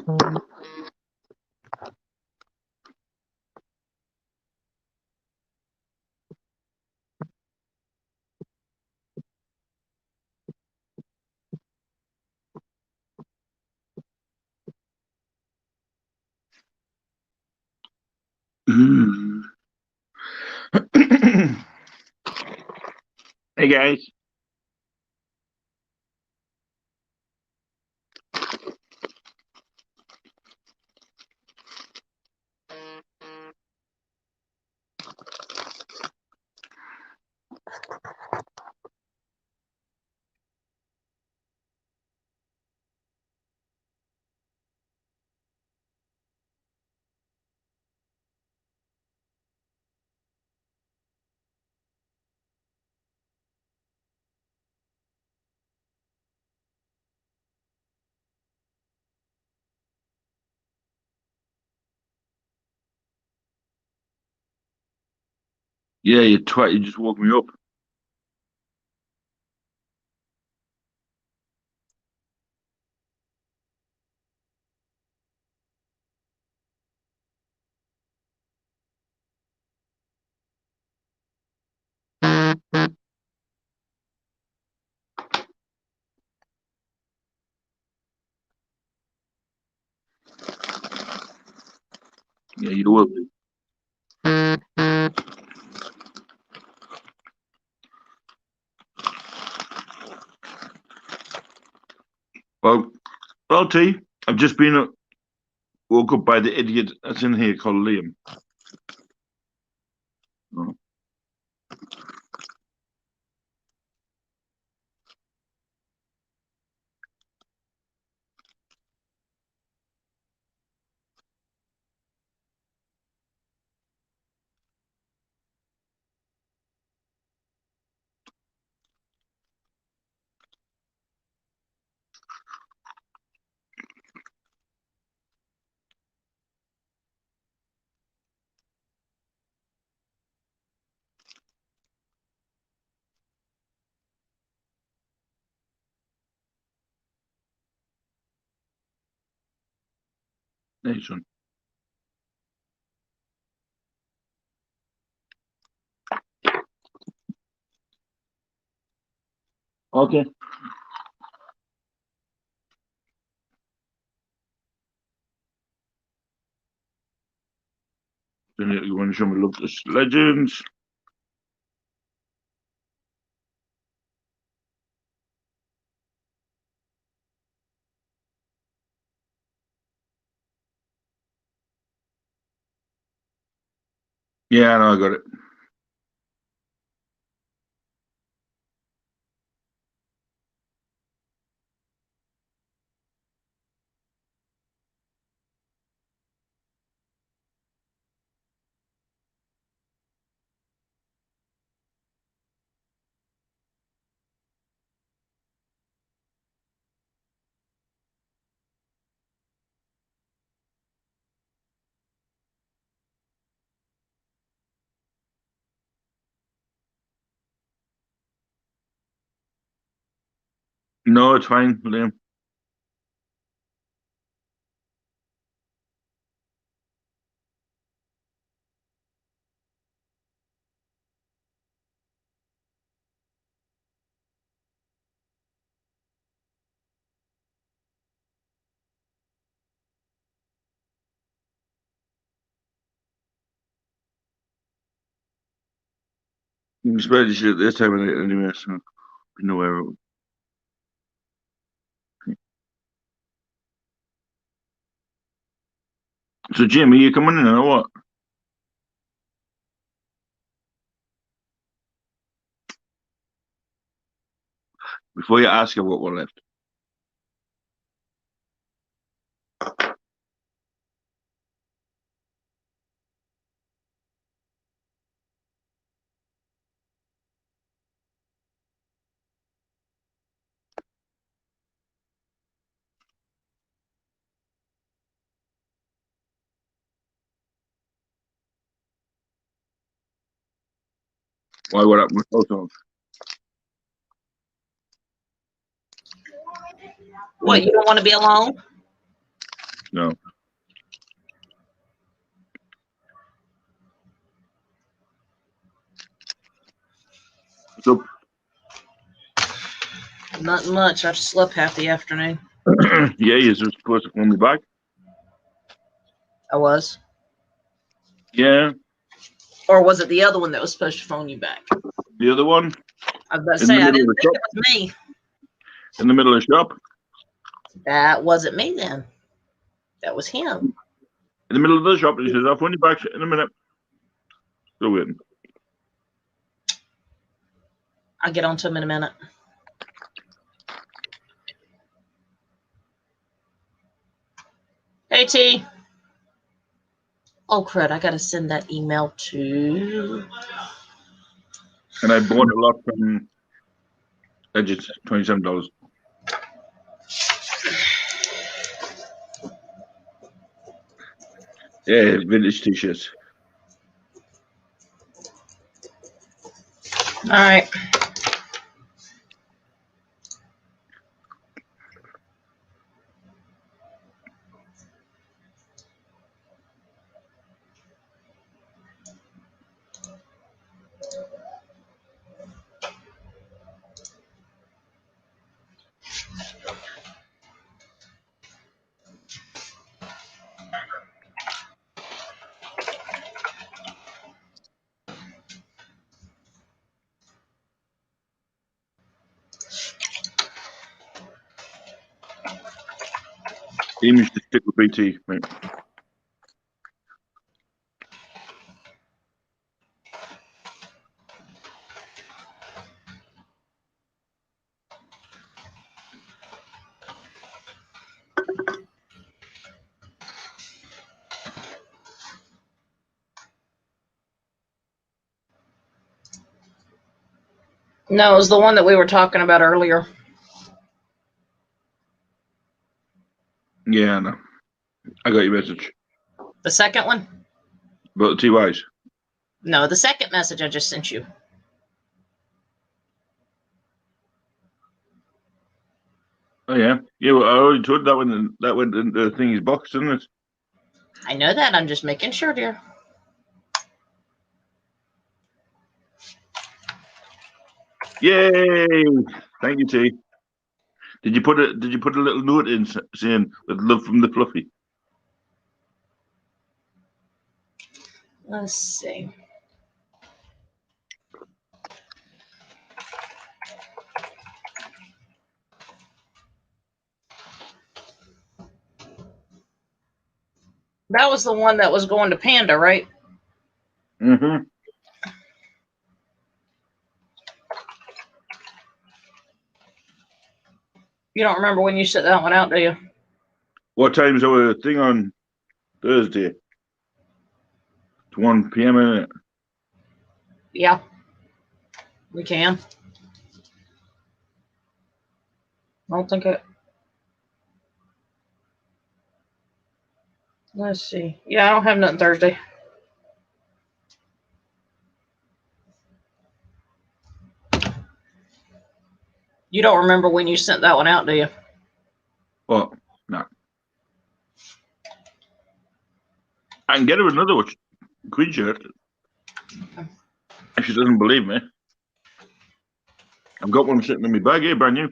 Hey guys. Yeah, you twat, you just woke me up. Yeah, you will be. Well, well, T, I've just been woke up by the idiot that's in here called Liam. Oh, nice one. Okay. Then you want to show me Lucas Legends? Yeah, I know, I got it. No, it's fine, Liam. You can spare this shit this time of night anyway, so you know where. So, Jimmy, you coming in or what? Before you ask her what we're left. Why, what happened with those? What, you don't want to be alone? No. So, Not much. I've slept half the afternoon. yeah, you're supposed to phone me back. I was. Yeah. Or was it the other one that was supposed to phone you back? The other one? I was about to In say, the I middle didn't of the think shop. it was me. In the middle of the shop. That wasn't me then. That was him. In the middle of the shop, he says, I'll phone you back in a minute. Still waiting. I'll get on to him in a minute. Hey, T. Oh, crud. I got to send that email to... And I bought a lot from Edges, $27. Yeah, vintage t-shirts. All right. Aim is to stick with BT, right? No, it was the one that we were talking about earlier. Yeah, I know. I got your message. The second one? About the TYs. No, the second message I just sent you. Oh, yeah. Yeah, well, I already told that one. That went into the thingy's box, didn't it? I know that. I'm just making sure, dear. Yay! Thank you, T. Did you put a little note in saying with love from the Fluffy? Let's see. That was the one that was going to Panda, right? Mm-hmm. You don't remember when you sent that one out, do you? What time's our thing on Thursday? It's 1 p.m., isn't it? Yeah. We can. I don't think it... Let's see. Yeah, I don't have nothing Thursday. You don't remember when you sent that one out, do you? What? No. I can get her another one. Queen shirt. Okay. If she doesn't believe me. I've got one sitting in my bag here, brand new.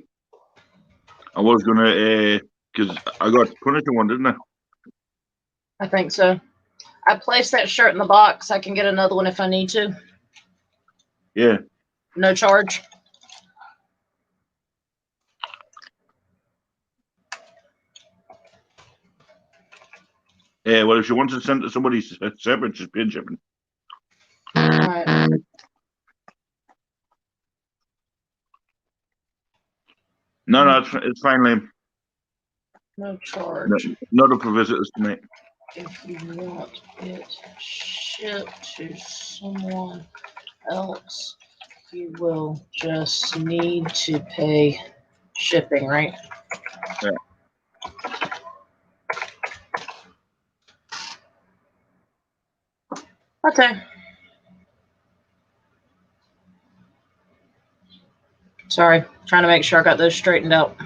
I was going to, because I got Punisher one, didn't I? I think so. I placed that shirt in the box. I can get another one if I need to. Yeah. No charge. Yeah, well, if she wants to send it to somebody separate, just pay shipping. All right. No, it's fine, Liam. No charge. Not up for visitors tonight. If you want it shipped to someone else, you will just need to pay shipping, right? Yeah. Okay. Sorry, trying to make sure I got those straightened out.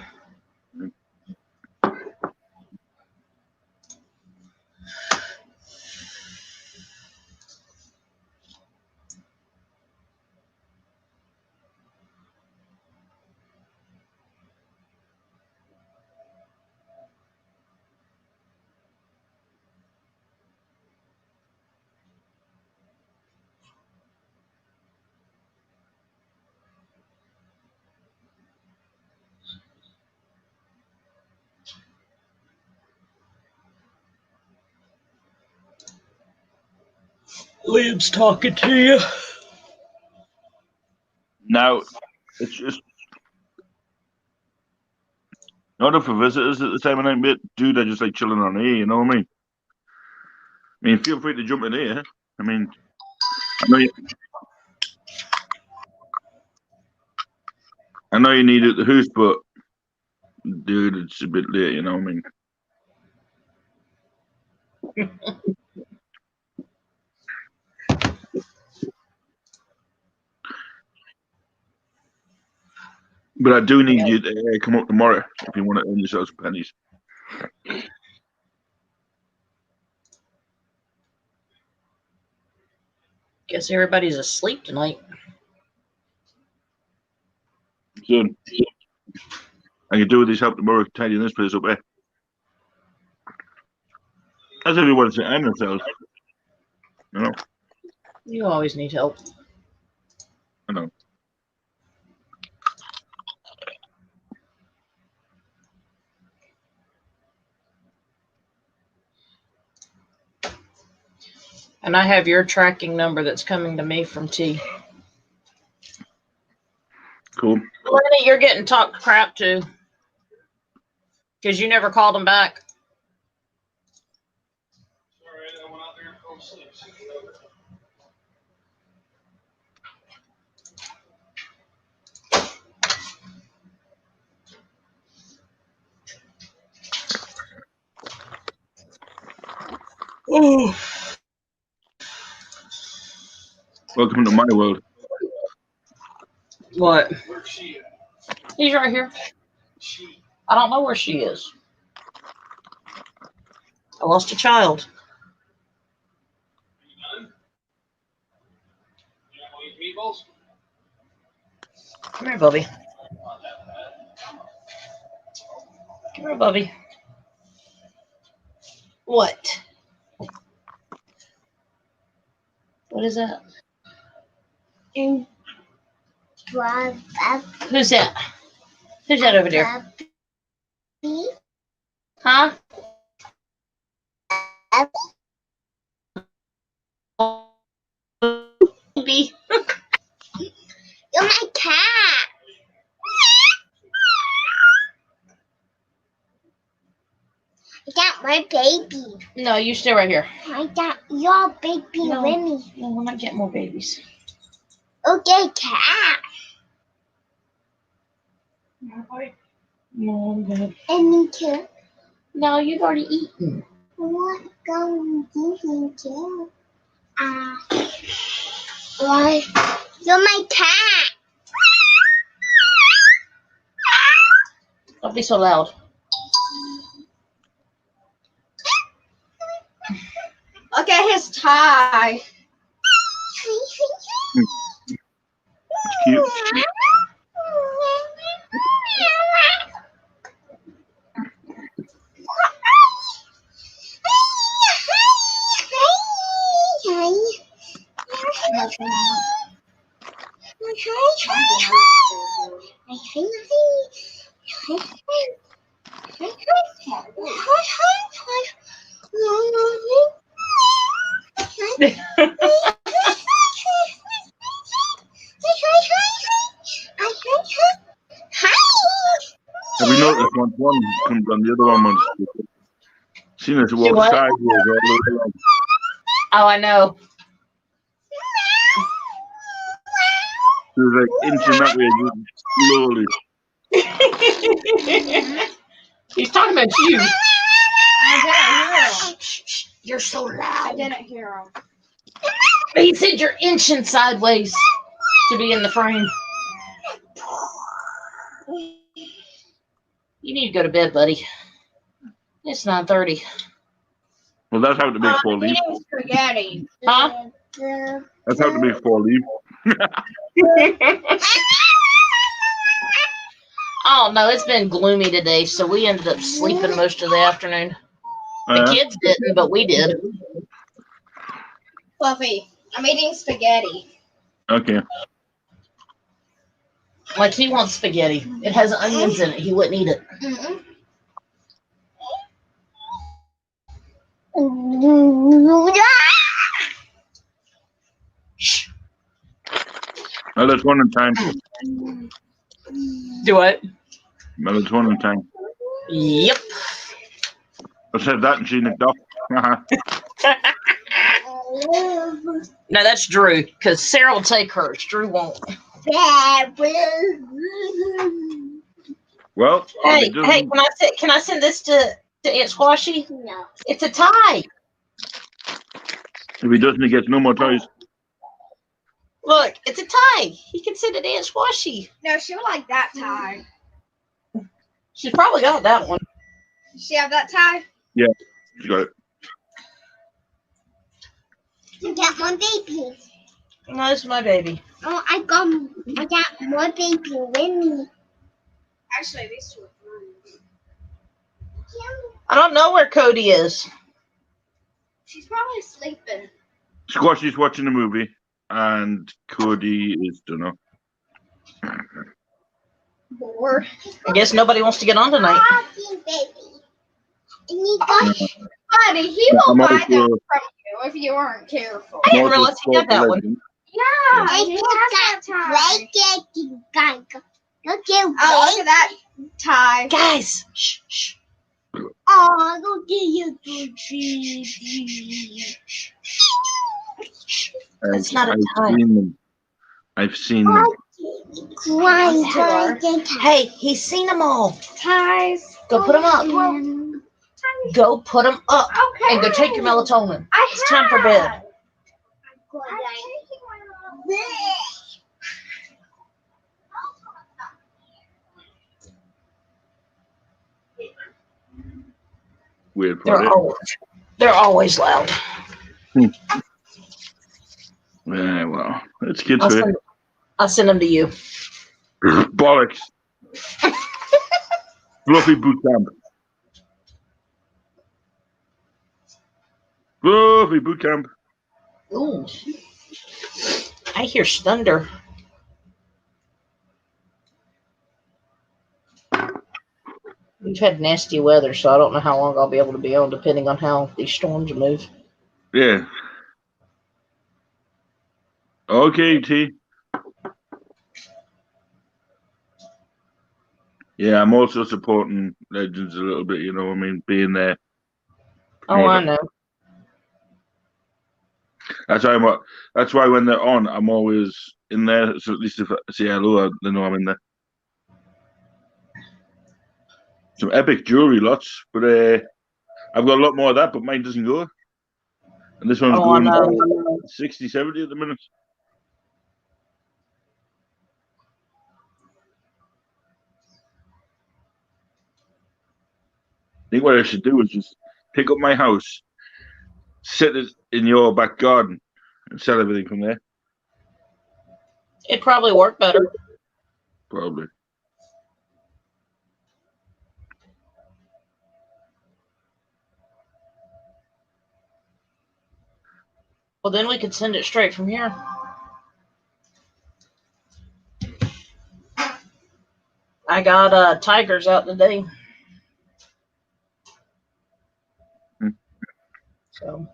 Liam's talking to you. Now, it's just not for visitors at the time of night, mate. Dude, I just like chilling on here, you know what I mean? I mean, feel free to jump in here. I mean, I know you need it at the house, but dude, it's a bit late, you know what I mean? But I do need you to come up tomorrow if you want to earn yourself some pennies. Guess everybody's asleep tonight. So, I can do with this help tomorrow, tidying this place up there. As everyone's saying themselves. You know? You always need help. I know. And I have your tracking number that's coming to me from T. Cool. Lenny, you're getting talked crap to. Because you never called him back. Sorry, I went out there and fell asleep. Oh. Welcome to my world. What? Where's she at? He's right here. She. I don't know where she is. I lost a child. Are you done? You want to eat meatballs? Come here, Bubby. Not that bad. Come here, Bubby. What? What is that? And Who's that? Who's that over there? Huh? Baby. You're my cat. I got my baby. No, you stay right here. I got your baby No. with me. No, we're not getting more babies. Okay, cat. No, I'm good. And me too. No, you've already eaten. What going to do too? Why? You're my cat. Don't be so loud. Look at his tie. It's cute. Have you noticed once one comes on, the other one wants to seen us walk what? sideways all the way along. Oh, I know. She was like inching that way slowly. He's talking about you. I didn't hear him. You're so I loud. didn't hear him. He said you're inching sideways to be in the frame. You need to go to bed, buddy. It's 9:30. Well, that's how to make four leaves. Eating spaghetti. Huh? That's how to make four leaves. Oh, no, it's been gloomy today, so we ended up sleeping most of the afternoon. The kids didn't, but we did. Fluffy, I'm eating spaghetti. Okay. Like, he wants spaghetti. It has onions in it. He wouldn't eat it. Mm-mm. Melatonin time. Do what? Melatonin time. Yep. I said that and she nicked off. No, that's Drew, because Sarah will take hers. Drew won't. Well, Hey, if he hey, doesn't- can I send this to Aunt Squashy? No. It's a tie. if he doesn't, he gets no more toys. Look, it's a tie. He can send it to Aunt Squashy. No, she would like that tie. She's probably got that one. Does she have that tie? She got it. I got my baby. No, this is my baby. Oh, I got more baby with me. Actually, these two are fine. I don't know where Cody is. She's probably sleeping. Squashy's watching a movie, and Cody is don't know. Bored. I guess nobody wants to get on tonight. Happy baby. And you got Buddy, he will I'm buy also- that from you if you aren't careful. I didn't Also realize he got that one. Legend. Yeah, I he just has that got tie. blanket. Look at Oh, look at that tie. Guys, shh, shh. Oh, look at you, baby. That's not a I've tie. seen them. I've seen them. Crying. Hey, he's seen them all. Ties. Go put them up. Go put them up. Okay. And go take your melatonin. I It's time for bed. have. Weird for it. They're always loud. Yeah, well, it's kids I'll for send, I'll send them to you. Bollocks. Fluffy boot camp. Fluffy boot camp. Ooh. I hear thunder. We've had nasty weather, so I don't know how long I'll be able to be on, depending on how these storms move. Yeah. Okay, T. Yeah, I'm also supporting Legends a little bit, you know what I mean? Being there. Oh, I know. That's why when they're on, I'm always in there. So at least if I say hello, they know I'm in there. Some epic jewelry lots, but I've got a lot more of that, but mine doesn't go. And this one's Oh, I going know. 60, 70 at the minute. I think what I should do is just pick up my house, sit it in your back garden, and sell everything from there. It'd probably work better. Probably. Well, then we could send it straight from here. I got tigers out today. So,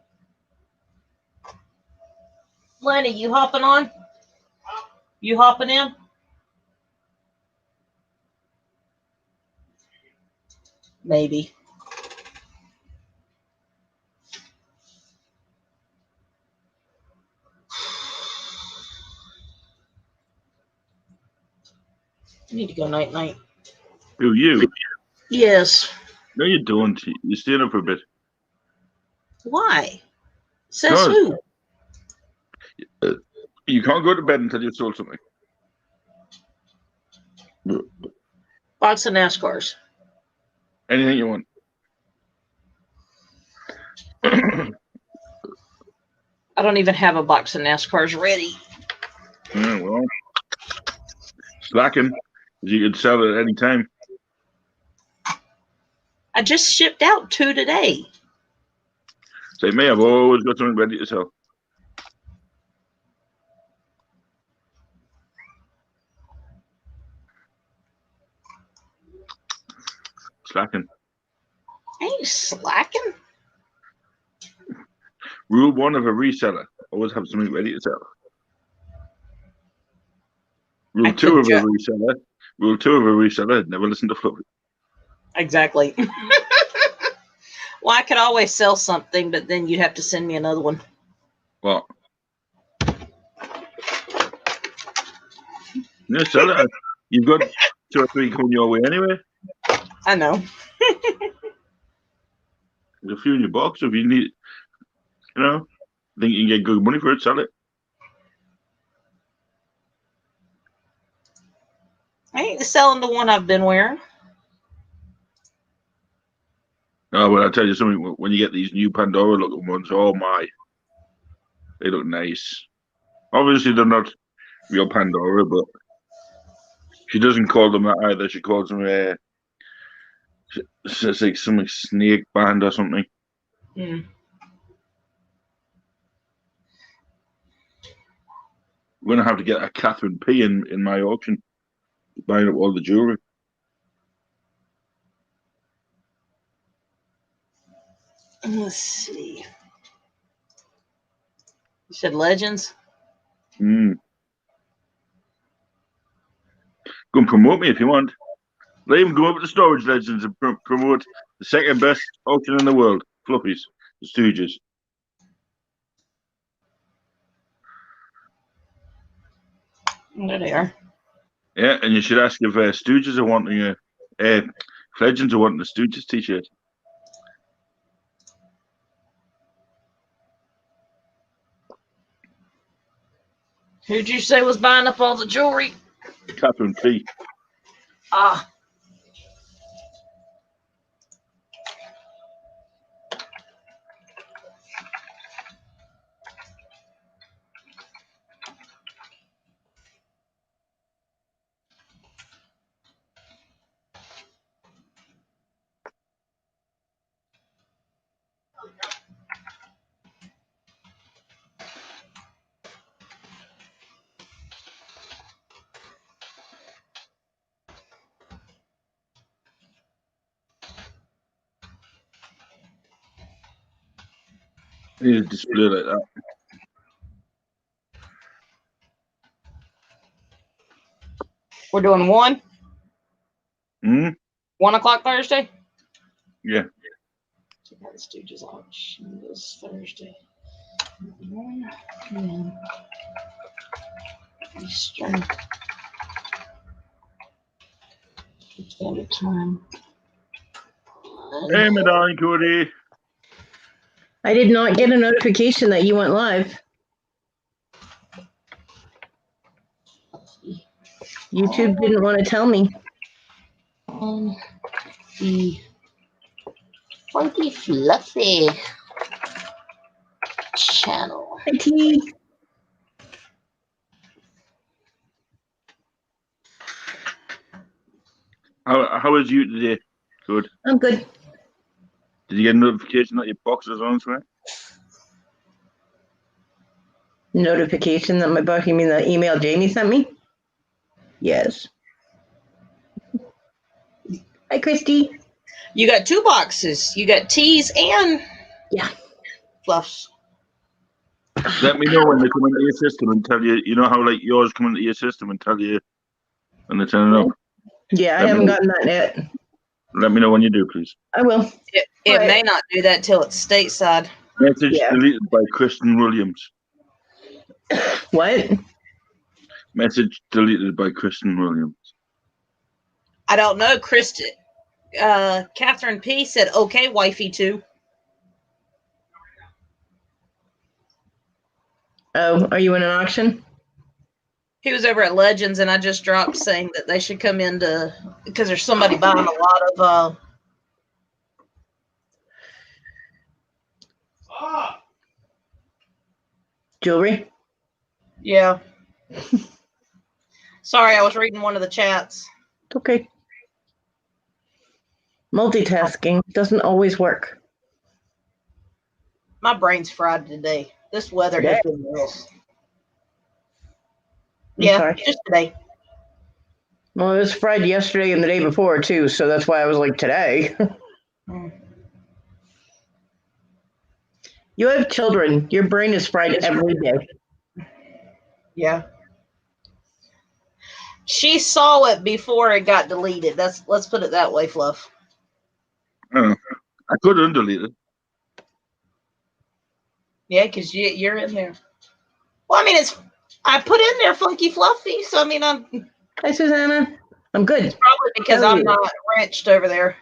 Lenny, you hopping on? You hopping in? Maybe. I need to go night night. Who, you? Yes. No, you don't. You're staying up for a bit. Why? Says Because- who? You can't go to bed until you've sold something. Box of NASCARs. Anything you want. I don't even have a box of NASCARs ready. Yeah, well, slacking. You can sell it at any time. I just shipped out 2 today. Say me, I've always got something ready to sell. Slacking. I ain't slacking. Rule 1 of a reseller: always have something ready to sell. I Rule two could of a reseller. Rule two of a reseller: never listen to Fluffy. Exactly. Well, I could always sell something, but then you'd have to send me another one. What? Yeah, sell it. You've got 2 or 3 coming your way anyway. I know. There's a few in your box. If you need, think you can get good money for it, sell it. I ain't selling the one I've been wearing. Oh, well, I'll tell you something. When you get these new Pandora looking ones, oh my, they look nice. Obviously, they're not real Pandora, but she doesn't call them that either. She calls them it's like some snake band or something. Mm. I'm gonna have to get a Catherine P in my auction, buying up all the jewelry. Let's see. You said Legends? Go and promote me if you want. Let him go up to Storage Legends and promote the second best auction in the world, Fluffies, the Stooges. There they are. Yeah, and you should ask if Stooges are wanting if Legends are wanting a Stooges t-shirt. Who'd you say was buying up all the jewelry? Catherine P. Ah. Need a display like that. We're doing 1? 1 o'clock Thursday? Yeah. The Stooges auction this Thursday. 1 p.m. Eastern Standard Time. Hey, my darling Cody. I did not get a notification that you went live. YouTube didn't want to tell me. On the Funky Fluffy channel. Hi, T. How is you today? Good. I'm good. Did you get a notification that your box is on its way? Notification that my boss, you mean the email Jamie sent me? Yes. Hi, Christy. You got 2 boxes. You got teas and fluffs. Let me know when they come into your system and tell you. You know how like yours come into your system and tell you when they're turning up. Yeah, I haven't gotten that yet. Let me know when you do, please. I will. It may not do that till it's stateside. Message deleted by Kristen Williams. What? Message deleted by Kristen Williams. I don't know. Catherine P said, okay, wifey too. Oh, are you in an auction? He was over at Legends, and I just dropped saying that they should come in because there's somebody buying a lot of jewelry. Yeah. Sorry, I was reading one of the chats. It's okay. Multitasking doesn't always work. My brain's fried today. This weather has been rough. Yeah, sorry. just today. Well, it was fried yesterday and the day before, too, so that's why I was like, today. You have children. Your brain is fried every day. Yeah. She saw it before it got deleted. Let's put it that way, Fluff. I could undelete it. Yeah, because you're in there. Well, I mean, I put in there Funky Fluffy, so I mean, I'm Hi, Susanna. I'm good. probably because I'm not wrenched over there.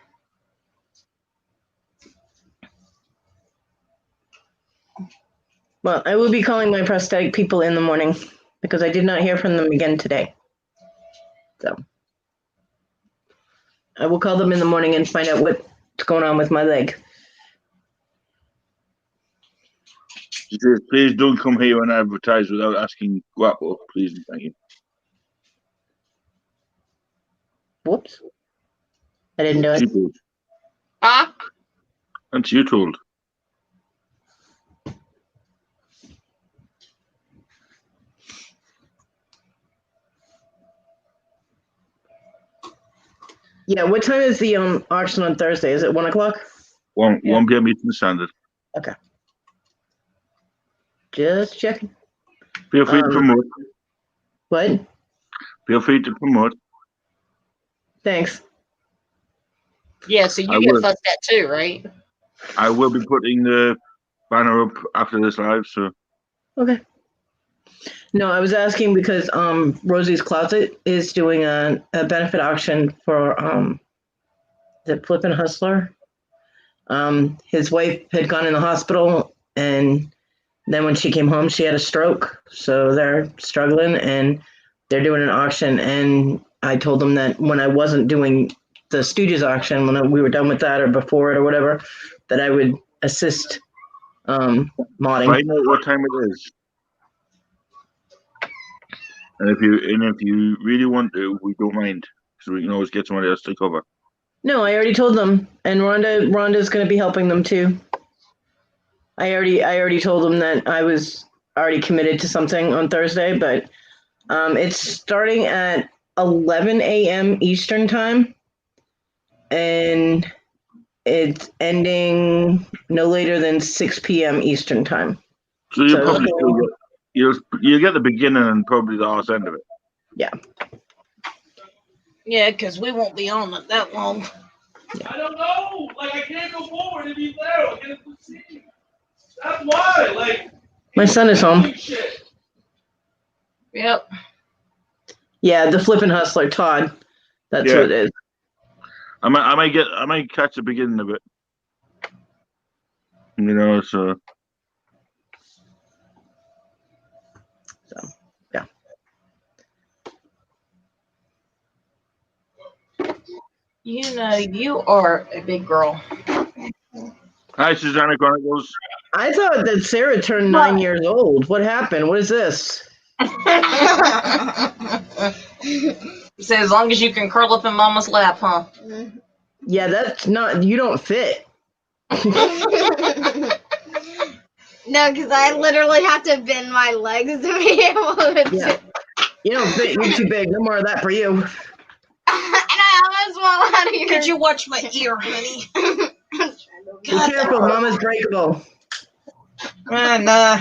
Well, I will be calling my prosthetic people in the morning because I did not hear from them again today. So I will call them in the morning and find out what's going on with my leg. She says, please don't come here and advertise without asking Guapo, please and thank you. Whoops. I didn't do She it. told. Huh? That's you told. Yeah, what time is the auction on Thursday? Is it 1 o'clock? 1 p.m. Eastern Standard. Okay. Just checking. Feel free to promote. What? Feel free to promote. Thanks. Yeah, so I you get will. fussed at too, right? I will be putting the banner up after this live, so Okay. No, I was asking because Rosie's Closet is doing a benefit auction for the Flippin' Hustler. His wife had gone in the hospital, and then when she came home, she had a stroke. So they're struggling, and they're doing an auction. And I told them that when I wasn't doing the Stooges auction, when we were done with that or before it or whatever, that I would assist modding. find out what time it is. And if you really want to, we don't mind, so we can always get somebody else to cover. No, I already told them, and Rhonda's going to be helping them too. I already told them that I was already committed to something on Thursday, but it's starting at 11 a.m. Eastern time, and it's ending no later than 6 p.m. Eastern time. So you'll So- probably still get you'll get the beginning and probably the arse end of it. Yeah. Yeah, because we won't be on it that long. I don't know. Like, I can't go forward if he's there. I'm gonna proceed. That's why. Like, My son is home. holy shit. Yep. Yeah, the Flippin' Hustler, Todd. That's Yeah. what it is. I might catch the beginning of it. You know, so Yeah. You know, you are a big girl. hi Susanna Chronicles. I thought that Sarah turned 9 years old. What happened? What is this? So as long as you can curl up in Mama's lap, huh? Yeah, that's not. You don't fit. No, because I literally have to bend my legs to be able to. Yeah. You don't fit. You're too big. No more of that for you. And I almost won't out of your. Could you watch my ear, honey? Be careful. Mama's breakable. Nah.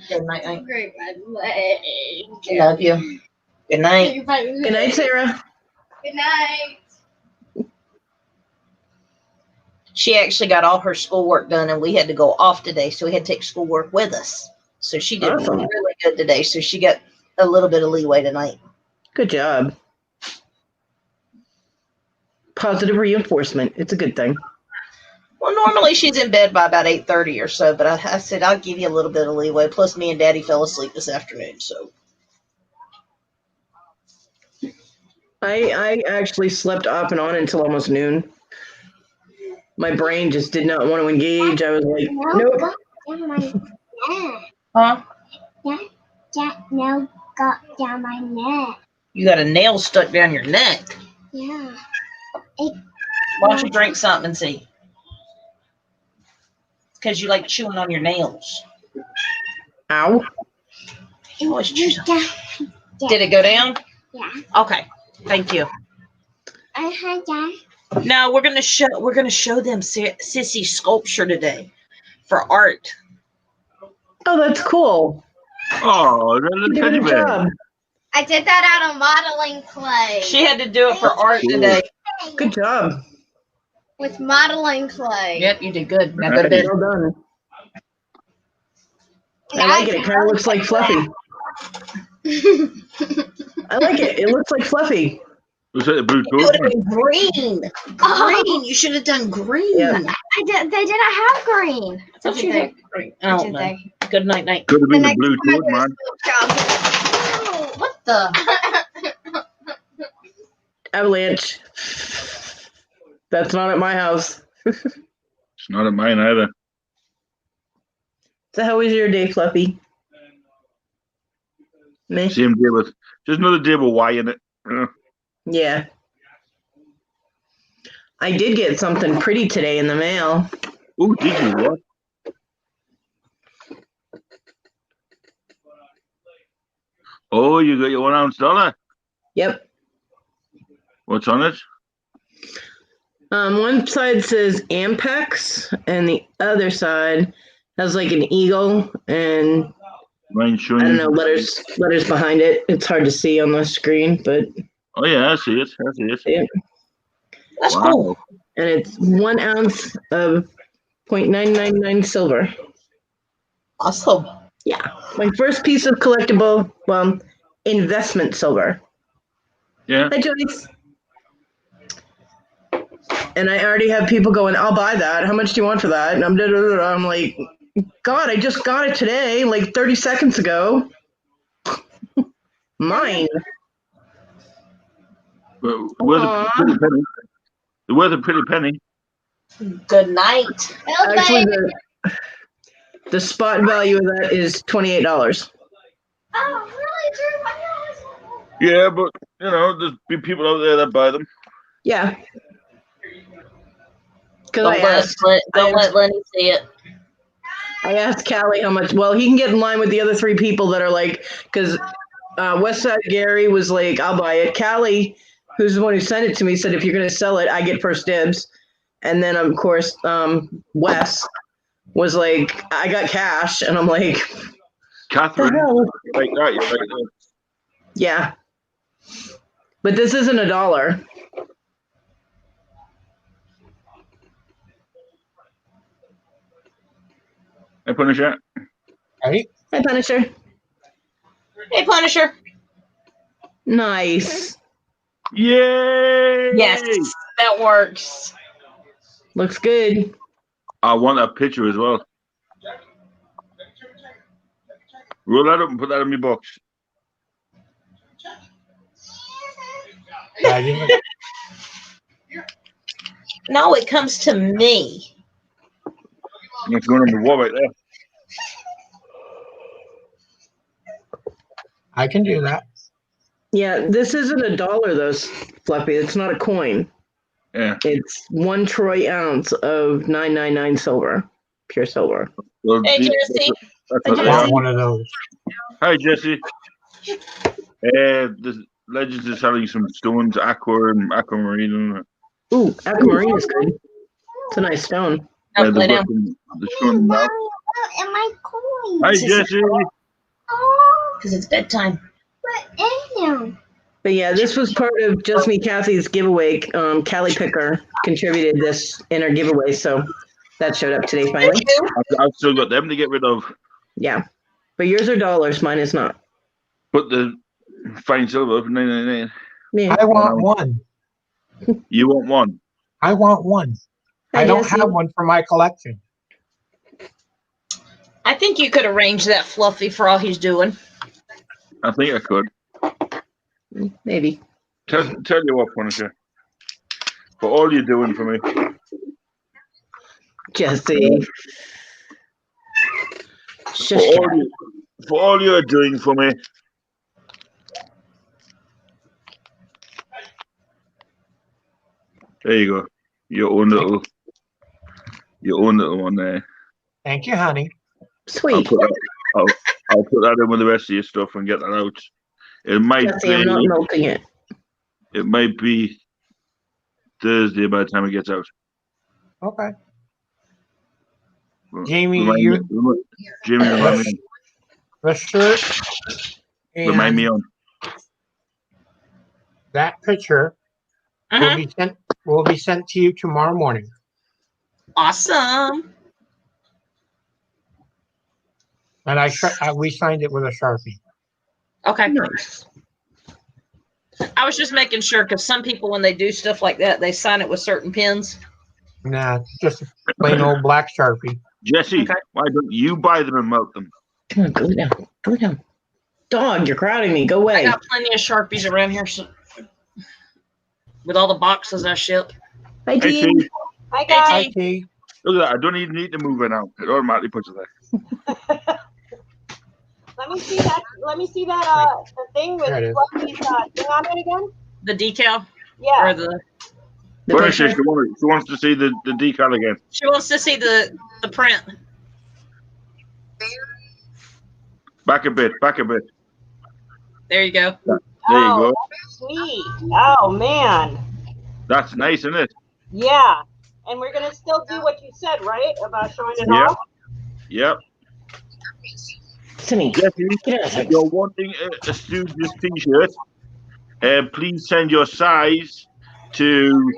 Good night, night. Great my leg. Love you. Good night. Good night, Sarah. Good night. She actually got all her schoolwork done, and we had to go off today, so we had to take schoolwork with us. So she did Awesome. really good today. So she got a little bit of leeway tonight. Good job. Positive reinforcement. It's a good thing. Well, normally she's in bed by about 8:30 or so, but I said I'll give you a little bit of leeway. Plus, me and Daddy fell asleep this afternoon, so. I actually slept off and on until almost noon. My brain just did not want to engage. I was like, nope. Huh? That nail got down my neck. You got a nail stuck down your neck. Yeah. Why don't you drink something and see? Because you like chewing on your nails. Ow. You always chew It something. went down. Did it go down? Yeah. Okay. Thank you. I had that. Now we're gonna show them Sissy's sculpture today for art. Oh, that's cool. Oh, You that's a did a teddy good bear. job. I did that out of modeling clay. She had to do it for art Cool. today. Good job. With modeling clay. Yep, you did good. Now go to bed. Well done. And I like it. It kind of looks like Fluffy. I like it. It looks like Fluffy. Was that a blue It would have coat? been green. Green. You should have done green. Yeah. I did. They didn't have green. Don't you think? Green. I Did don't know. they? Good night, night. Could have The been a next blue time I coat, do a man. scoop job. What the? Avalanche. That's not at my house. It's not at mine either. So how was your day, Fluffy? Me? Same day with just another day with Y in it. Yeah. I did get something pretty today in the mail. Oh, did you what? Oh, you got your $1 ounce. Yep. What's on it? One side says Ampex, and the other side has like an eagle and Mine showing. I don't know letters behind it. It's hard to see on the screen, but Oh yeah, I see it. I see it. yeah. That's Wow. cool. And it's 1 ounce of 0.999 silver. Awesome. Yeah, my first piece of collectible, investment silver. Yeah. Hi, Joyce. And I already have people going, I'll buy that. How much do you want for that? And I'm like, God, I just got it today, like 30 seconds ago. Mine. But worth a pretty penny. They're worth a pretty penny. Good night. Actually, the spot value of that is $28. Oh, really, Drew? Yeah, but you know, there's be people out there that buy them. Yeah. Because Don't let Lenny see it. I asked Callie how much. Well, he can get in line with the other 3 people that are like, because Westside Gary was like, I'll buy it. Callie, who's the one who sent it to me, said, if you're going to sell it, I get first dibs. And then, of course, Wes was like, I got cash. And I'm like, Catherine, hell? like that, you're like that. Yeah. But this isn't $1. Hey, Punisher. Right? Hi, Punisher. Hey, Punisher. Nice. Yay! Yes, that works. Looks good. I want that picture as well. Roll that up and put that in my box. I didn't- No, it comes to me. It's going on the wall right there. I can do that. Yeah, this isn't $1 though, Fluffy. It's not a coin. Yeah. It's 1 troy ounce of 999 silver, pure silver. Well, Hey, the- Jesse. that's Hey, what I they want are. one of those. Hi, Jesse. The Legends is selling some stones, aqua and aquamarine. Ooh, aquamarine is good. It's a nice stone. Oh, lay down. The stone now. What am I coins? Hi, Jesse. Oh, Because it's bedtime. what is them? But yeah, this was part of Just Me Kathy's giveaway. Callie Picker contributed this in her giveaway, so that showed up today finally. Thank you. I've still got them to get rid of. Yeah, but yours are dollars, mine is not. Put the fine silver for 999. Yeah. I want one. You want one? I want one. Hi, I don't Jesse. have one for my collection. I think you could arrange that Fluffy for all he's doing. I think I could. Maybe. Tell you what, Punisher. For all you're doing for me. Jesse. For Shush, all, cat. for all you're doing for me. There you go. Your own little one there. Thank you, honey. I'll Sweet. put that in with the rest of your stuff and get that out. It might Jesse, I'm not melting it. It might be Thursday by the time it gets out. Okay. Well, Jamie, remind you- me- Jamie, remind me. the shirt Remind me and on. that picture will be sent to you tomorrow morning. Awesome. And we signed it with a Sharpie. Okay. Nice. I was just making sure because some people, when they do stuff like that, they sign it with certain pins. Nah, just a plain old black Sharpie. Jesse, Okay. why don't you buy them and melt them? Come on, go down. Go down. Dog, you're crowding me. Go away. I got plenty of Sharpies around here with all the boxes I ship. Hi, Hey, T. T, Hi Hey, guys. Hi, T. T. look at that. I don't even need to move it now. It automatically puts it there. Let me see that. Let me see that. The thing with There it is. Fluffy's thing on it again. The decal Yeah. or the The Punisher, picture? she wants to see the decal again. she wants to see the print. Back a bit. There you go. There you go. That's sweet. Oh man. That's nice, isn't it? Yeah. And we're gonna still do what you said, right? About showing it Yeah. off. Yep. Sydney, Jesse, get out of if here. you're wanting a Stooges t-shirt, please send your size to...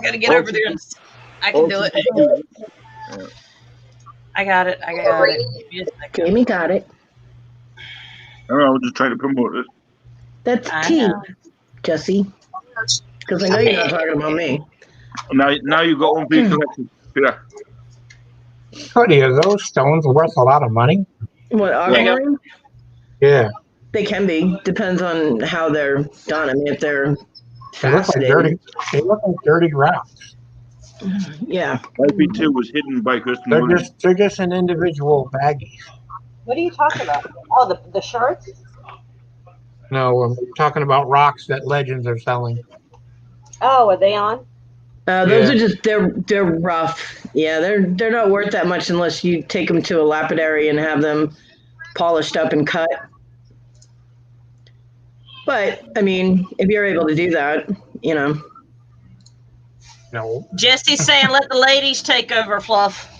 I gotta get over there and I can do it. I got it. Give me a second. Jamie got it. I don't know, I'm just trying to promote it. That's I T, know. Jesse. Because I know you're not talking about me. Now you've got one for your collection. Yeah. Cody, are those stones worth a lot of money? What, aquamarine? Yeah. They can be. Depends on how they're done. I mean, if they're They look like dirty. They look like dirty rocks. Yeah. IP2 was hidden by Kristen Williams. They're just an individual baggie. What are you talking about? Oh, the shirts. No, I'm talking about rocks that Legends are selling. Oh, are they on? Those Yeah. are just they're rough. Yeah, they're not worth that much unless you take them to a lapidary and have them polished up and cut. But I mean, if you're able to do that, you know. No. Jesse's saying let the ladies take over, Fluff.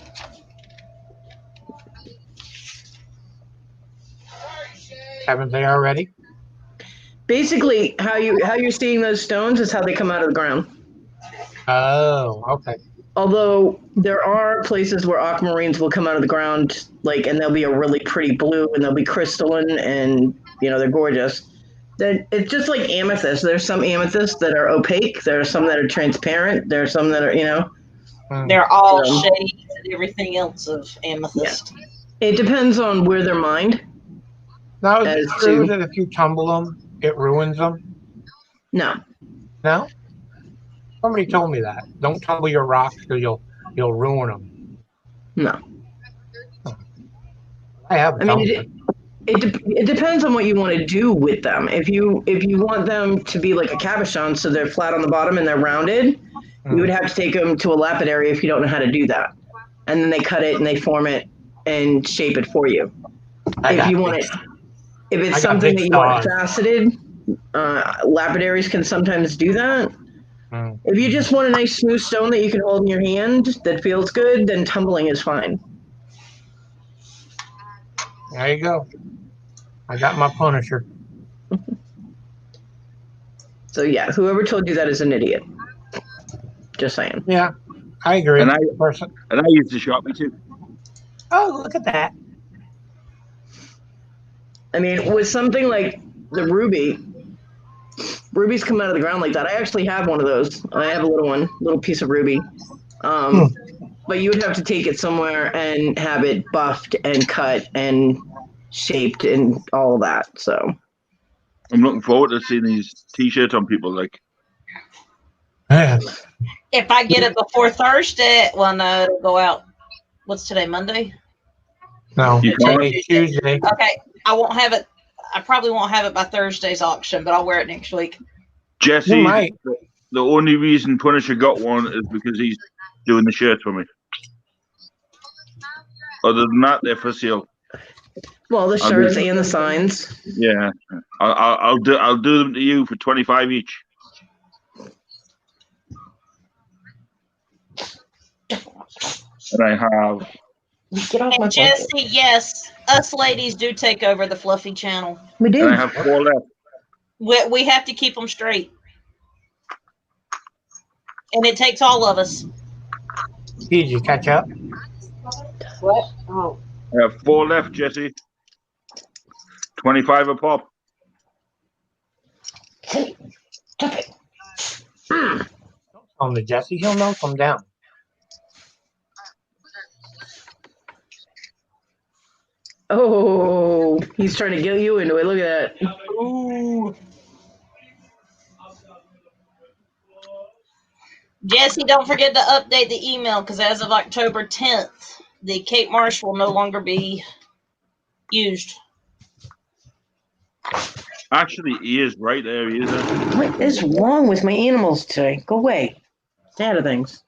Haven't they already? Basically, how you're seeing those stones is how they come out of the ground. Oh, okay. Although there are places where aquamarines will come out of the ground, like, and they'll be a really pretty blue, and they'll be crystalline, and you know they're gorgeous. It's just like amethyst. There's some amethysts that are opaque. There are some that are transparent. There are some that are, you know. They're all So- shades and everything else of amethyst. It depends on where they're mined. Now, is it As true to- that if you tumble them, it ruins them? No, No? Somebody told me that. Don't tumble your rocks because you'll ruin them. no. I have. I mean, it depends on what you want to do with them. If you want them to be like a cabochon, so they're flat on the bottom and they're rounded, you would have to take them to a lapidary if you don't know how to do that, and then they cut it and they form it and shape it for you. If you want it, if it's something that you want faceted, lapidaries can sometimes do that. If you just want a nice smooth stone that you can hold in your hand that feels good, then tumbling is fine. There you go. I got my Punisher. So yeah, whoever told you that is an idiot. Just saying. Yeah, I agree. And I Person. used to shop me too. Oh, look at that. I mean, with something like the rubies come out of the ground like that. I actually have one of those. I have a little piece of ruby. But you would have to take it somewhere and have it buffed and cut and shaped and all of that. So I'm looking forward to seeing these t-shirts on people. Like, Yeah. If I get it before Thursday, well, no, it'll go out. What's today, Monday? No, You can't. today's Tuesday. Okay, I won't have it. I probably won't have it by Thursday's auction, but I'll wear it next week. Jesse, You might. the only reason Punisher got one is because he's doing the shirts for me. Other than that, they're for sale. well, the shirts and the signs. Yeah, I'll do them to you for 25 each. And I have Get off my And Jesse, yes, Us ladies do take over the fluffy channel. We And do. I have 4 left. We have to keep them straight. And it takes all of us. Did you catch up? What? Oh. I have 4 left, Jesse. 25 a pop. Stop it. Don't tell him to Jesse. He'll knock him down. Oh, he's trying to get you into it. Look at that. Ooh. Jesse, don't forget to update the email because as of October 10th, the Cape Marsh will no longer be used. Actually, he is right there. He is. What is wrong with my animals today? Go away. Stay out of things.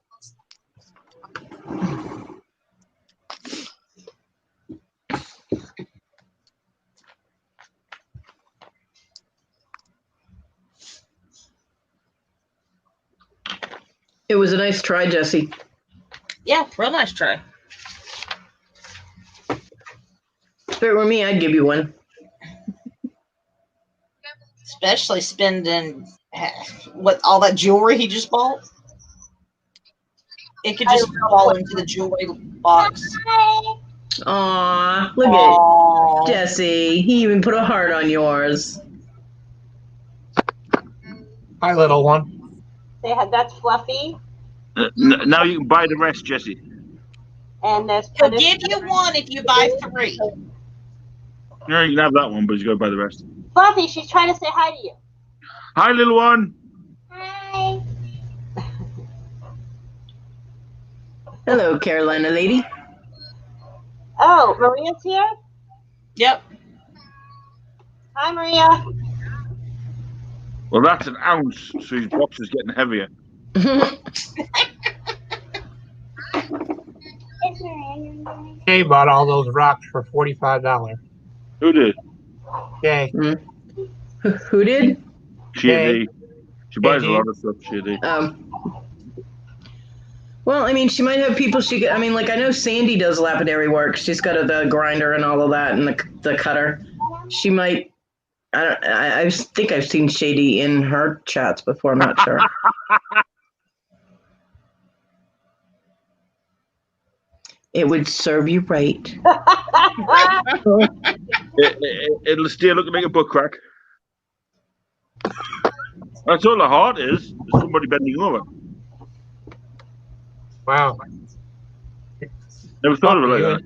It was a nice try, Jesse. Yeah, real nice try. If it were me, I'd give you one. Especially spending what all that jewelry he just bought. It could just fall into the jewelry box. Aw, look Aww. at Jesse. He even put a heart on yours. Hi, little one. That's Fluffy, Now you can buy the rest, Jesse. and there's He'll give you one if you buy 3. Yeah, you can have that one, but you got to buy the rest. Fluffy. She's trying to say hi to you. Hi, little one. Hi. Hello, Carolina lady. Oh, Maria's here. Yep. Hi, Maria. Well, that's an ounce, so his box is getting heavier. Jay bought all those rocks for $45. Who did? Jay. Who did? She did. She buys a Hey, lot of stuff, she did. Well, I mean, she might have people she could, I mean, like, I know Sandy does lapidary work. She's got the grinder and all of that and the cutter. She might, I think I've seen Shady in her chats before. I'm not sure. It would serve you right. It'll still look like a butt crack. That's all the heart is somebody bending over. Wow. Never thought of it like that.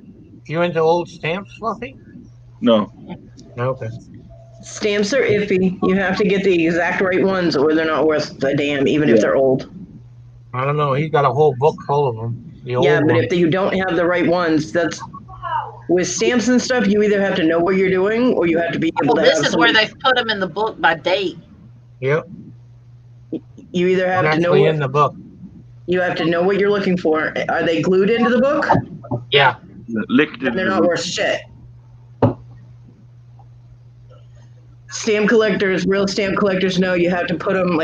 You into old stamps, Fluffy? No. Okay. Stamps are iffy. You have to get the exact right ones or they're not worth a damn, even if they're old. I don't know. He's got a whole book full of them. The old Yeah, but ones. if you don't have the right ones, that's with stamps and stuff. You either have to know what you're doing, or you have to be able Well, to. this have is where somebody- they've put them in the book by date. Yep. You either have It's to know actually what, in the book. you have to know what you're looking for. Are they glued into the book? Yeah. Licked Then it. they're not worth shit. Stamp collectors, real stamp collectors know you have to put them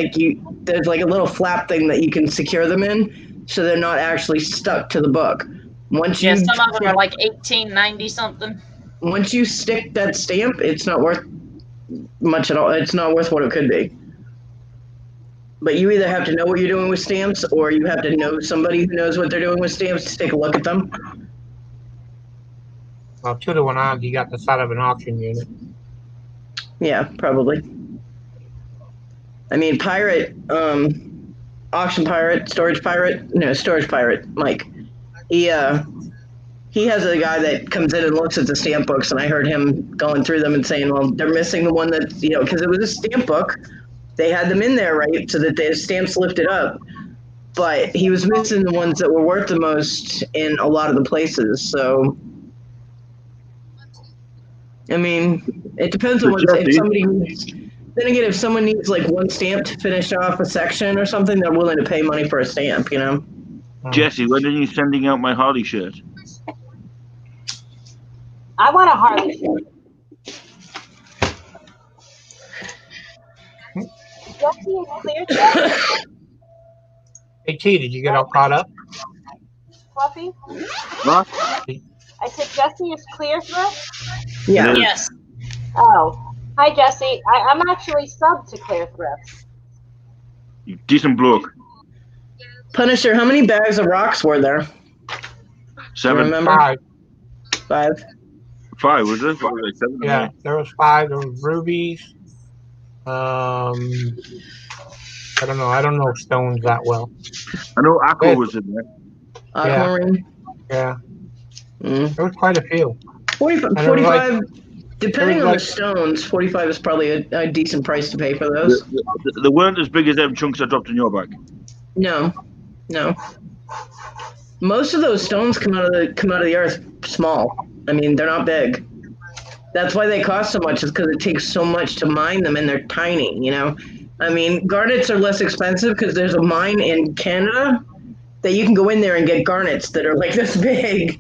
there's like a little flap thing that you can secure them in, so they're not actually stuck to the book. Once Yeah, you some of them are like 1890 something. once you stick that stamp, it's not worth much at all. It's not worth what it could be. But you either have to know what you're doing with stamps, or you have to know somebody who knows what they're doing with stamps to take a look at them. Well, 2 to 1 odds, you got the side of an auction unit. Yeah, probably. I mean, auction pirate, storage pirate, Mike. He has a guy that comes in and looks at the stamp books, and I heard him going through them and saying, well, they're missing the one that's, because it was a stamp book. They had them in there, right, so that the stamps lifted up. But he was missing the ones that were worth the most in a lot of the places, so... I mean, it depends on if somebody needs. Then again, if someone needs like one stamp to finish off a section or something, they're willing to pay money for a stamp, Jesse, when are you sending out my Harley shirt? I want a Harley shirt. Jesse is clear today, Hey, T, did you get all caught up? Fluffy? What? I said Jesse is clear thrift. Yeah. It is. Yes. Oh, hi Jesse. I'm actually sub to clear thrift. You decent bloke. Punisher, how many bags of rocks were there? Do you 7, remember? 5. 5. 5 was it? What was it, 7? Yeah, there was 5. There was rubies. I don't know. I don't know stones that well. I know Aqua Yeah. was in there. Aquamarine. Yeah, Mm. there was quite a few. 45, And it was like- 45 depending it on was the stones, 45 is probably a decent price to pay for They, those. they weren't as big as them chunks I dropped in your bag. No. Most of those stones come out of the earth small. I mean, they're not big. That's why they cost so much, is because it takes so much to mine them, and they're tiny, you know? I mean, garnets are less expensive because there's a mine in Canada that you can go in there and get garnets that are like this big.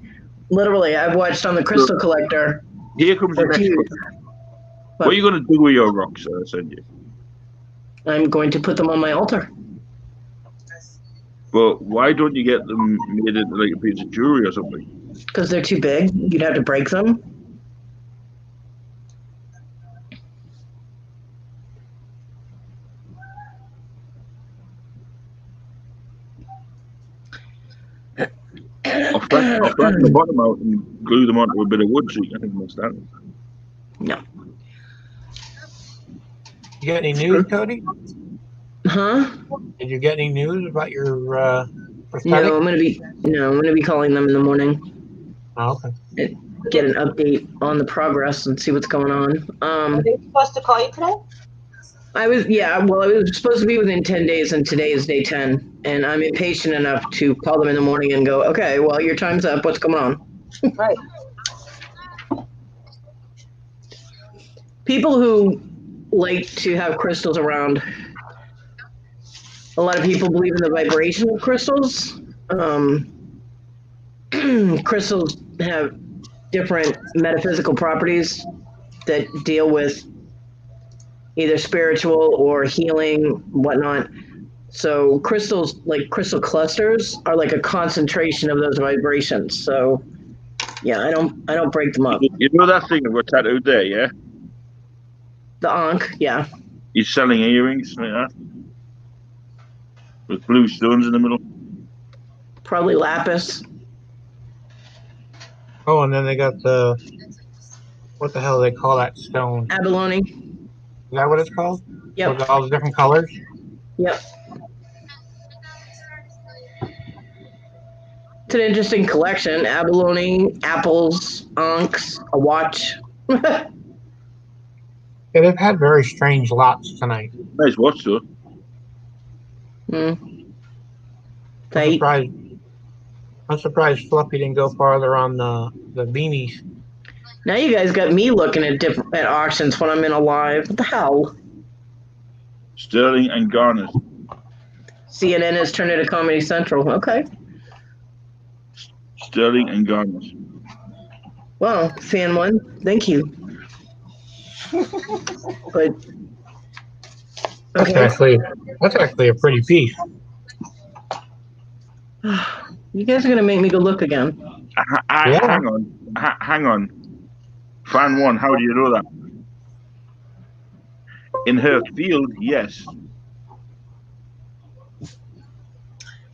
Literally, I've watched on the Crystal Collector. Here comes the They're next huge. question. What are you going to do with your rocks that I send you? I'm going to put them on my altar. But why don't you get them made into like a piece of jewelry or something? Because they're too big. You'd have to break them. I'll flatten the bottom out and glue them onto a bit of wood so you can mix that. No. You get any news, Cody? Huh? Did you get any news about your prosthetic? No, I'm gonna be calling them in the morning. Oh, okay. Get an update on the progress and see what's going on. Are they supposed to call you today? I was supposed to be within 10 days, and today is day 10, and I'm impatient enough to call them in the morning and go, okay, well, your time's up. What's going on? Right. People who like to have crystals around, a lot of people believe in the vibration of crystals. Crystals have different metaphysical properties that deal with either spiritual or healing, whatnot. So crystals, like crystal clusters, are like a concentration of those vibrations. So yeah, I don't break them up. You know that thing I've got tattooed there, yeah? The Ankh, yeah. He's selling earrings like that. With blue stones in the middle. Probably lapis. Oh, and then they got the, what the hell do they call that stone? Abalone. Is that what it's called? Yep. With all the different colors? Yep. It's an interesting collection. Abalone, apples, Ankhs, a watch. Yeah, they've had very strange lots tonight. Nice watch though. Tight. I'm surprised Fluffy didn't go farther on the beanies. Now you guys got me looking at auctions when I'm in a live. What the hell? Sterling and garnet. CNN has turned into Comedy Central. Okay. Sterling and garnet. Well, fan one, thank you. But That's actually a pretty piece. You guys are gonna make me go look again. Yeah. Hang on. Fan one, how do you know that? In her field, yes.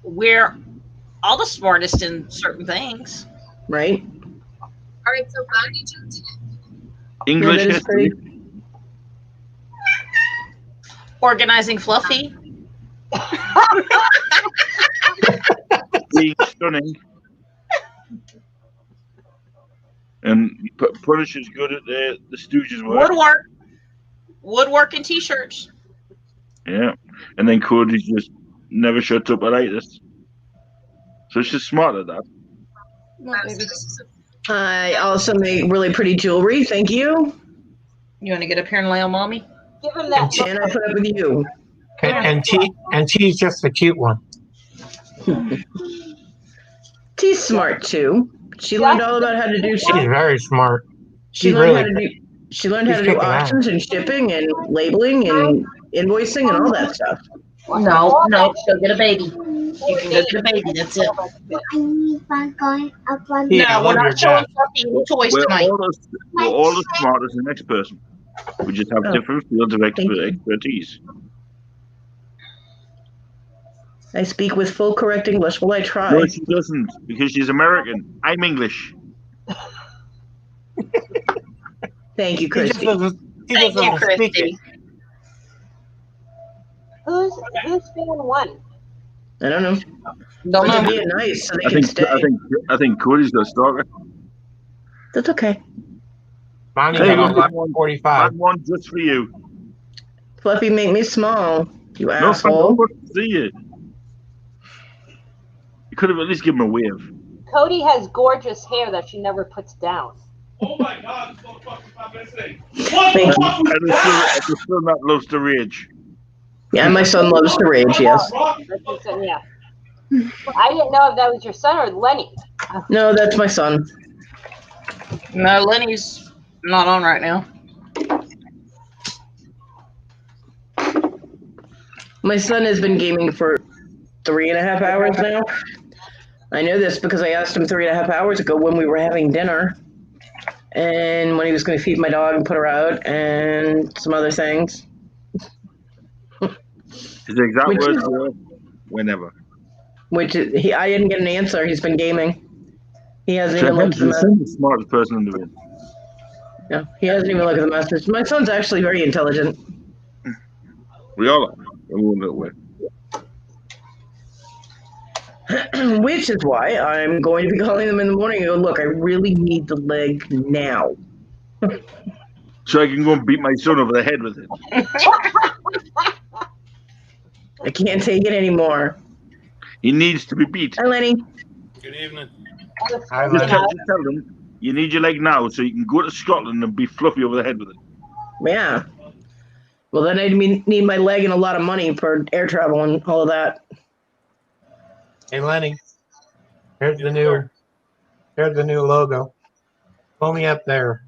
We're all the smartest in certain things. Right? All right, so Bonnie jumped in. English Yeah, that is history, Organizing Fluffy. being stunning. And Punisher's good at the Stooges work. Woodworking t-shirts. Yeah. And then Cody's just never shuts up about this. So she's smart at that. I also make really pretty jewelry. Thank you. You want to get up here and lay on mommy? Give him that. And I put up with you. And T's just the cute one. T's smart too. She learned all about how to do She's very smart. She learned how to do auctions and shipping and labeling and invoicing and all that stuff. No, go get a baby. You can go get a baby. That's it. I need one going up one. Yeah, No, we're love your not showing dad. Fluffy any toys We're tonight. all as smart as the next person. We just have Oh. different fields of Thank you. expertise. I speak with full correct English. Well, I try. No, she doesn't, because she's American. I'm English. Thank you, He just Christy. doesn't Thank you, speak it. Christy. Who's fan one? I don't know. Don't But know. they're being nice, so they I can think stay. I think Cody's got a stalker. That's okay. Bonnie Hey, got look, 11:45. Fan one just for you. Fluffy, make me small, you No, asshole. see you. You could have at least given him a wave. Cody has gorgeous hair that she never puts down. Oh my God, so fucking stop listening. Thank What the you. fuck was And that? the son that loves to rage. Yeah, my son loves to rage, yes. That's what I'm saying, yeah. I didn't know if that was your son or Lenny. No, that's my son. No, Lenny's not on right now. My son has been gaming for 3.5 hours now. I know this because I asked him 3.5 hours ago when we were having dinner. And when he was going to feed my dog and put her out and some other things. His exact Which words is- were, whenever. I didn't get an answer. He's been gaming. He hasn't So even looked at the he's message. the smartest person in the room. No, he hasn't even looked at the message. My son's actually very intelligent. We all are. In one little way. Which is why I'm going to be calling them in the morning and go, look, I really need the leg now. So I can go and beat my son over the head with it. I can't take it anymore. He needs to be beat. Hi, Lenny. Good evening. Hi, Just Lenny. tell him you need your leg now so you can go to Scotland and be fluffy over the head with it. Yeah. Well, then I need my leg and a lot of money for air travel and all of that. Hey, Lenny. Here's the new logo. Pull me up there.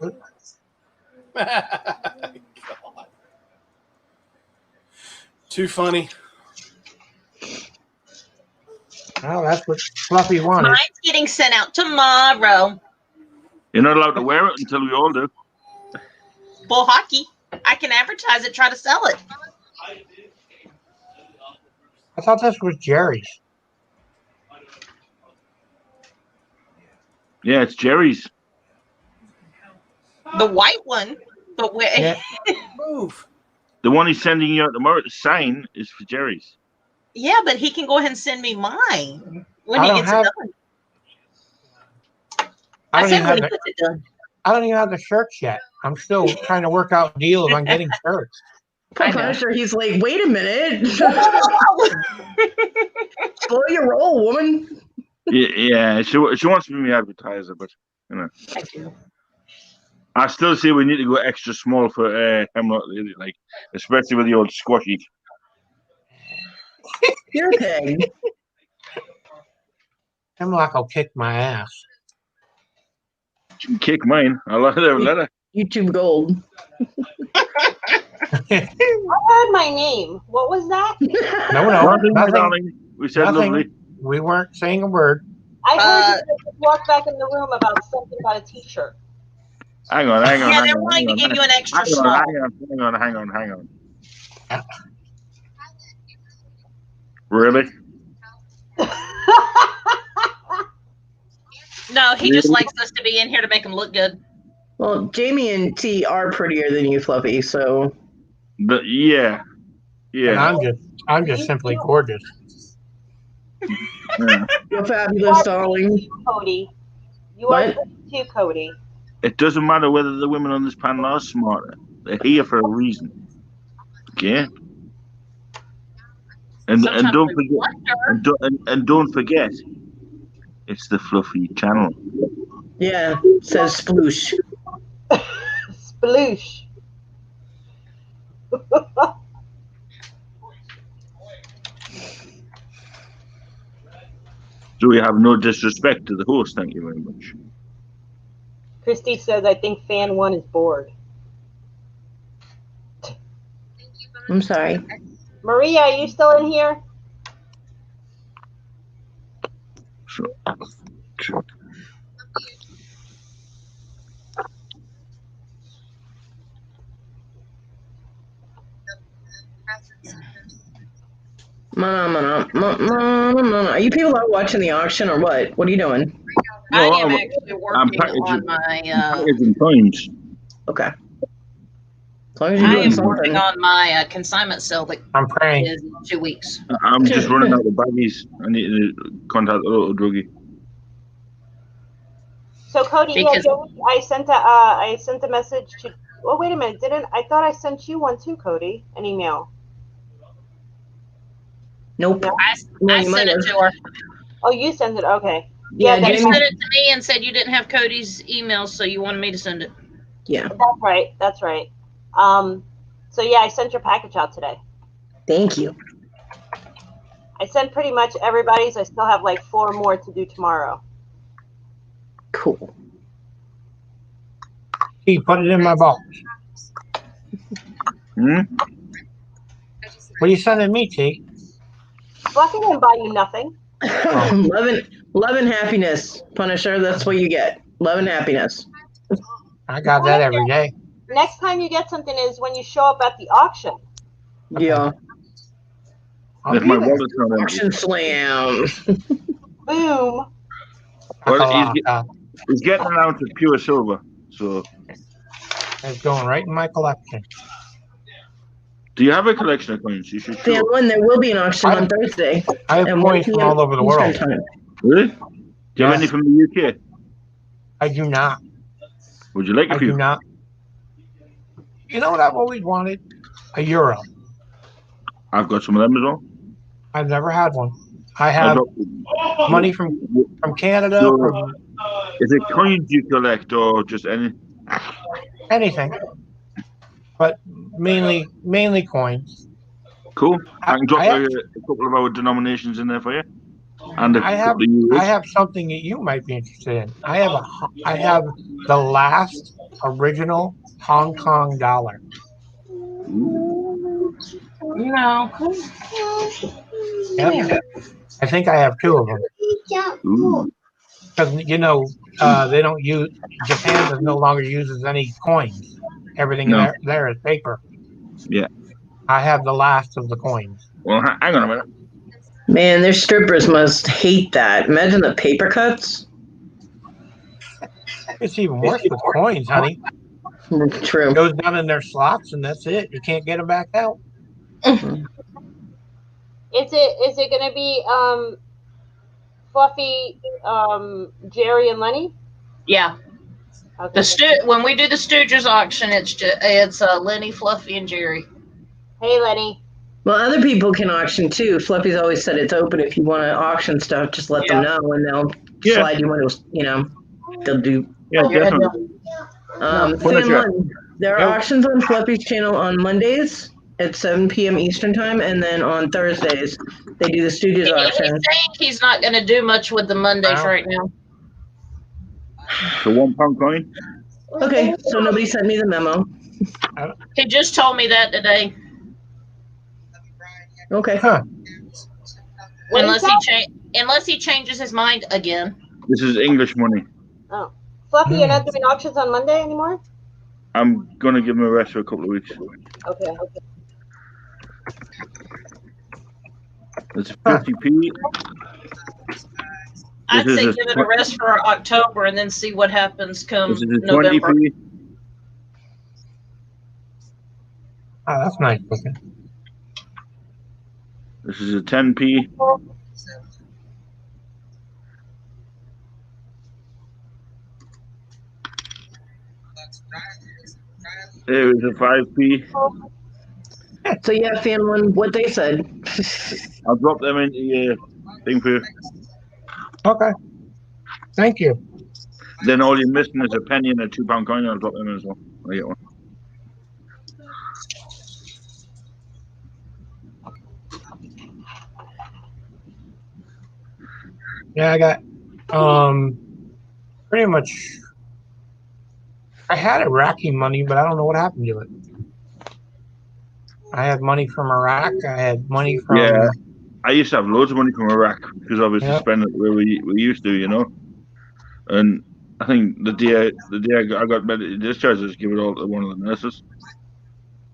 God. Too funny. Well, that's what Fluffy wanted. Mine's getting sent out tomorrow. You're not allowed to wear it until we all do. Bull hockey. I can advertise it, try to sell it. I thought this was Jerry's. Yeah, it's Jerry's. The white one. But Yeah. Move. The one he's sending you out tomorrow to sign is for Jerry's. yeah, but he can go ahead and send me mine when I he don't gets have- it done. I I don't said even when have he the, gets it done. I don't even have the shirts yet. I'm still trying to work out deals on getting shirts. I know. Punisher, he's like, wait a minute. Slow your roll, woman. Yeah, she wants to be my advertiser, but you know, I do. I still say we need to go extra small for Hemlock, like especially with the old squashy. You're a pig. Hemlock will kick my ass. She can kick mine. I'll let her. YouTube gold. I heard my name. What was that? No, Nothing, my nothing. darling. We said Nothing. lovely. We weren't saying a word. I heard you just walk back in the room about something about a t-shirt. Hang on. Yeah, they're wanting to give you an extra small. Hang on. Really? No, he just likes us to be in here to make him look good. Well, Jamie and T are prettier than you, Fluffy, so But yeah. And I'm just simply gorgeous. Yeah. you're fabulous, darling. Cody. You What? are good too, Cody. It doesn't matter whether the women on this panel are smarter. They're here for a reason. Okay? And Sometimes don't we forget wonder. and don't forget, it's the Fluffy channel. Yeah, says Sploosh. Sploosh. So we have no disrespect to the host, thank you very much. Christy says, I think fan one is bored. I'm sorry. Maria, are you still in here? So, Are you people out watching the auction or what? What are you doing? no, I am I'm actually I'm working packaging, on my packaging coins. Okay. As long as you're I doing am something. working on my consignment sale that I'm praying. is in 2 weeks. I'm just running out of baggies. I need to contact the little druggie. So Cody, yeah, Because- Joey, I sent a message to. Oh, wait a minute, didn't I thought I sent you one too, Cody? An email. Nope. No? I Well, you sent might it have. to her. Oh, you sent it. Okay. Yeah, that's You Jamie. sent it to me and said you didn't have Cody's email, so you wanted me to send it. Yeah. That's right. That's right. So yeah, I sent your package out today. Thank you. I sent pretty much everybody's. I still have like 4 more to do tomorrow. Cool. He put it in my box. Hmm? What are you sending me, T? Fluffy didn't buy you nothing. Love and happiness, Punisher. That's what you get. Love and happiness. I got that every day. Next time you get something is when you show up at the auction. Yeah. I'll If be my there. wallet's not empty. Auction slam. Boom. Well, he's getting an ounce of pure silver. So, It's going right in my collection. do you have a collection of coins? You should Dan show. Lynn, there will be an auction on Thursday. I have at 1 coins from p.m. all over the Eastern world. Time. Really? Do you have Yes. any from the UK? I do not. Would you like I a do few? not. You know what I've always wanted? A euro. I've got some of them as well. I've never had one. I I have got- money from Canada, So- from Is it coins you collect or just any? anything, but mainly coins. Cool. I can drop I have- a couple of our denominations in there for you. And a I have couple of euros. I have something that you might be interested in. I have the last original Hong Kong dollar. No. Yep. I think I have 2 of them Ooh. because they don't use Japan no longer uses any coins. Everything No. there is paper. Yeah. I have the last of the coins. Well, hang on a minute. Man, their strippers must hate that. Imagine the paper cuts. It's even worse with coins, honey. True. Goes down in their slots and that's it. You can't get them back out. Is it gonna be Fluffy, Jerry and Lenny? Yeah. Okay. When we do the Stooges auction, it's Lenny, Fluffy, and Jerry. Hey Lenny. Well, other people can auction too. Fluffy's always said it's open. If you want to auction stuff, just let them know, and they'll Yeah. slide you into. They'll do. Yeah, definitely. There are Yep. auctions on Fluffy's channel on Mondays at 7 p.m. Eastern time, and then on Thursdays they do the Stooges He's auction. saying he's not going to do much with the Mondays Wow. right now. The £1 coin. Okay, so nobody sent me the memo. He just told me that today. Okay. Huh. Unless he changes his mind again. This is English money. Oh. Fluffy, you're not doing auctions on Monday anymore? I'm gonna give him a rest for a couple of weeks. Okay. It's 50p. I'd This say is give it a rest for October and then see what happens come This is a November. 20p. Oh, that's nice looking. This is a 10p. There is a 5p. So yeah, Fanlin, what they said. I'll drop them into your thing for you. Okay. Thank you. Then all you're missing is a penny and a £2 coin. I'll drop them in as well. I get one. Yeah, I got pretty much. I had Iraqi money, but I don't know what happened to it. I had money from Iraq. I had money from. Yeah, I used to have loads of money from Iraq because obviously Yep. spend it where we used to, And I think the day I got medically discharged, I just give it all to one of the nurses.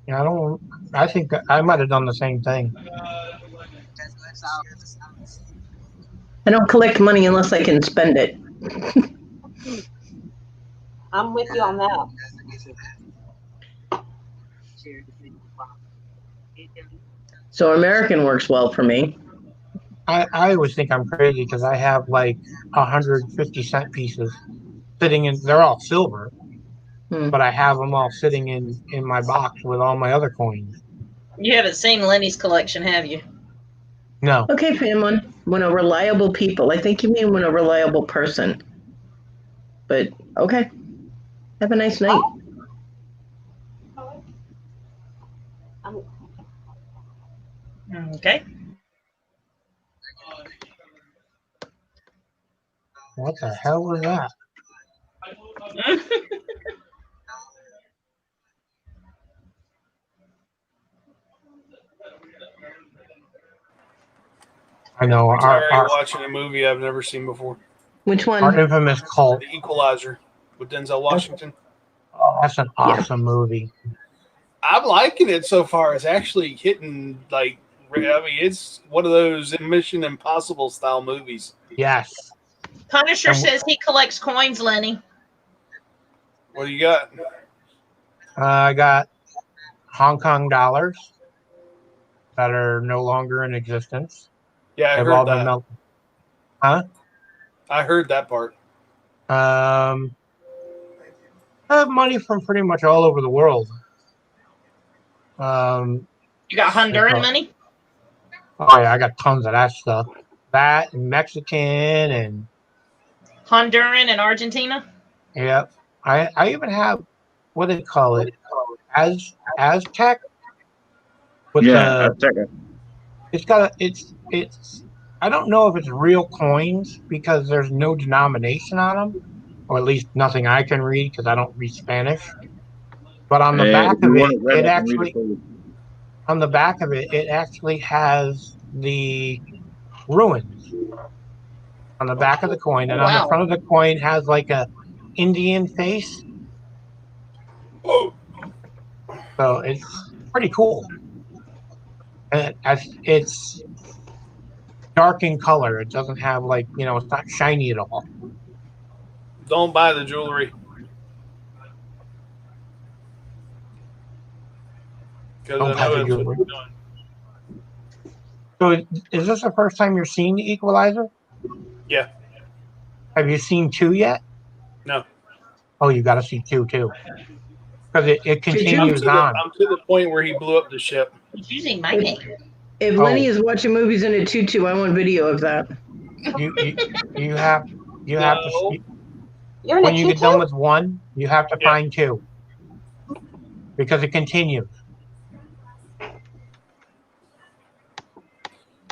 I don't. I think I might have done the same thing. I don't collect money unless I can spend it. I'm with you on that. So American works well for me. I always think I'm crazy because I have like 150-cent pieces sitting in. They're all silver, but I have them all sitting in my box with all my other coins. You haven't seen Lenny's collection, have you? No. Okay, Famlin. When a reliable people. I think you mean when a reliable person. But okay. Have a nice night. Okay. What the hell was that? I know Sorry, watching a movie I've never seen before. Which one? Our infamous cult. The Equalizer with Denzel Washington. Oh, that's an awesome movie. I'm liking it so far. It's actually hitting like. I mean, it's one of those Mission Impossible style movies. Yes. Punisher says he collects coins, Lenny. What do you got? I got Hong Kong dollars that are no longer in existence. Yeah, I They've heard all been that. melted. Huh? I heard that part. I have money from pretty much all over the world. You got Honduran money? Oh yeah, I got tons of that stuff. That and Mexican and Honduran and Argentina? Yep. I even have what do they call it? Aztec. With Aztec. It's got it's I don't know if it's real coins because there's no denomination on them, or at least nothing I can read because I don't read Spanish. But on the back of it actually on the back of it actually has the ruins on the back of the coin, and on the front of the coin has like a Indian face. So it's pretty cool. And it's dark in color. It doesn't have like it's not shiny at all. Don't buy the jewelry. Don't buy the jewelry. So is this the first time you're seeing the Equalizer? Yeah. Have you seen 2 yet? No. Oh, you got to see 2 too, because it continues on. I'm to the point where he blew up the ship. He's using my name. If Lenny is watching movies in a tutu, I want video of that. You have to see. When you get done with 1, you have to find 2 because it continues.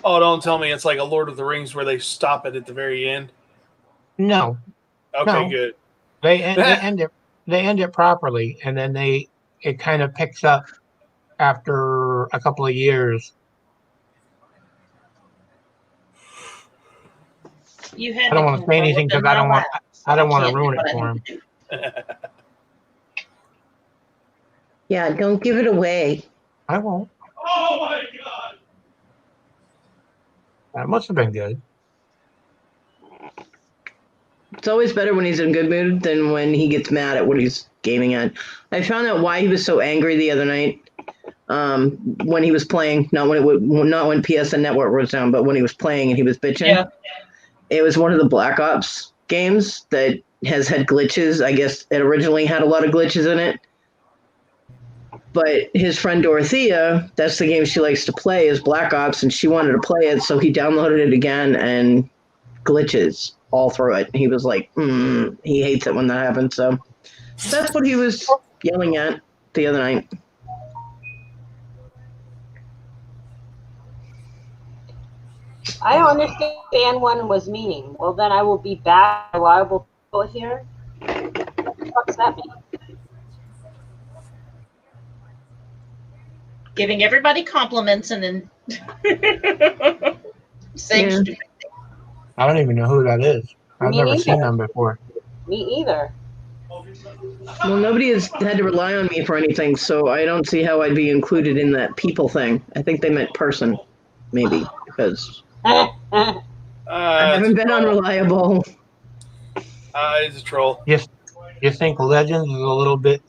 Oh, don't tell me it's like a Lord of the Rings where they stop it at the very end. No. Okay, No. good. They end it properly, and then it kind of picks up after a couple of years. I don't want to say anything because I don't want to ruin it for him. Yeah, don't give it away. I won't. Oh my God! That must have been good. It's always better when he's in a good mood than when he gets mad at what he's gaming at. I found out why he was so angry the other night when he was playing, not when PSN Network was down, but when he was playing and he was bitching. Yeah. It was one of the Black Ops games that has had glitches. I guess it originally had a lot of glitches in it. But his friend Dorothea, that's the game she likes to play, is Black Ops, and she wanted to play it, so he downloaded it again, and glitches all through it. He was like, he hates it when that happens. So that's what he was yelling at the other night. I don't understand what was meaning. Well, then I will be back reliable people here. What does that mean? giving everybody compliments and then saying Yeah. stupid. I don't even know who that is. I've Me never neither. seen them before. Me either. Well, nobody has had to rely on me for anything, so I don't see how I'd be included in that people thing. I think they meant person, maybe, because I haven't been unreliable. It's a troll. You think Legends is a little bit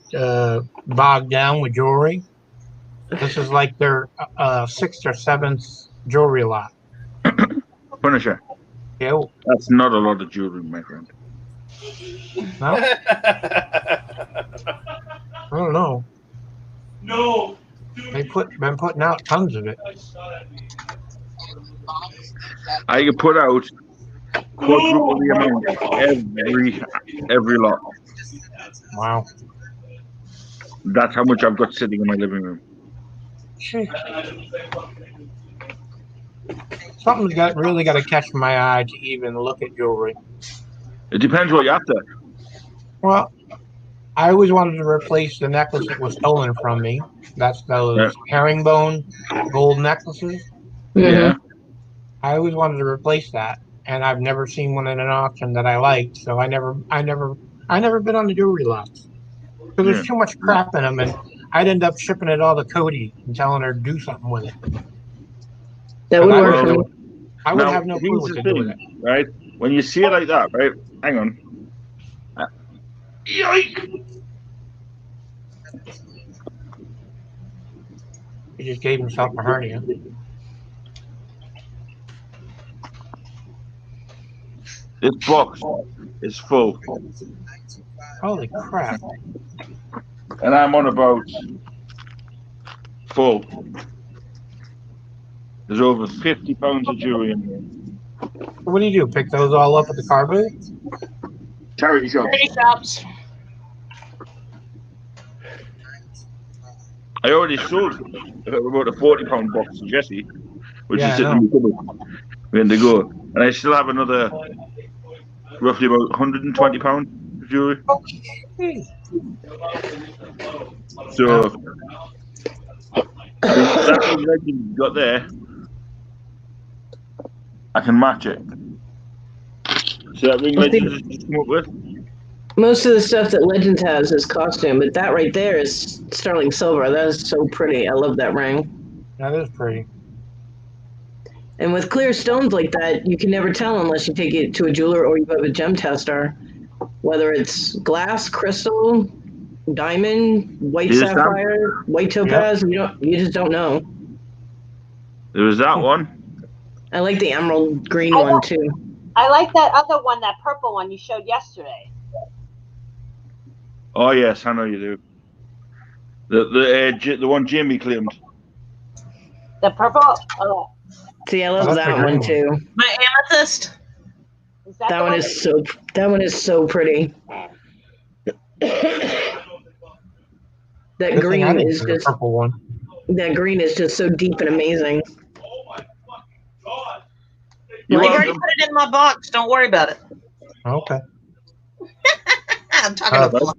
bogged down with jewelry? This is like their 6th or 7th jewelry lot. Punisher. Yeah, That's not a lot of jewelry, my friend. no, I don't know. No. They've been putting out tons of it. I could put out quadruple the amount every lot. Wow. That's how much I've got sitting in my living room. Something's really got to catch my eye to even look at jewelry. It depends what you're after. Well, I always wanted to replace the necklace that was stolen from me. That's those herringbone gold necklaces. Yeah. I always wanted to replace that, and I've never seen one in an auction that I liked. So I never been on the jewelry lots because there's too much crap in them, and I'd end up shipping it all to Cody and telling her to do something with it. That would work for me. I would have no clue what to do with it. Right? When you see it like that, right? Hang on. Yoink! He just gave himself a hernia. This box is full. Holy crap. And I'm on about full. There's over 50 pounds of jewelry in here. What do? Pick those all up at the car booth? Charity shop. Charity shops. I already sold about a 40-pound box to Jesse, which Yeah, is sitting in the cupboard, ready to go. And I still have another roughly about 120 pounds of jewelry. So that legend you got there, I can match it. So that ring legend has just come up with. Most of the stuff that Legends has is costume, but that right there is sterling silver. That is so pretty. I love that ring. That is pretty. And with clear stones like that, you can never tell unless you take it to a jeweler or you have a gem tester. Whether it's glass, crystal, diamond, white sapphire, white topaz, you just don't know. There was that one. I like the emerald green one too. I like that other one, that purple one you showed yesterday. Oh yes, I know you do. The one Jimmy claimed. The purple. Oh, See, I love that one too. My amethyst. is That one is so. That one is so pretty. That green is just. Purple one. That green is just so deep and amazing. I've already put it in my box. Don't worry about it. Okay. I'm talking about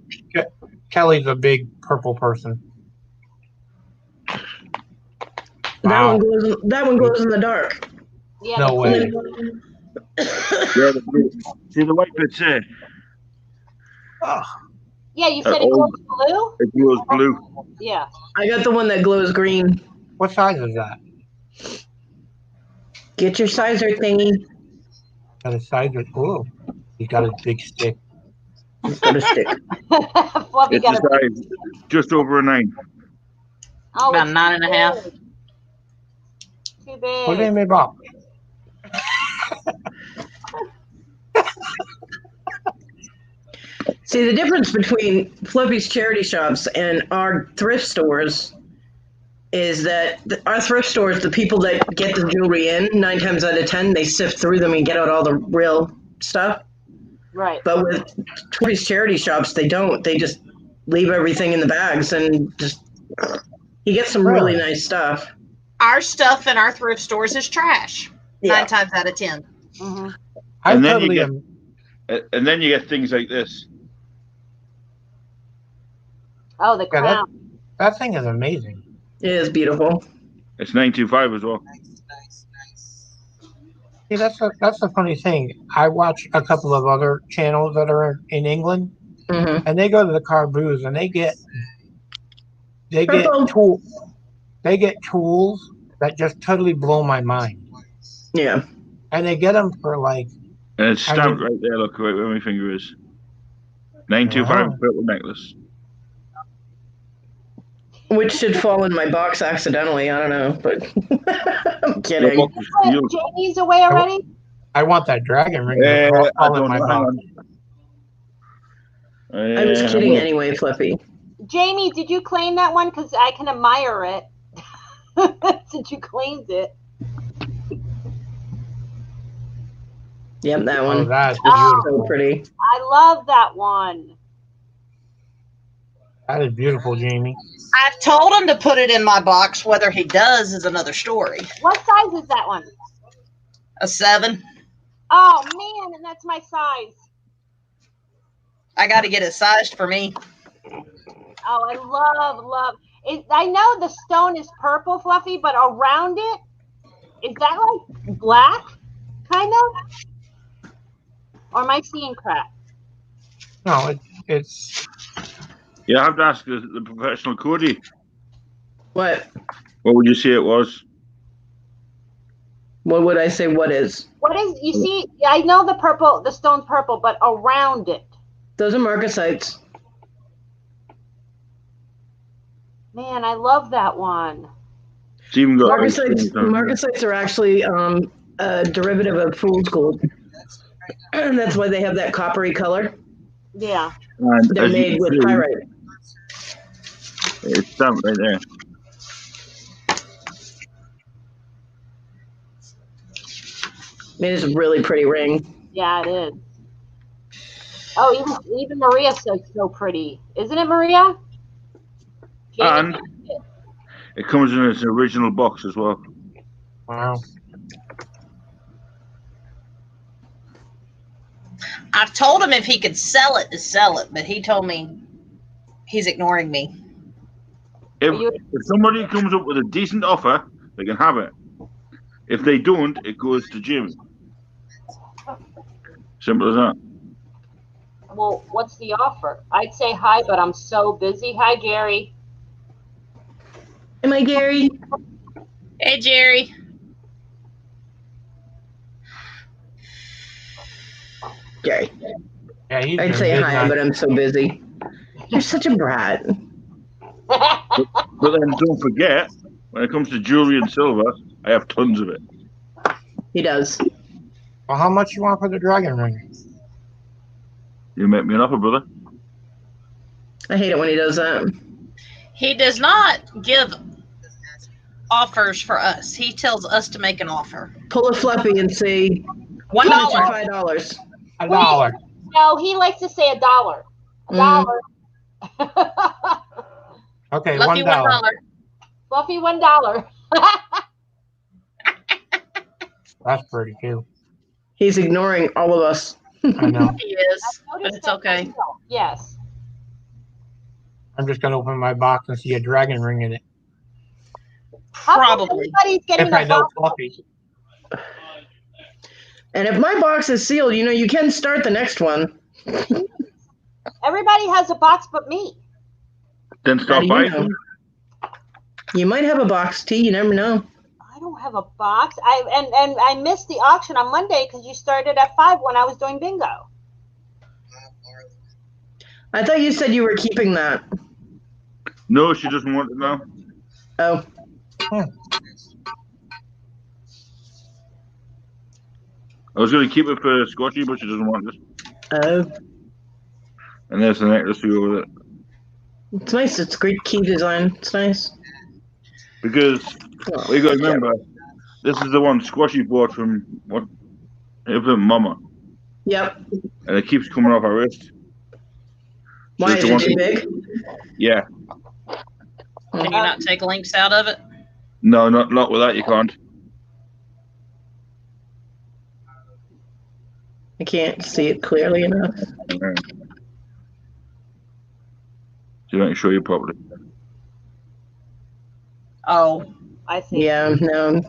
Kelly's a big purple person. Wow. That one glows in the dark. Yeah, no way. See the white bits there? Oh. Yeah, you said it glows blue? It glows blue. Yeah. I got the one that glows green. What size is that? Get your sizer thingy. Got a sizer. Oh, he's got a big stick. He's got a stick. Fluffy It's got a size just over a 9. Oh, about 9.5. Too big. What's in my box? See, the difference between Fluffy's charity shops and our thrift stores is that our thrift stores, the people that get the jewelry in, 9 times out of 10, they sift through them and get out all the real stuff. Right. But with Fluffy's charity shops, they don't. They just leave everything in the bags and just. You get some really nice stuff. Our stuff in our thrift stores is trash. 9 times out of 10. Mm-hmm. And then you get things like this. Oh, the crown. That thing is amazing. It is beautiful. It's 925 as well. See, that's the funny thing. I watch a couple of other channels that are in England, Mm-hmm. and they go to the car booths and they get Purple. tools that just totally blow my mind, Yeah. and they get them for like And it's I stamped mean, right there. Look right where my finger is. 925 wow. purple necklace. Which should fall in my box accidentally. I don't know, but I'm Your kidding. box is sealed. Jamie's away already? I want that dragon ring I all in don't my know. Hang box. on. I was kidding anyway, Fluffy. Jamie, did you claim that one? Because I can admire it. Since you claimed it. Yep, that Oh, one. that's Oh. beautiful. So pretty. I love that one. That is beautiful, Jamie. I've told him to put it in my box. Whether he does is another story. What size is that one? A 7. Oh, man, and that's my size. I got to get it sized for me. Oh, I love it. I know the stone is purple, Fluffy, but around it, is that like black, kind of? Or am I seeing crap? No, it's You have to ask the professional Cody. What? What would you say it was? What would I say? What is? What is, you see, I know the stone's purple, but around it. Those are marcasites. Man, I love that one. It's even got Marcasites are actually a derivative of fool's gold. And that's why they have that coppery color. Yeah. And They're as you made can with see, pyrite. it's stamped right there. It is a really pretty ring. Yeah, it is. Oh, even Maria says so pretty. Isn't it, Maria? And it comes in its original box as well. wow. I've told him if he could sell it to sell it, but he told me he's ignoring me. If somebody comes up with a decent offer, they can have it. If they don't, it goes to Jim. Simple as that. Well, what's the offer? I'd say hi, but I'm so busy. Hi, Gary. Am I Gary? Hey, Jerry. Gary. Yeah, I'd been say busy hi, on- but I'm so busy. You're such a brat. But then don't forget, when it comes to jewelry and silver, I have tons of it. He does. Well, how much you want for the dragon ring? You make me an offer, brother. I hate it when he does that. He does not give offers for us. He tells us to make an offer. Pull a Fluffy and say $1. $5. $1. No, he likes to say $1. $1. Okay, Lucky $1. $1. Fluffy, $1. That's pretty too. He's ignoring all of us. I know. He is, but it's okay. Yes. I'm just gonna open my box and see a dragon ring in it. How come Probably. everybody's getting If I the know box? Fluffy. And if my box is sealed, you can start the next one. Everybody has a box but me. Then How stop do you buying know? them. You might have a box, T. You never know. I don't have a box. I missed the auction on Monday because you started at 5 when I was doing bingo. I thought you said you were keeping that. No, she doesn't want it now. Oh, I was going to keep it for Scotchy, but she doesn't want it. oh. And there's the necklace to go with it. It's nice. It's great key design. It's nice. Because Oh, you got to remember, this is the one Squashy bought from Mama, Yep. and it keeps coming off her wrist. Why it's is the it one- too big? Yeah, Can you not take links out of it? no, not with that. You can't. I can't see it clearly enough. So I can show you properly. Oh, I see. Yeah, no.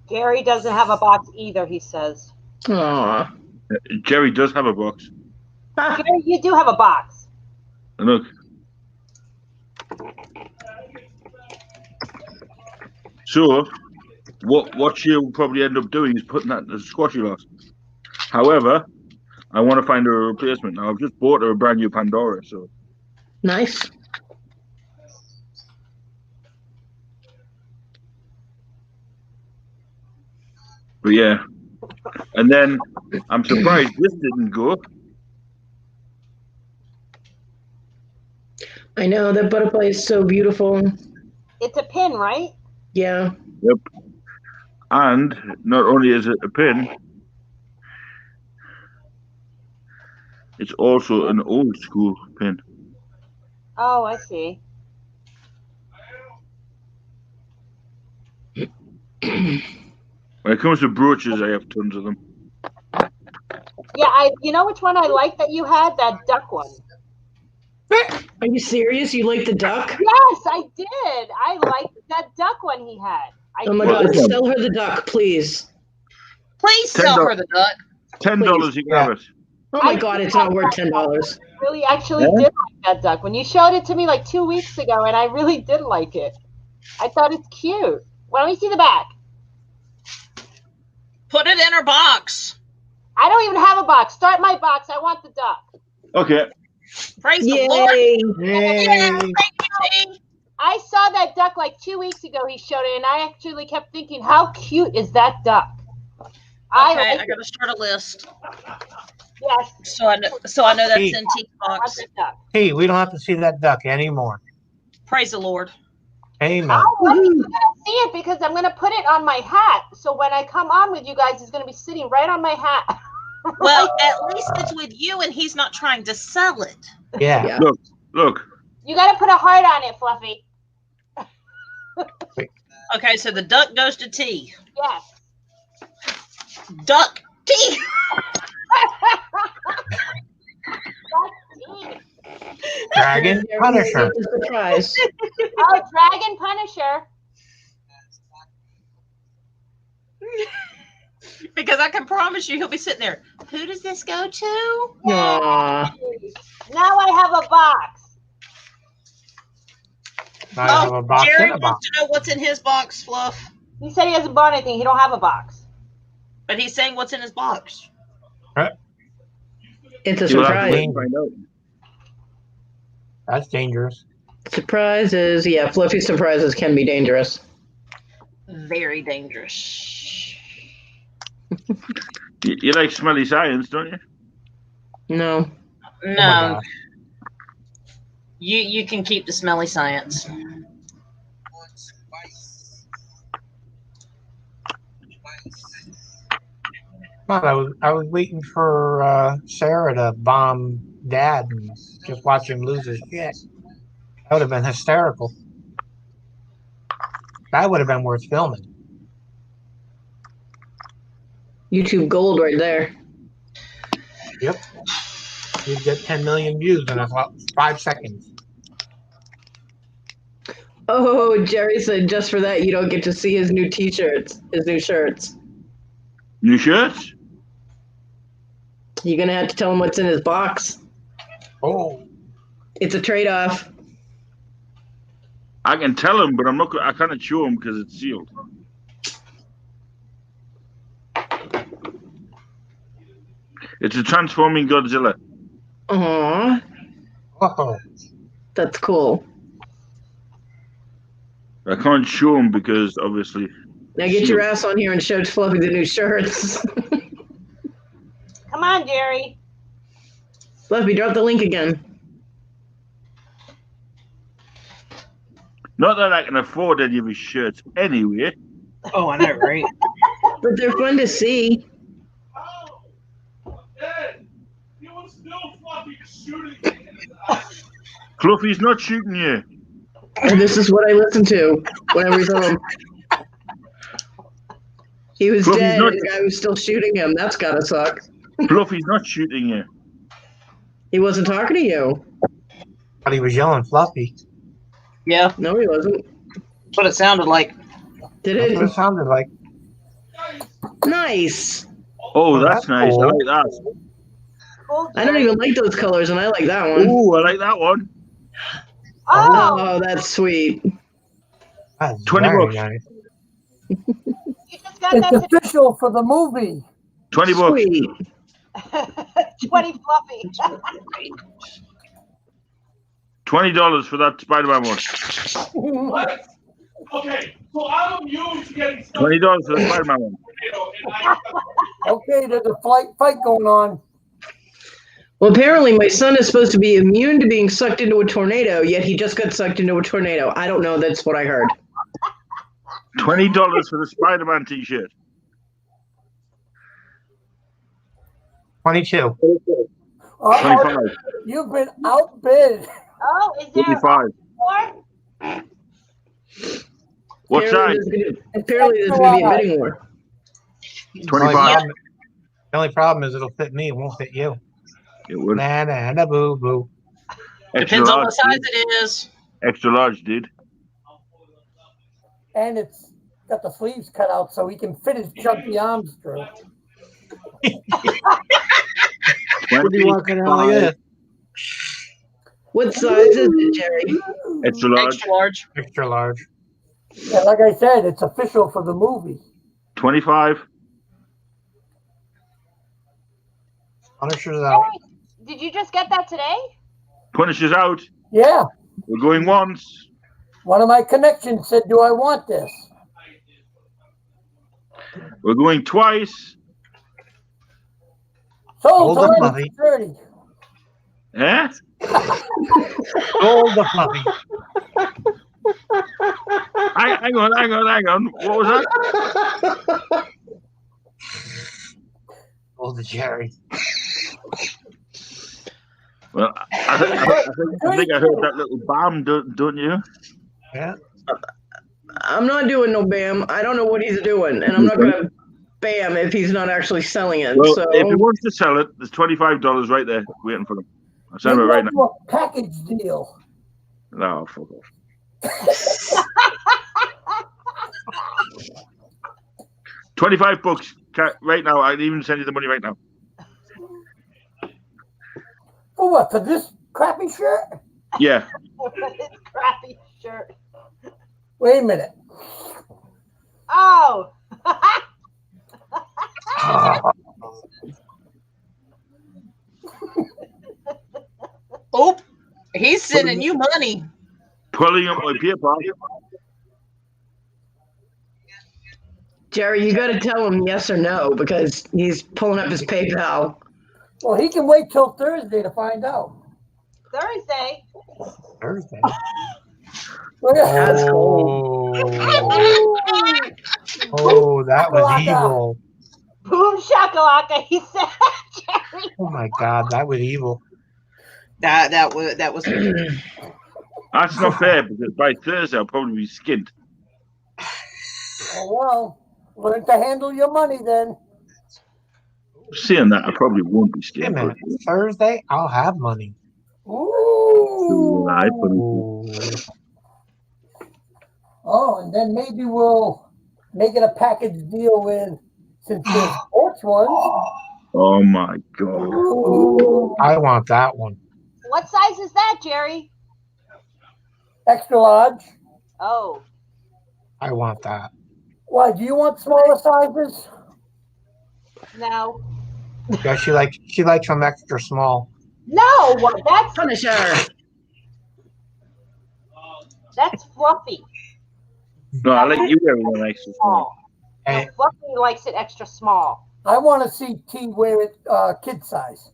Gary doesn't have a box either, he says. Aw. Jerry does have a box. Ah, Gary, you do have a box. And look. So, what she'll probably end up doing is putting that in the squashy lot. However, I want to find her a replacement. Now, I've just bought her a brand new Pandora, so. nice. But yeah. And then, I'm surprised this didn't go. I know that butterfly is so beautiful. It's a pin, right? Yeah. Yep. And not only is it a pin, it's also an old school pin. Oh, I see. When it comes to brooches, I have tons of them. Yeah, you know which one I like that you had? That duck one. Are you serious? You like the duck? Yes, I did. I liked that duck one he had. Oh my Well, God! this one- Sell her the duck, please. please sell her the duck. $10, you can have it. Oh my God! It's not worth $10. Really actually Yeah? did like that duck. When you showed it to me like 2 weeks ago, and I really did like it. I thought it's cute. Why don't we see the back? Put it in her box. I don't even have a box. Start my box. I want the duck. Okay. Praise the Lord. Yay! Yeah, thank you, T. I saw that duck like 2 weeks ago. He showed it, and I actually kept thinking, how cute is that duck? Okay, I I gotta start a list. Yes, So I know that's in T's I want box. the duck. Hey, we don't have to see that duck anymore. Praise the Lord. Amen. I'm going to see it because I'm going to put it on my hat. So when I come on with you guys, it's going to be sitting right on my hat. Well, at least it's with you and he's not trying to sell it. Yeah. Yeah. Look. You got to put a heart on it, Fluffy. Okay, so the duck goes to T. Yes. Duck T. Dragon Punisher. It's a surprise. Oh, Dragon Punisher. Because I can promise you he'll be sitting there. Who does this go to? Aw. Now I have a box. I have a box Jerry in a wants box. to know what's in his box, Fluff. He said he hasn't bought anything. He don't have a box. But he's saying what's in his box. It's a You'll have to surprise. wait and find out. That's dangerous. Surprises, yeah, fluffy surprises can be dangerous. Very dangerous. You like smelly science, don't you? No. Oh my No, gosh. you can keep the smelly science. God, I was waiting for Sarah to bomb Dad and just watch him lose his shit. That would have been hysterical. That would have been worth filming. YouTube gold right there. Yep. You'd get 10 million views in about 5 seconds. Oh, Jerry said just for that you don't get to see his new t-shirts, his new shirts. New shirts? You're gonna have to tell him what's in his box. Oh. It's a trade-off. I can tell him, but I'm not. I can't show him because it's sealed. It's a transforming Godzilla. Aw, Oh. that's cool. I can't show him because obviously. Now get your ass on here and show Fluffy the new shirts. Come on, Jerry. Fluffy, drop the link again. Not that I can afford any of his shirts anyway. Oh, I know, right? But they're fun to see. Fluffy's not shooting you. And this is what I listen to whenever he's home. He was Fluffy's dead not- and the guy was still shooting him. That's gotta suck. Fluffy's not shooting you. He wasn't talking to you. But he was yelling fluffy. Yeah, No, he wasn't. that's what it sounded like. Did That's what it it? sounded like. Nice. Oh, Oh, that's that's nice. cool. I like that. Cool, I don't Jerry. even like those colors, and I like that one. Ooh, I like that one. Oh, Oh, that's sweet. That's 20 very bucks. nice. you just got It's that official for the movie. 20 bucks. Sweet. to 20 fluffy. $20 for that Spider-Man one. What? Okay, so I'm used to getting stuff. $20 for the Spider-Man one. Okay, there's a fight going on. Well, apparently my son is supposed to be immune to being sucked into a tornado, yet he just got sucked into a tornado. I don't know. That's what I heard. $20 for the Spider-Man t-shirt. 22. 25. You've been outbid. Oh, is there 25. more? What size? Apparently there's going to be a bidding war. 25. The only problem is it'll fit me. It won't fit you. It would. Na boo boo. Extra Depends on large, what size dude. it is. Extra large, dude. And it's got the sleeves cut out so he can fit his chunky arms through. We'll be walking around like this. What size is it, Jerry? Extra large. Extra large. Extra large. Yeah, like I said, it's official for the movie. 25. Punisher's out. Jerry, did you just get that today? Punisher's out. Yeah, We're going once. one of my connections said, "Do I want this?" We're going twice. Sold Hold the to money. 30. Eh? Gold the puppy. Hang on. What was that? Gold the Jerry. Well, I think I heard that little bam, don't you? Yeah. I'm not doing no BAM. I don't know what he's doing, and I'm not going to BAM if he's not actually selling it. Well, So if he wants to sell it, there's $25 right there waiting for him. I'll send it Maybe right I'll now. do a package deal. No, fuck off. 25 bucks right now. I'd even send you the money right now. For what? For this crappy shirt? Yeah. It's crappy shirt. Wait a minute. Oh. Oh, he's sending you money. Pulling up my PayPal. Jerry, you got to tell him yes or no because he's pulling up his PayPal. Well, he can wait till Thursday to find out. Thursday. Thursday. Look at that. That's cool. Oh, that was evil. Boooomshakalaka, he said, Jerry. Oh my God, that was evil. That was That's not fair because by Thursday I'll probably be skint. Oh, well, learn to handle your money then. Seeing that, I probably won't be Wait a skint. minute. Thursday, I'll have money. Ooh. Ooh. Oh, and then maybe we'll make it a package deal with, since there's sports ones. Oh my God. Ooh. I want that one. What size is that, Jerry? Extra large. Oh. I want that. Why, do you want smaller sizes? No. Yeah, she likes them extra small. No, that's Punisher. fluffy. No, I like you wearing them extra small. Small. Hey, No, fluffy likes it extra small. I want to see T wear it kid size.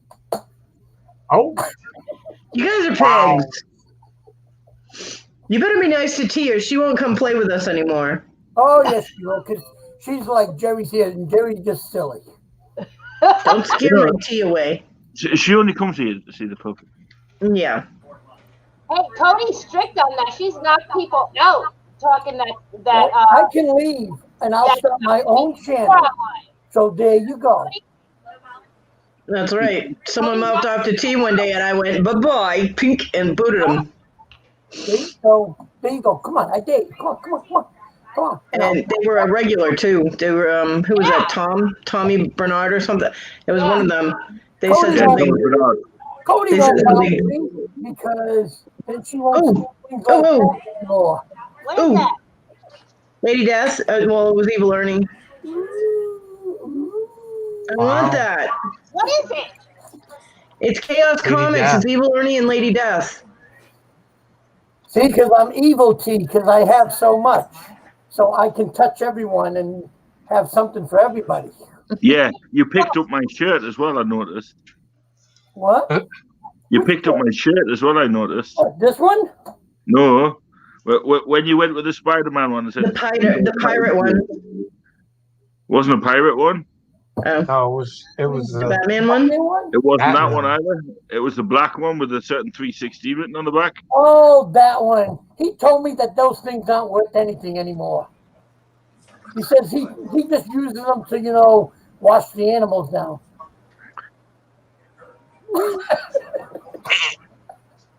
oh, You guys are Wow. pigs. You better be nice to T or she won't come play with us anymore. Oh, yes, you will, because she's like Jerry's here, and Jerry's just silly. Don't scare my T away. She only comes here to see the puppy. Yeah. Hey, Cody's strict on that. She's knocked people out talking that I can leave, and I'll start my own channel. So there you go. That's right. Someone mouthed off to T one day, and I went bye-bye, pink, and booted him. See? So there you go. Come on, I did. Come on, come on, come on. Come on. And they were a regular too. They were who was that? Tommy Bernard or something. It was one of them. They Cody said won't- something. Cody They won't said help something. me because then she won't Oh. do things like Oh. that anymore. What is Ooh. that? Lady Death. Well, it was Evil Ernie. I want that. What is it? It's Chaos Lady Comics. Death. It's Evil Ernie and Lady Death. See, because I'm evil T, because I have so much. So I can touch everyone and have something for everybody. Yeah, you picked up my shirt as well, I noticed. What? You picked up my shirt as well, I noticed. What, this one? No. When you went with the Spider-Man one, I said, The pirate one. Wasn't a pirate one? Oh, No, it was the Batman one. Batman one? It wasn't that Batman. one either. It was the black one with a certain 360 written on the back. Oh, that one. He told me that those things aren't worth anything anymore. He says he just uses them to, wash the animals down.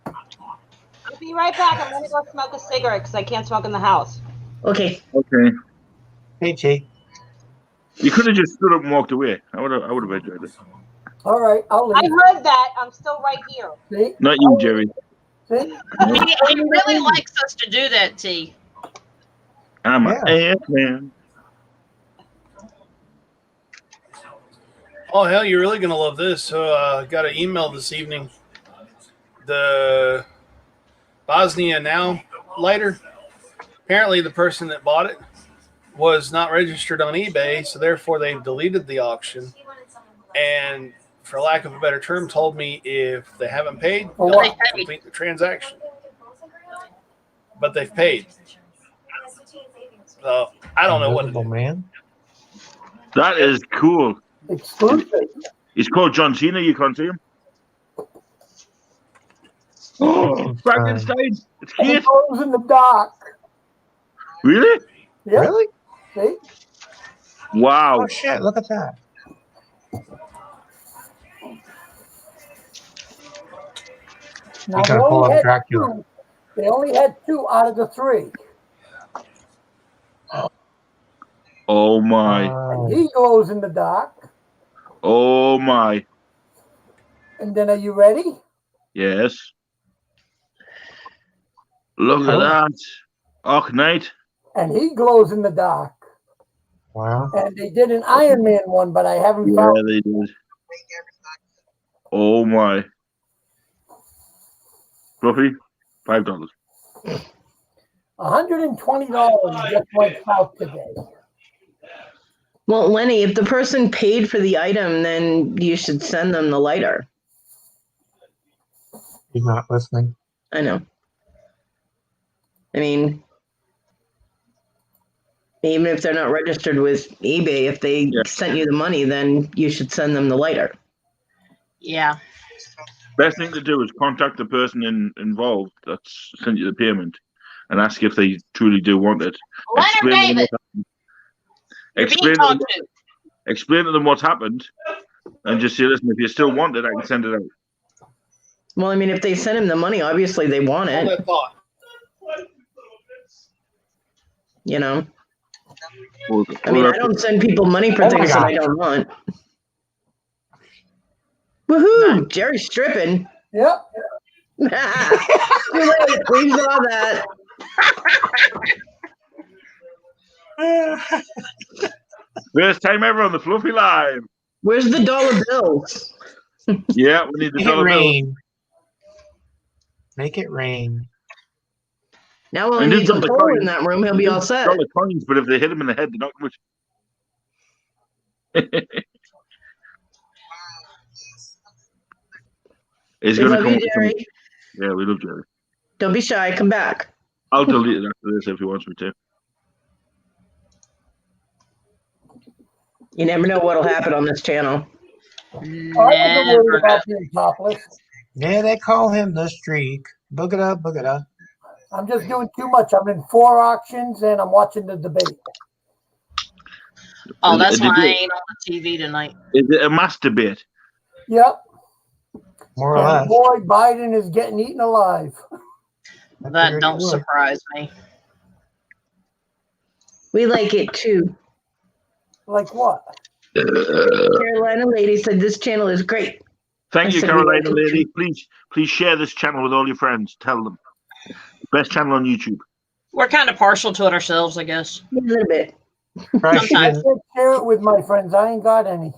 I'll be right back. I'm gonna go smoke a cigarette because I can't smoke in the house. Okay. Okay. Hey, T. You could have just stood up and walked away. I would have enjoyed it. All right, I'll I leave. heard that. I'm still right here. See? Not you, Jerry. See? He really likes us to do that, T. I'm an ass man. Oh hell, you're really gonna love this. So got an email this evening. The Bosnia Now lighter. Apparently the person that bought it was not registered on eBay, so therefore they've deleted the auction. And for lack of a better term, told me if they haven't paid, Oh, they'll wow. have to complete the transaction. But they've paid. So I don't know what to do. Invisible Man. That is cool. Exclusive. He's called John Cena. You can't see him. Oh, Frankenstein. It's And cute. it goes in the dark. Really? Yeah. Really? See? Wow. Oh shit! Look at that. Now, He's gonna pull up Dracula. they only had 2 out of the 3. Oh my. And he glows in the dark. Oh my. And then, are you ready? Yes. Look at that. Arc Knight. And he glows in the dark. Wow. And they did an Iron Man one, but I haven't Yeah, found. they did. Oh my. Fluffy, $5. $120 just went south today. Well, Lenny, if the person paid for the item, then you should send them the lighter. He's not listening. I know. I mean, even if they're not registered with eBay, if they sent you the money, then you should send them the lighter. Yeah. Best thing to do is contact the person involved that's sent you the payment and ask if they truly do want it. Leonard David. Explain to them what's happened and just say, listen, if you still want it, I can send it out. Well, I mean, if they send him the money, obviously they want Hold it, that thought. you know? Well, I mean, I don't send people money for Oh my things that I gosh. don't want. Woohoo! Jerry's stripping. Yep. Too late. We saw that. First time ever on the Fluffy Live. Where's the dollar bills? Yeah, we need the Make it dollar bill. rain. Make it rain. Now when And he did needs a some of the pole in coins. that room, he'll be all set. Dollar coins, but if they hit him in the head, they're not much. He's We going to love come you, up with some. Jerry. Yeah, we love Jerry. Don't be shy. Come back. I'll delete it after this if he wants me to. You never know what'll happen on this channel. I wasn't worried about being topless. Yeah, they call him the Streak. Book it up, book it up. I'm just doing too much. I'm in 4 auctions and I'm watching the debate. Oh, that's Did why I you- ain't on the TV tonight. Is it a masturbate? Yep. More or And less. boy, Biden is getting eaten alive. I That figured don't he would. surprise me. We like it too. Like what? Carolina lady said this channel is great. Thank I you, said we Carolina like it lady. too. Please share this channel with all your friends. Tell them. Best channel on YouTube. We're kind of partial to it ourselves, I guess. A little bit. Surprised she Sometimes. I didn't. can't share it with my friends. I ain't got any.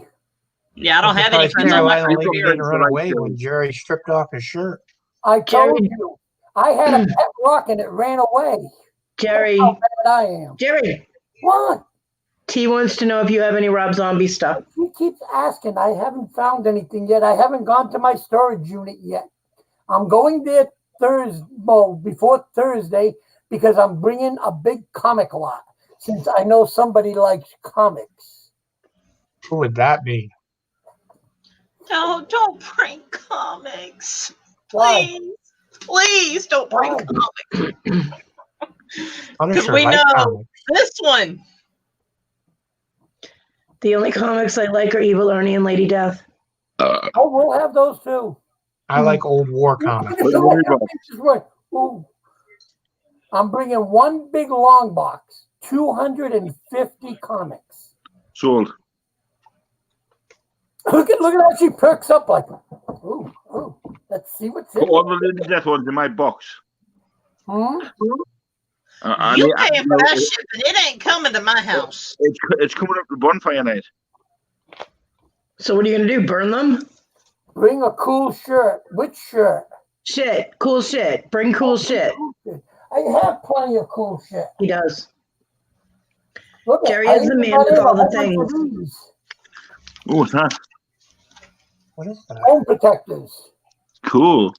Yeah, I don't I'm have any surprised friends on my Carolina Facebook. lady didn't run Like, away when Jerry stripped off his shirt. I told Jerry- you. I had a pet rock and it ran away. Jerry, That's how bad I am. Jerry, What? T wants to know if you have any Rob Zombie stuff. She keeps asking. I haven't found anything yet. I haven't gone to my storage unit yet. I'm going there before Thursday because I'm bringing a big comic lot since I know somebody likes comics. Who would that be? No, don't bring comics. Why? Please don't bring Why? comics. Punisher we likes know. comics. This one. The only comics I like are Evil Ernie and Lady Death. Oh, we'll have those too. I like old war comics. What do you got? Ooh. I'm bringing one big long box, 250 comics. Sold. Look at how she perks up like, ooh. Let's see what's in Put all it. the Lady Death ones in my box. Hmm? You paying for that shit, but it ain't coming to my house. It's coming up to bonfire night. So what are you gonna do? Burn them? Bring a cool shirt. Which shirt? Shit. Cool shit. Bring cool shit. I have plenty of cool shit. He does. Look, Jerry I is the even man got with in a all the whole bunch of things. these. Oh, what's that? What is that? Phone protectors. Cool.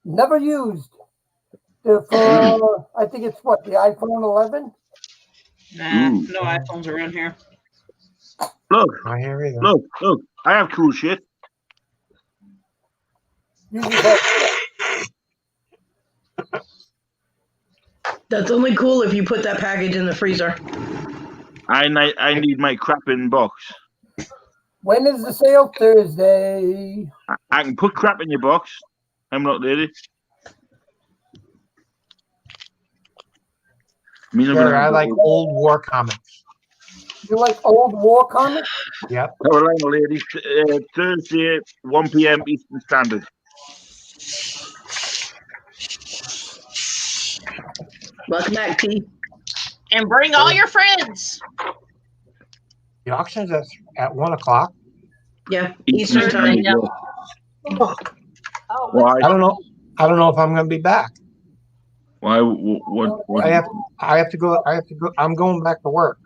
Never used. They're for, I think it's what, the iPhone 11? Nah, Ooh. no iPhones around here. Look, Not here either. look. I have cool shit. You just have, That's only cool if you put that package in the freezer. I need my crap in box. when is the sale? Thursday. I can put crap in your box. Hemlock lady. Jerry, I like old war comics. You like old war comics? Yep. Carolina lady. Thursday, 1 p.m. Eastern Standard. Welcome back, T. And bring all your friends. The auction's at 1 o'clock. Yeah, Eastern time. Yeah. Oh, Why? I don't know if I'm going to be back. Why? What? I have to go. I'm going back to work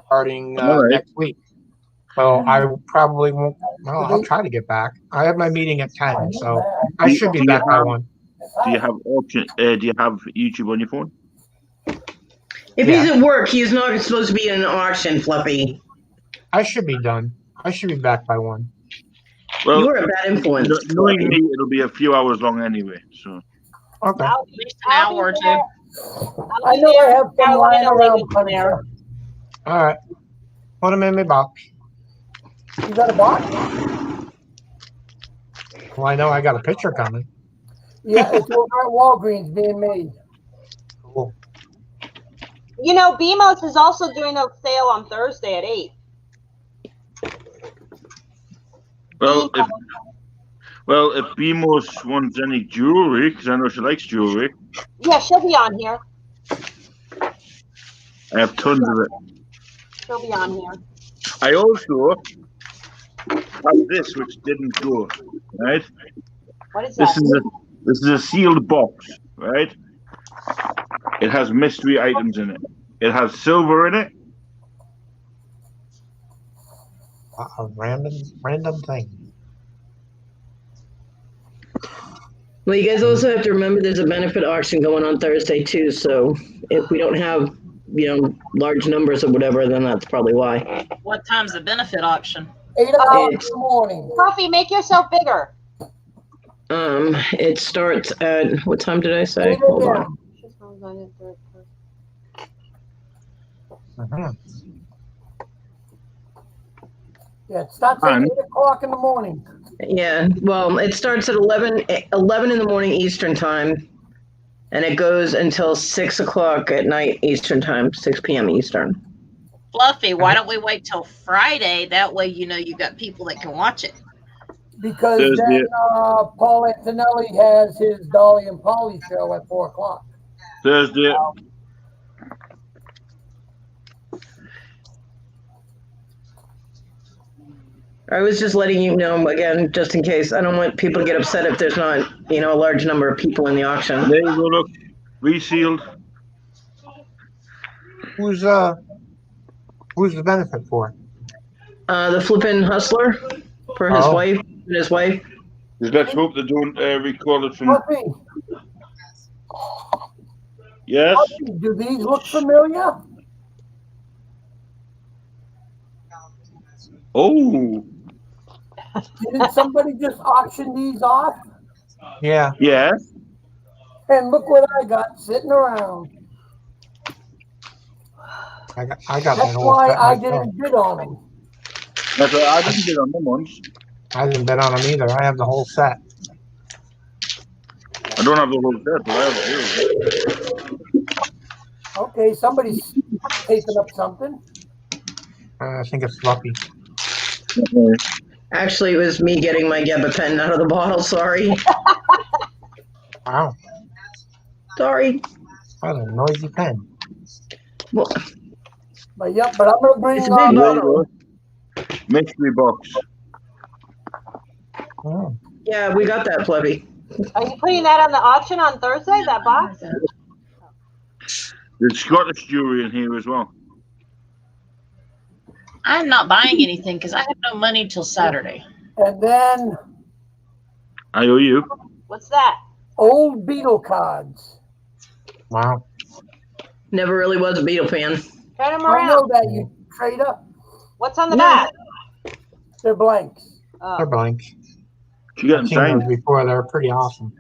starting All right. next week. So I probably won't. Well, I'll try to get back. I have my meeting at 10, so I should be back by 1. Do you have option? Do you have YouTube on your phone? If Yeah. he's at work, he's not supposed to be in an auction, Fluffy. I should be done. I should be back by 1. Well, You are a bad influence. knowing Fluffy. me, it'll be a few hours long anyway. So Okay. At least an hour or two. I know I have some lying around. Punisher. All right. Put them in my box. You got a box? Well, I know I got a picture coming. Yeah, it's over at Walgreens being made. Cool. You know, BMOS is also doing a sale on Thursday at 8. Well, if BMOS wants any jewelry, because I know she likes jewelry, Yeah, she'll be on here. I have tons of it. She'll be on here. I also have this, which didn't go. Right? What is that? This is a sealed box. Right? It has mystery items in it. It has silver in it. A random thing. Well, you guys also have to remember there's a benefit auction going on Thursday too. So if we don't have, large numbers or whatever, then that's probably why. What time's the benefit auction? 8 o'clock in It's- the morning. Puffy, make yourself bigger. It starts at what time did I say? 8 Hold on. a.m. Uh-huh. Yeah, it starts at 8 o'clock in the morning. Yeah, well, it starts at 11 in the morning Eastern time, and it goes until 6 o'clock at night Eastern time, 6 p.m. Eastern. Fluffy, why don't we wait till Friday? That way, you know, you got people that can watch it. Because Thursday. then Paul Antonelli has his Dolly and Polly show at 4 o'clock. Thursday. I was just letting you know again, just in case. I don't want people to get upset if there's not, a large number of people in the auction. There you go, look. Resealed. Who's the benefit for? The flippin' hustler for his wife and his wife. Just let's hope they don't recall it from. Fluffy, Yes. Fluffy, do these look familiar? Oh. Didn't somebody just auction these off? Yeah. Yes. And look what I got sitting around. I got That's that whole why set I myself. didn't bid on them. That's right. I didn't get on them once. I didn't bet on them either. I have the whole set. I don't have the whole set, but I have it. Okay, somebody's taping up something. I think it's Fluffy. Actually, it was me getting my Geba pen out of the bottle. Sorry. Wow. Sorry. That's a noisy pen. Well, But yep, but I'm gonna bring it's a big There you bottle. go. Mystery box. Oh. Yeah, we got that, Fluffy. Are you putting that on the auction on Thursday, that box? There's Scottish jewelry in here as well. I'm not buying anything because I have no money till Saturday. And then I owe you. What's that? old Beetle cards. Wow. Never really was a Beatle fan. Turn them I around. know that, you trader. What's on the No. back? They're blanks. Oh. They're blank. You got I've them seen those signed. before. They're pretty awesome.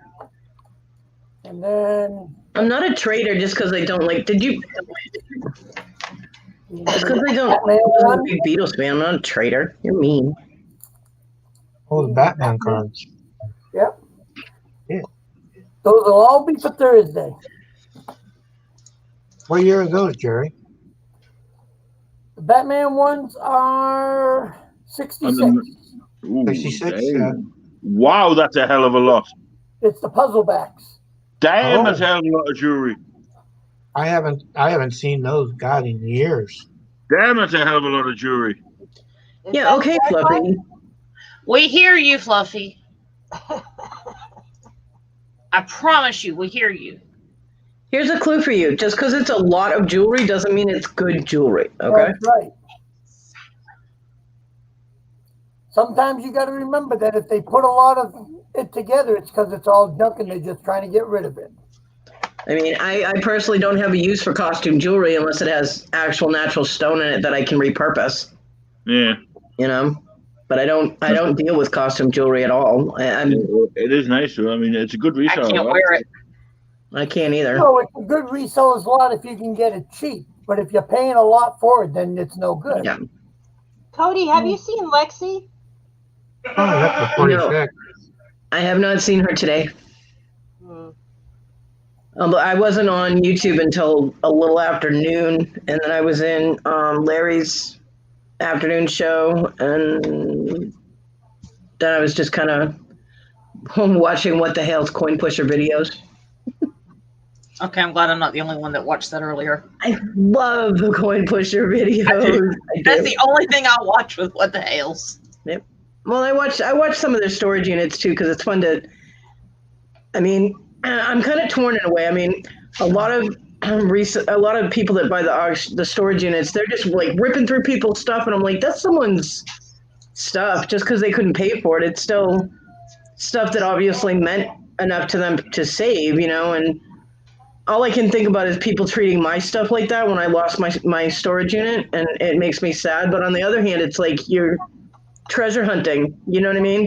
And then I'm not a trader just because I don't like. Did you? Just because I don't. Batman I wasn't a one. big Beatles fan. I'm not a trader. You're mean. Oh, the Batman cards. Yep. Yeah. Those will all be for Thursday. What year are those, Jerry? The Batman ones are 66. Ooh, 66, damn. yeah. Wow, that's a hell of a lot. It's the puzzle backs. Damn, Oh. that's a hell of a lot of jewelry. I haven't seen those, God, in years. Damn, that's a hell of a lot of jewelry. Is Yeah. that Okay, Jared Fluffy. one? We hear you, Fluffy. I promise you, we hear you. Here's a clue for you. Just because it's a lot of jewelry doesn't mean it's good jewelry. Okay. That's right. Sometimes you got to remember that if they put a lot of it together, it's because it's all junk and they're just trying to get rid of it. I mean, I personally don't have a use for costume jewelry unless it has actual natural stone in it that I can repurpose. Yeah. You know, but I don't deal with costume jewelry at all. It is nice, though. I mean, it's a good I resale. can't right? wear it. I can't either. So it's a good reseller's lot if you can get it cheap. But if you're paying a lot for it, then it's no good. Yeah. Cody, have you seen Lexi? Oh, that's the 46. I have not seen her today. Hmm. I wasn't on YouTube until a little after noon, and then I was in Larry's afternoon show, and then I was just kind of watching What the Hell's Coin Pusher videos. Okay, I'm glad I'm not the only one that watched that earlier. I love the Coin Pusher videos. I That's do. the only thing I watch with What the Hell's. Well, I watched some of their storage units too because it's fun to. I mean, I'm kind of torn in a way. I mean, a lot of people that buy the storage units, they're just like ripping through people's stuff, and I'm like, that's someone's stuff. Just because they couldn't pay for it, it's still stuff that obviously meant enough to them to save, you know. And all I can think about is people treating my stuff like that when I lost my storage unit, and it makes me sad. But on the other hand, it's like you're treasure hunting, you know what I mean?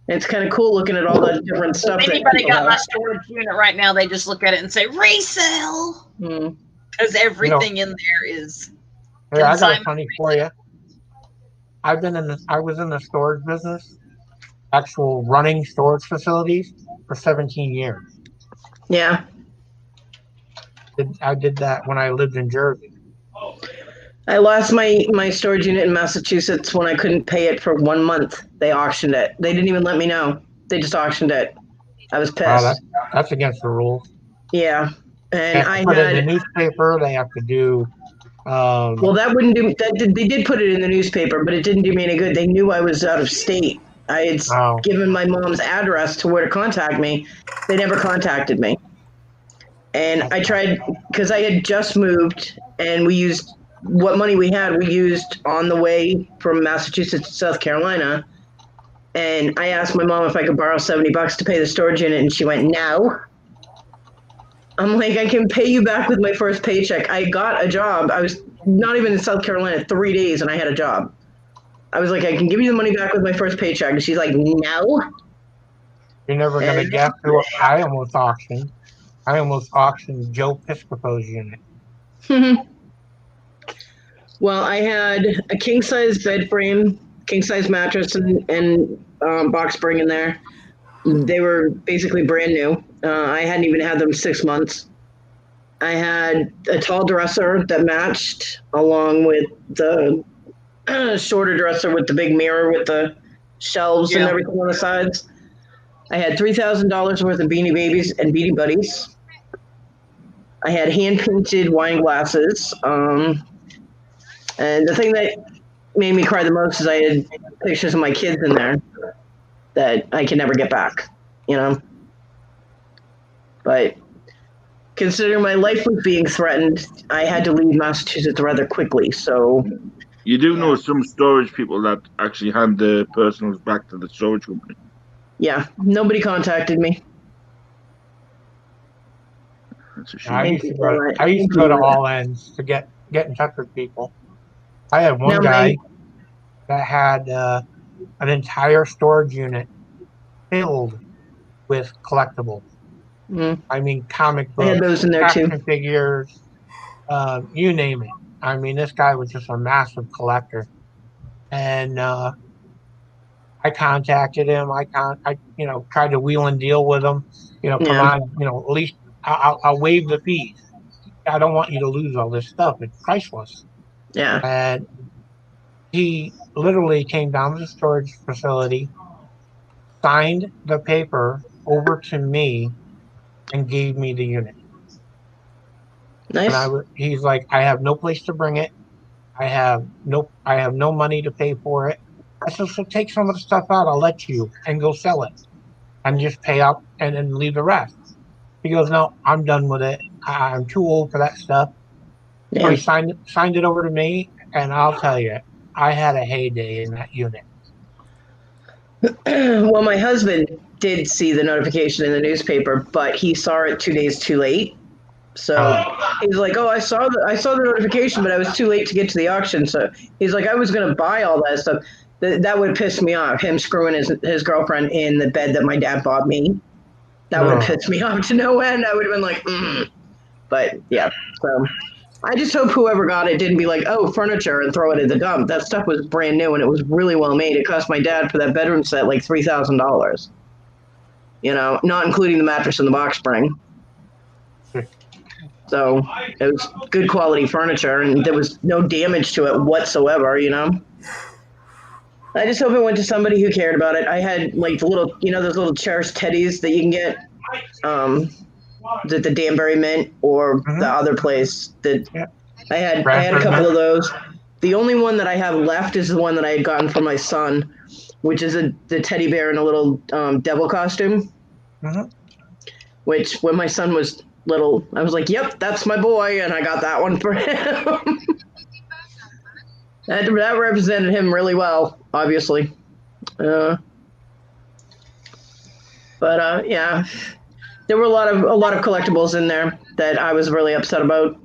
And it's kind of cool looking at all the different stuff. If that anybody people got my have. storage unit right now, they just look at it and say resell Mm. because everything in there is. Here, I got a Consignment funny for you. I was in the storage business actual running storage facilities for 17 years. Yeah. I did that when I lived in Jersey. I lost my storage unit in Massachusetts when I couldn't pay it for 1 month. They auctioned it. They didn't even let me know. They just auctioned it. I was Wow, pissed. that's against the rules. Yeah. They And have to I put it in had the newspaper. They have to do. well, that wouldn't do. They did put it in the newspaper, but it didn't do me any good. They knew I was out of state. I had Oh. given my mom's address to where to contact me. They never contacted me. And I tried because I had just moved, and we used what money we had. We used on the way from Massachusetts to South Carolina. And I asked my mom if I could borrow $70 to pay the storage unit, and she went, "No." I'm like, "I can pay you back with my first paycheck." I got a job. I was not even in South Carolina 3 days, and I had a job. I was like, "I can give you the money back with my first paycheck." And she's like, "No." You're never going to guess who I almost auctioned. I almost auctioned Joe Piscopo's unit. Well, I had a king size bed frame, king size mattress, and box spring in there. They were basically brand new. I hadn't even had them 6 months. I had a tall dresser that matched, along with the shorter dresser with the big mirror with the shelves and everything on the sides. I had $3,000 worth of Beanie Babies and Beanie Buddies. I had hand-painted wine glasses. And the thing that made me cry the most is I had pictures of my kids in there that I can never get back, you know? But considering my life was being threatened, I had to leave Massachusetts rather quickly, so... You do know some storage people that actually hand the personals back to the storage company. Yeah, nobody contacted me. That's a shame. I used to go to all ends to get in touch with people. I had one guy that had an entire storage unit filled with collectibles. I mean, comic books, I had those in there too. action figures, you name it. I mean, this guy was just a massive collector, and I contacted him. I tried to wheel and deal with him. Come on, at least I'll waive the fees. I don't want you to lose all this stuff. It's priceless. Yeah. And he literally came down to the storage facility, signed the paper over to me, and gave me the unit. Nice. And he's like, "I have no place to bring it. I have no money to pay for it." I said, "So take some of the stuff out. I'll let you and go sell it, and just pay out and then leave the rest." He goes, "No, I'm done with it. I'm too old for that stuff." Yeah. So he signed it over to me, and I'll tell you, I had a heyday in that unit. Well, my husband did see the notification in the newspaper, but he saw it 2 days too late. So he's like, "Oh, I saw the notification, but I was too late to get to the auction." So he's like, "I was going to buy all that stuff." That would piss me off. Him screwing his girlfriend in the bed that my dad bought me. That would piss me off to no end. I would have been like, But yeah, so I just hope whoever got it didn't be like, "Oh, furniture," and throw it in the dump. That stuff was brand new and it was really well made. It cost my dad for that bedroom set like $3,000. Not including the mattress and the box spring. So it was good quality furniture and there was no damage to it whatsoever, I just hope it went to somebody who cared about it. I had like the little, those little cherished teddies that you can get the Danbury Mint or the other place that I had a couple of those. The only one that I have left is the one that I had gotten for my son, which is the teddy bear in a little devil costume. Which when my son was little, I was like, "Yep, that's my boy," and I got that one for him. That represented him really well, obviously. Yeah, there were a lot of collectibles in there that I was really upset about.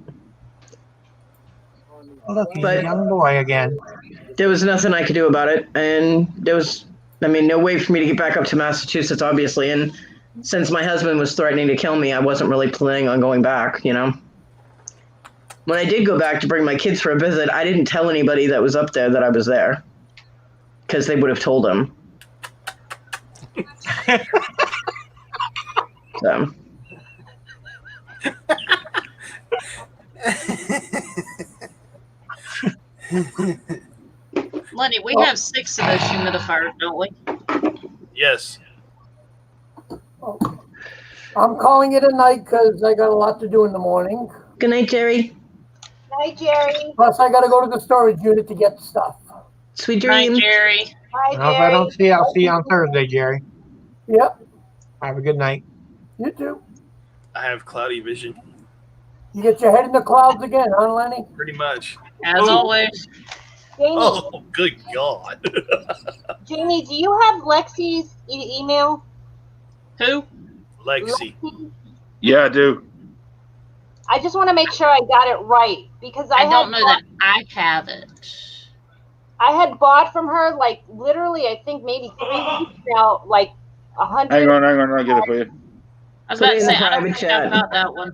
Look, he's a young boy again. There was nothing I could do about it, and there was, no way for me to get back up to Massachusetts, obviously. And since my husband was threatening to kill me, I wasn't really planning on going back, When I did go back to bring my kids for a visit, I didn't tell anybody that was up there that I was there, because they would have told them. So. Lenny, we have 6 of those humidifiers, don't we? Yes. I'm calling it a night because I got a lot to do in the morning. Good night, Jerry. Hi, Jerry. Plus, I got to go to the storage unit to get stuff. Sweet Night, dreams. Jerry. Hi, Well, if I don't see you, I'll see you on Thursday, Jerry. Yep, Have a good night. you too. I have cloudy vision. You get your head in the clouds again, huh, Lenny? Pretty much. As always. Jamie, Oh, good God. Jamie, do you have Lexi's email? Who? Lexi. Yeah, I do. I just want to make sure I got it right because I don't know that I have it. I had bought from her like literally, I think maybe 3 weeks now, like 100. Hang on, I'll get it for you. I was Put about it to in say, the I don't private think I've chat. got that one.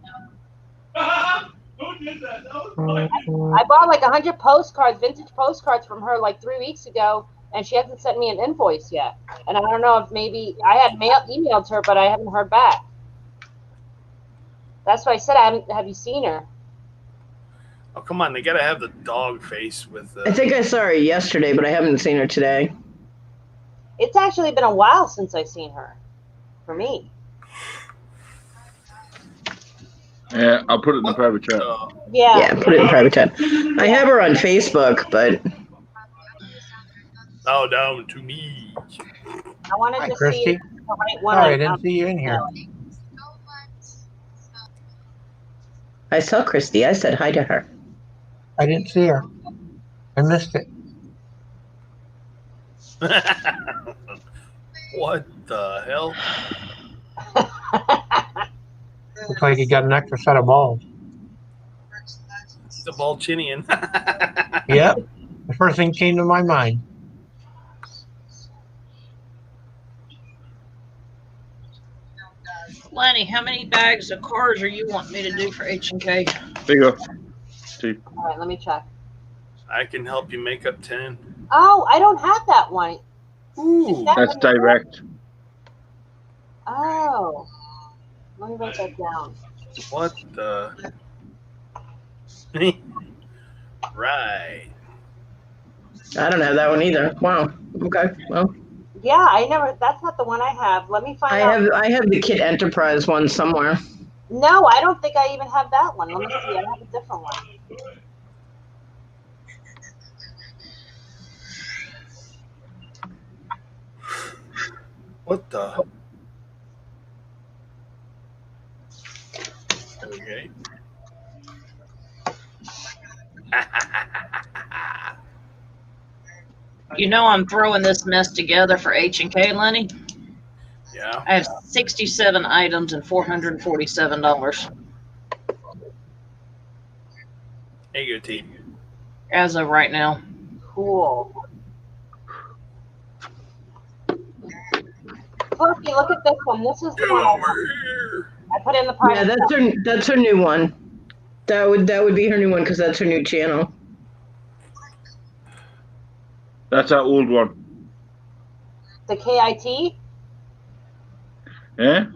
I bought like 100 postcards, vintage postcards from her like 3 weeks ago, and she hasn't sent me an invoice yet. And I don't know if maybe I had emailed her, but I haven't heard back. That's why I said have you seen her? Oh, come on. They got to have the dog face with I think I saw her yesterday, but I haven't seen her today. It's actually been a while since I've seen her. For me. Yeah, I'll put it in the private chat. Yeah. Yeah, put it in private chat. I have her on Facebook, but Bow down to me. I wanted Hi, to Christy. see the right one. Sorry, I didn't see you in here. I saw Christy. I said hi to her. I didn't see her. I missed it. What the hell? Looks like you got an extra set of balls. The Balchinian. Yep. The first thing came to my mind. Lenny, how many bags of cars are you wanting me to do for H&K? There you go. See. All right, let me check. I can help you make up 10. Oh, I don't have that one. Ooh. That's direct. Oh. Let me write that down. What the? Right. I don't have that one either. Wow. Okay. Well, Yeah, that's not the one I have. Let me find out. I have the Kit Enterprise one somewhere. No, I don't think I even have that one. Let me see. I have a different one. What the? Okay. You know I'm throwing this mess together for H&K, Lenny. Yeah. I have 67 items and $447 There you go, T. as of right now. Cool. Fluffy, look at this one. This is the one I put in the private. Yeah, that's her new one. That would be her new one because that's her new channel. That's our old one. The KIT? Yeah?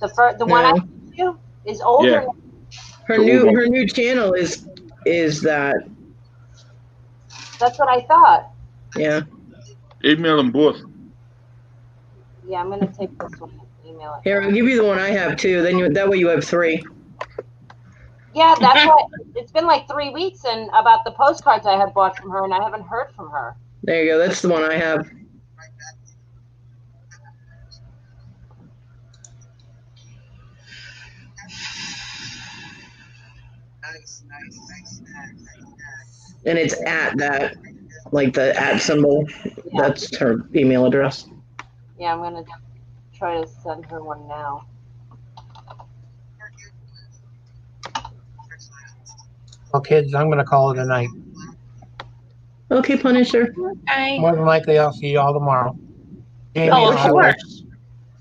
The one I No. sent you is older. Yeah. Her new channel is that. That's what I thought. Yeah. Email them both. Yeah, I'm gonna take this one and email it. Here, I'll give you the one I have too. Then that way you have 3. Yeah, that's what it's been like 3 weeks and about the postcards I had bought from her and I haven't heard from her. There you go. That's the one I have. And it's at that, like the at symbol. Yeah. That's her email address. Yeah, I'm gonna try to send her one now. Well, kids, I'm going to call it a night. Okay, Punisher. Okay. More than likely, I'll see you all tomorrow. Jamie, Oh, of course.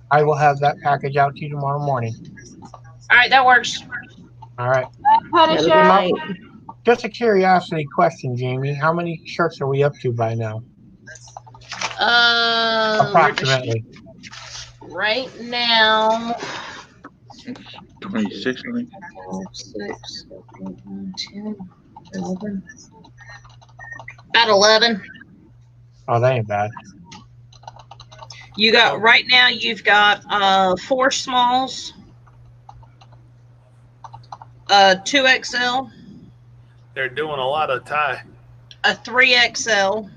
I will have that package out to you tomorrow morning. All right, that works. All right. Have a good Punisher. night. Just a curiosity question, Jamie. How many shirts are we up to by now? Where'd the Approximately. right now, 26, I think. 5, 6, 7, 8, 9, 10, 11. About 11. Oh, that ain't bad. You got right now. You've got 4 smalls, 2XL, They're doing a lot of tie. a 3XL,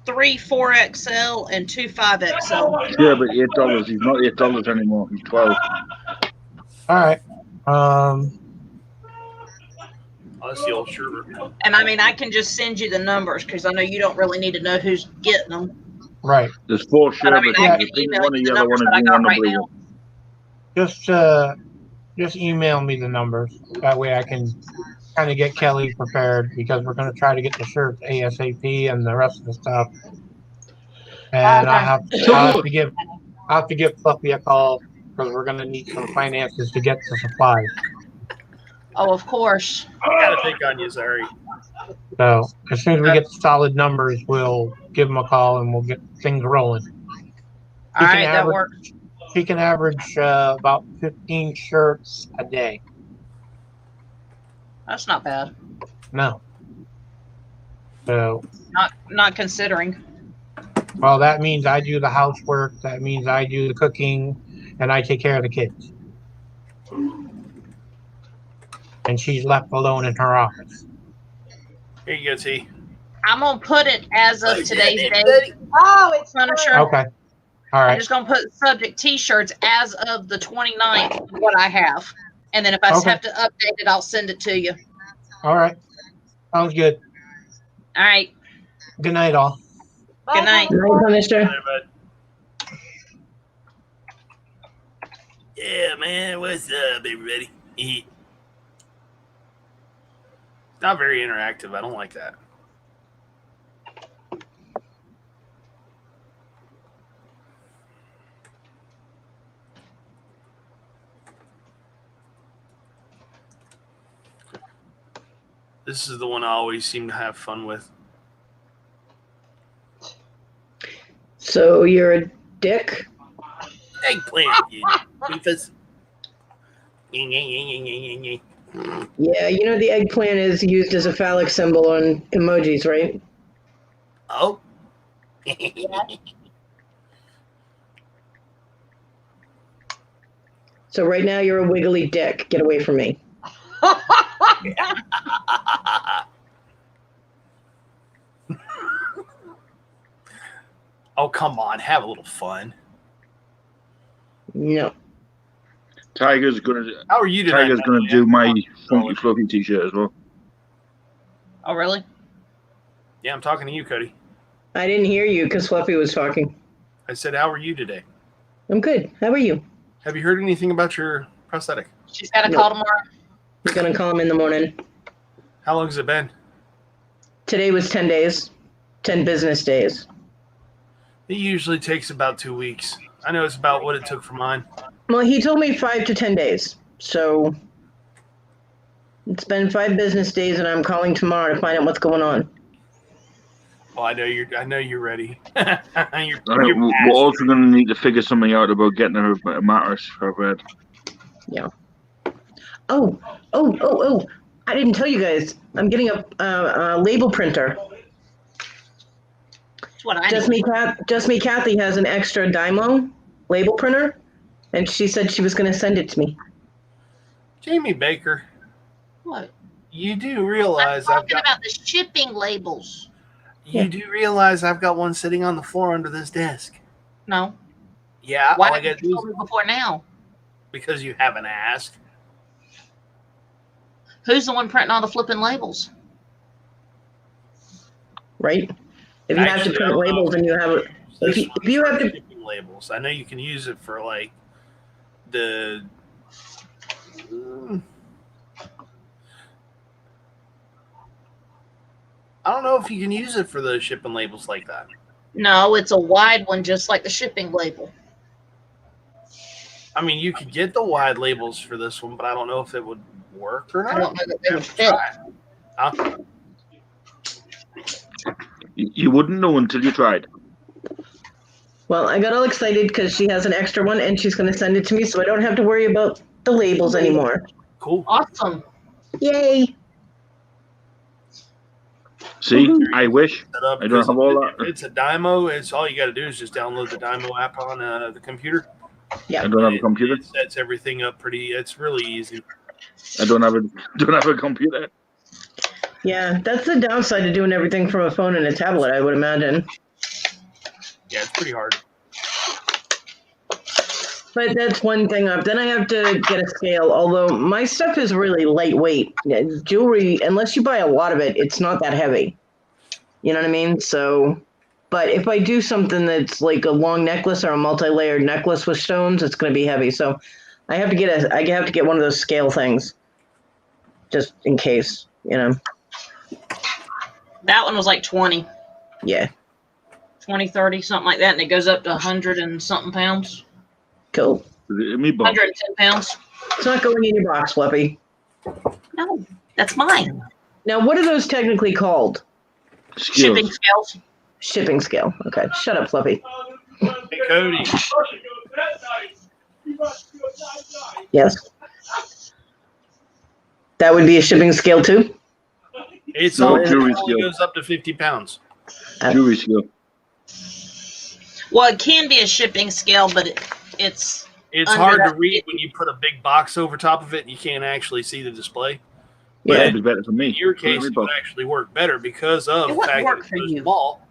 3 4XL, and 2 5XL. Yeah, but $8. He's not $8 anymore. He's 12. All right. Oh, that's the old Sherbert. And I mean, I can just send you the numbers because I know you don't really need to know who's getting them. Right. There's 4 But I mean, Sherbets. I I can think email one you of the the other numbers one that I is got one of right the now. Just email me the numbers. That way I can kind of get Kelly prepared because we're going to try to get the shirts ASAP and the rest of the stuff. And Okay. I'll have to give Fluffy a call because we're going to need some finances to get the supplies. Oh, of course. Gotta pick on you, Zari. So as soon as we get solid numbers, we'll give him a call and we'll get things rolling. All right, that works. He can average about 15 shirts a day. That's not bad. No. So, Not considering. well, that means I do the housework. That means I do the cooking, and I take care of the kids. And she's left alone in her office. Here you go, T. I'm gonna put it as of today's date. Oh, it's Punisher. Okay. All I'm right. just gonna put subject T-shirts as of the 29th. What I have, and then if I Okay. have to update it, I'll send it to you. All right. Sounds good. All right. Good night, all. Good night. Night, Punisher. There, bud. Yeah, man. What's up, everybody? Not very interactive. I don't like that. This is the one I always seem to have fun with. So you're a dick? Eggplant, you doofus. Yeah, you know the eggplant is used as a phallic symbol on emojis, right? Oh. So right now you're a wiggly dick. Get away from me. Oh, come on. Have a little fun. No. Tiger's gonna How are you tonight? Tiger's gonna do my funky fluffy t-shirt as well. Oh, really? Yeah, I'm talking to you, Cody. I didn't hear you because Fluffy was talking. I said, how are you today? I'm good. How are you? Have you heard anything about your prosthetic? She's got a call tomorrow. He's gonna call him in the morning. How long has it been? Today was 10 days. 10 business days. It usually takes about 2 weeks. I know it's about what it took for mine. Well, he told me 5 to 10 days. So it's been 5 business days, and I'm calling tomorrow to find out what's going on. Well, I know you're ready. We're also gonna need to figure something out about getting her a mattress for her bed. Yeah. Oh! I didn't tell you guys. I'm getting a label printer. That's what I Just need. Me Kathy has an extra Dymo label printer, and she said she was going to send it to me. Jamie Baker, What? you do I'm realize talking about the shipping labels. you do realize I've got one sitting on the floor under this desk. No. Yeah, Why all I didn't got to you do tell is me before now? because you haven't asked. Who's the one printing all the flipping labels? Right? If you have to Actually, I print don't know labels and you have it. This If one's you for have to. shipping labels, I know you can use it for like the. I don't know if you can use it for the shipping labels like that. No, it's a wide one, just like the shipping label. I mean, you could get the wide labels for this one, but I don't know if it would work or not. I don't know that they would fit. Huh? You wouldn't know until you tried. Well, I got all excited because she has an extra one and she's going to send it to me so I don't have to worry about the labels anymore. Cool. Awesome. Yay! See, Woohoo. I wish. Set up, I don't have all that. It's a Dymo. It's all you got to do is just download the Dymo app on the computer. Yeah. I don't have a computer. It sets everything up pretty. It's really easy. I don't have a computer. Yeah, that's the downside of doing everything from a phone and a tablet, I would imagine. Yeah, it's pretty hard. But that's one thing up. Then I have to get a scale, although my stuff is really lightweight. Jewelry, unless you buy a lot of it, it's not that heavy. You know what I mean? So, but if I do something that's like a long necklace or a multi-layered necklace with stones, it's going to be heavy. So I have to get one of those scale things just in case, you know. That one was like 20, Yeah. 20, 30, something like that. And it goes up to 100 and something pounds. Cool. Me, Bob. 110 pounds. It's not going in your box, Fluffy. No, that's mine. Now, what are those technically called? Skills. Shipping scales. Shipping scale. Okay. Shut up, Fluffy. Hey, Cody. Yes. That would be a shipping scale too? It's No, all jewelry it skill. goes up to 50 pounds. Jewelry skill. Well, it can be a shipping scale, but it's It's Under hard to that- read when you put a big box over top of it and you can't actually see the display. Yeah, Yeah. it'd be better for me. In your case, Me, it Bob. would actually work better because of It the wouldn't fact work that for it's so you. small.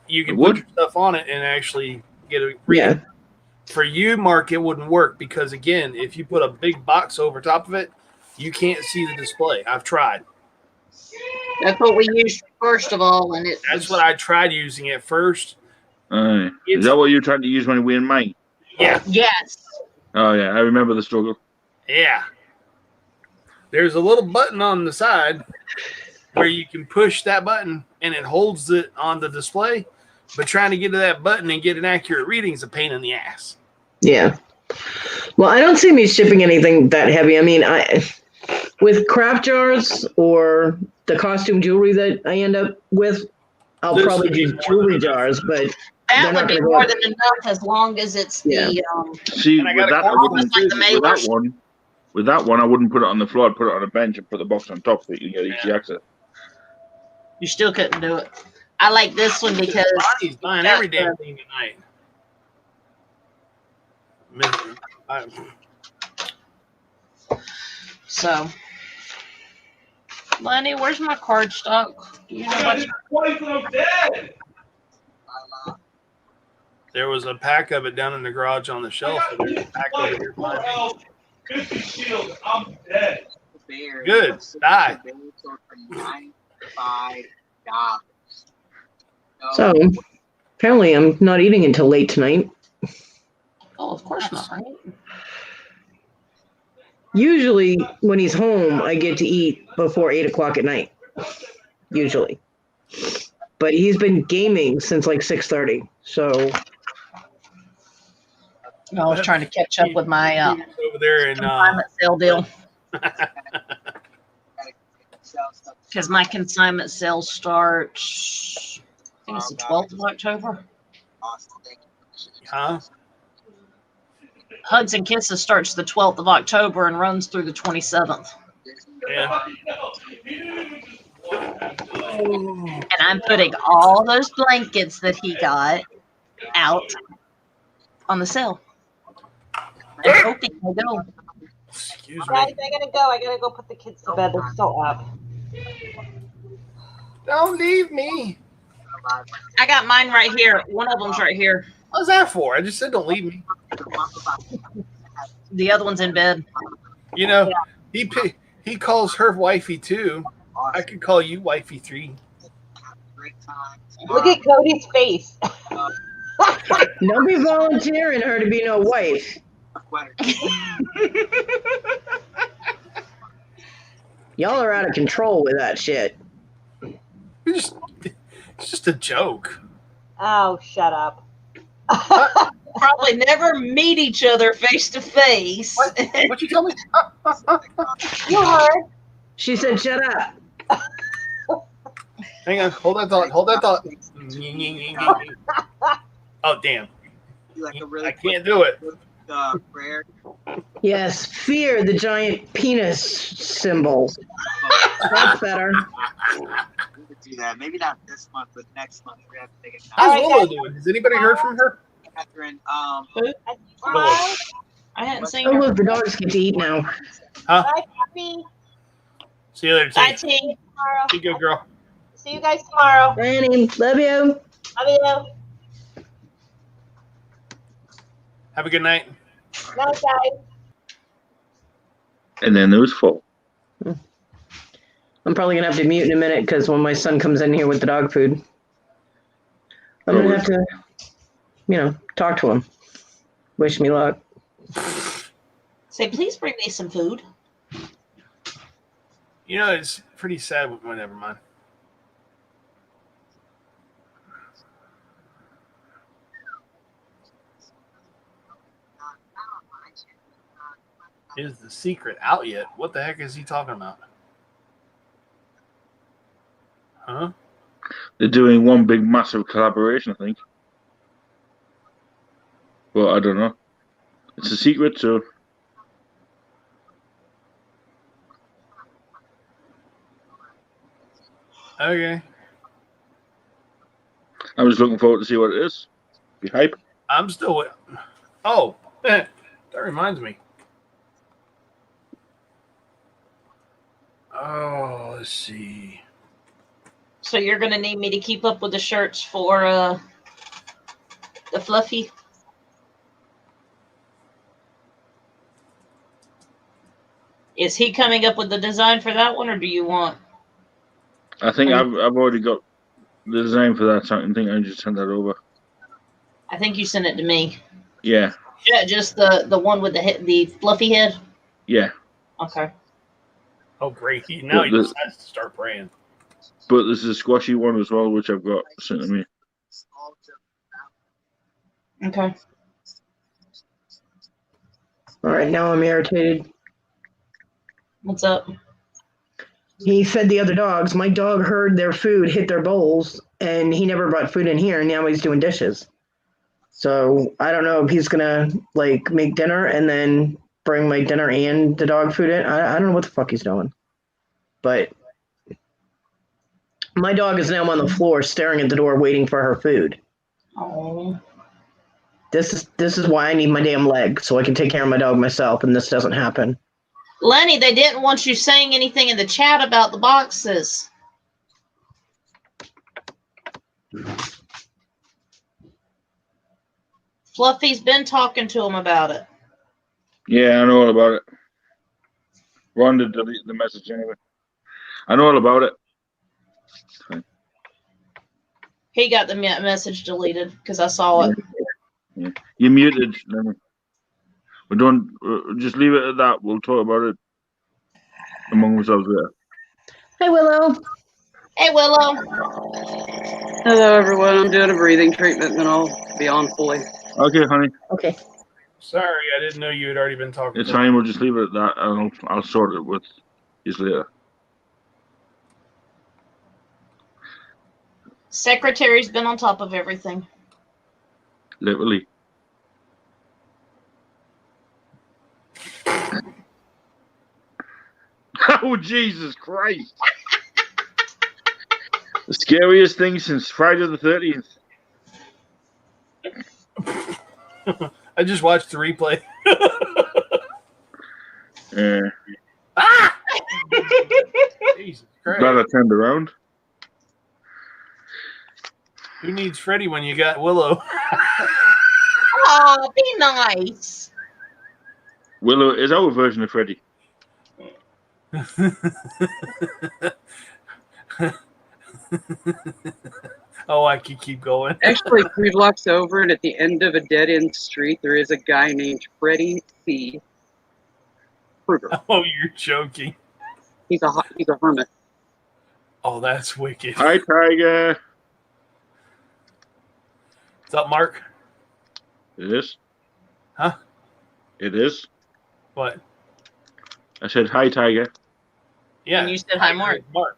You can It put would? your stuff on it and actually get a Yeah. reading. For you, Mark, it wouldn't work because, again, if you put a big box over top of it, you can't see the display. I've tried. that's what we used first of all, and That's what I tried using at first. Is that what you're trying to use when we in mine? Yeah, Yes. Oh yeah, I remember the struggle. yeah. There's a little button on the side where you can push that button and it holds it on the display. But trying to get to that button and get an accurate reading is a pain in the ass. Yeah. Well, I don't see me shipping anything that heavy. I mean, with craft jars or the costume jewelry that I end up with, I'll This probably would be do more jewelry than enough. jars, but That They're would not be gonna go more up. than enough as long as it's Yeah. the See, And I with got a that, I couple wouldn't. like the With that mailers. one, I wouldn't put it on the floor. I'd put it on a bench and put the box on top so you can get easy access. you still couldn't do it. I like this one because Bonnie's buying every damn thing tonight. so. Lenny, where's my card stock? Do you know what? There was a pack of it down in the garage on the shelf. And there's a pack over here. Good. Die. so apparently I'm not eating until late tonight. Oh, of course not, right? Usually when he's home, I get to eat before 8 o'clock at night. Usually. But he's been gaming since like 6:30. So I was trying to catch up with my over there and consignment sale deal because my consignment sale starts. I think it's the 12th of October. huh? Hugs and Kisses starts the 12th of October and runs through the 27th. Yeah. And I'm putting all those blankets that he got out on the sale. And hoping they go. Excuse Guys, me. I gotta go. I gotta go put the kids to bed. They're so up. Don't leave me. I got mine right here. One of them's right here. What's that for? I just said don't leave me. The other one's in bed. You know, he calls her wifey 2. I could call you wifey 3. Look at Cody's face. don't be volunteering her to be no wife. Y'all are out of control with that shit. It's just a joke. Oh, shut up. Probably never meet each other face to face. What you tell me? You heard. She said, shut up. Hang on. Hold that thought. Hold that thought. Oh, damn. I can't do it. Yes, fear the giant penis symbol. That's better. Do that. Maybe not this month, but next month we're gonna have to take it. How's Willow doing? Has anybody heard from her? Catherine, Who? Willow. I hadn't seen Oh, her. look, the dogs get to eat now. Huh? Bye, Puppy. See you later, Bye, T. T. Tomorrow. Be good, girl. See you guys tomorrow. Annie, love you. Love you. Have a good night. Night, guys. And then there was 4. I'm probably gonna have to mute in a minute because when my son comes in here with the dog food, I'm gonna have to, talk to him. Wish me luck. Say, please bring me some food. You know, it's pretty sad. Well, never mind. Is the secret out yet? What the heck is he talking about? Huh? They're doing one big massive collaboration, I think. Well, I don't know. It's a secret, so Okay. I'm just looking forward to see what it is. Be hype. I'm still. Oh, that reminds me. Oh, let's see. So you're gonna need me to keep up with the shirts for the Fluffy. Is he coming up with the design for that one, or do you want? I think I've already got the design for that. So I think I just sent that over. I think you sent it to me. Yeah. Yeah, just the one with the fluffy head. Yeah. Okay. Oh, great! Now he decides to start praying. But there's a squashy one as well, which I've got sent to me. Okay. All right, now I'm irritated. What's up? He fed the other dogs. My dog heard their food hit their bowls, and he never brought food in here, and now he's doing dishes. So I don't know if he's gonna make dinner and then bring my dinner and the dog food in. I don't know what the fuck he's doing. But my dog is now on the floor staring at the door waiting for her food. Oh. This is why I need my damn leg so I can take care of my dog myself, and this doesn't happen. Lenny, they didn't want you saying anything in the chat about the boxes. Fluffy's been talking to him about it. Yeah, I know all about it. Ron did delete the message anyway. I know all about it. Okay. He got the message deleted because I saw it. Yeah. You muted. We don't just leave it at that. We'll talk about it among ourselves later. Hey, Willow. Hey, Willow. Hello, everyone. I'm doing a breathing treatment, and I'll be on fully. Okay, honey. Okay. Sorry, I didn't know you had already been talking. It's fine. We'll just leave it at that, and I'll sort it with you later. Secretary's been on top of everything. Literally. Oh, Jesus Christ. The scariest thing since Friday the 13th. I just watched the replay. Ah! Jesus Christ. Glad I turned around. Who needs Freddy when you got Willow? Oh, be nice. Willow is our version of Freddy. Oh, I could keep going. Actually, 3 blocks over and at the end of a dead-end street, there is a guy named Freddie C. Krueger. Oh, you're joking. He's a hermit. Oh, that's wicked. Hi, Tiger. What's up, Mark? It is. Huh? It is. What? I said hi, Tiger. Yeah. And you said hi, Mark. Mark.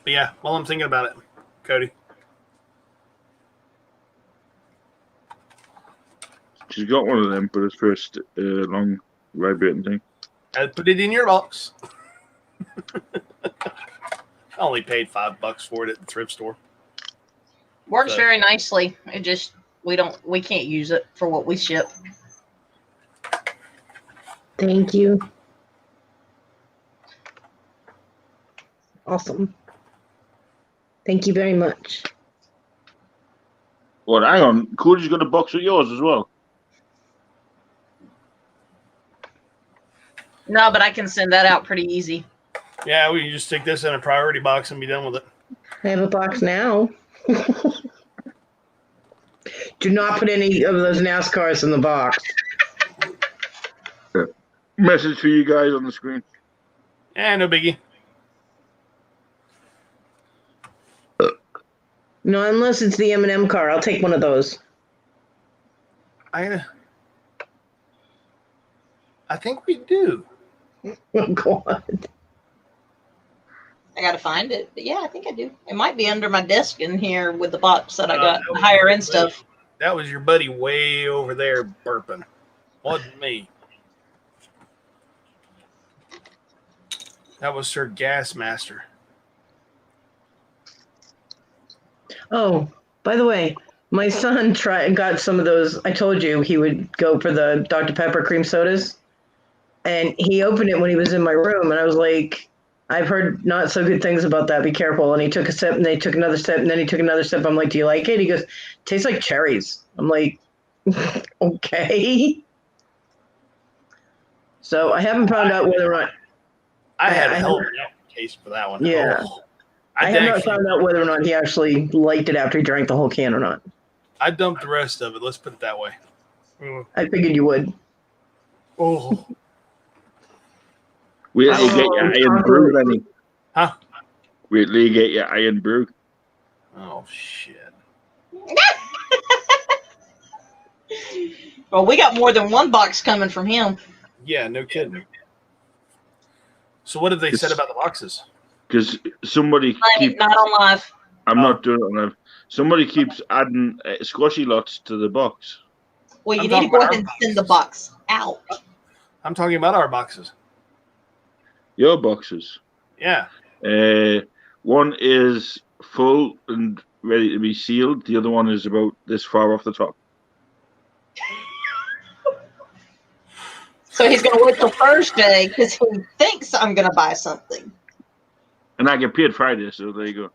But yeah, while I'm thinking about it, Cody. She's got one of them, but it's for a long vibrating thing. I put it in your box. I only paid $5 for it at the thrift store. Works So- very nicely. It just we can't use it for what we ship. Thank you. Awesome. Thank you very much. Well, hang on. Cody's got a box of yours as well. No, but I can send that out pretty easy. Yeah, we can just stick this in a priority box and be done with it. I have a box now. Do not put any of those NASCARs in the box. Message for you guys on the screen. Yeah, no biggie. No, unless it's the M&M car. I'll take one of those. I think we do. Oh, God. I gotta find it, but yeah, I think I do. It might be under my desk in here with the box that I got the higher end stuff. That was your buddy way over there burping. Wasn't me. That was Sir Gas Master. Oh, by the way, my son got some of those. I told you he would go for the Dr. Pepper cream sodas. And he opened it when he was in my room. And I was like, I've heard not so good things about that. Be careful. And he took a sip and they took another sip and then he took another sip. I'm like, do you like it? He goes, tastes like cherries. I'm like, okay. So I haven't found out whether or not. I had a hell of a case for that one. Yeah. Oh, I have not found out whether or not he actually liked it after he drank the whole can or not. I dumped the rest of it. Let's put it that way. I figured you would. Oh. Wait till you get your iron brew, Lenny. Huh? Wait till you get your iron brew. Oh, shit. Well, we got more than one box coming from him. Yeah, no kidding. So what have they said about the boxes? Because somebody keeps... Not on live. I'm not doing it on live. Somebody keeps adding squashy lots to the box. Well, you I'm need to talking go about ahead and send the box out. I'm talking about our boxes. Your boxes. Yeah. One is full and ready to be sealed. The other one is about this far off the top. So he's going to wait till Thursday because he thinks I'm going to buy something. And I get paid Friday, so there you go.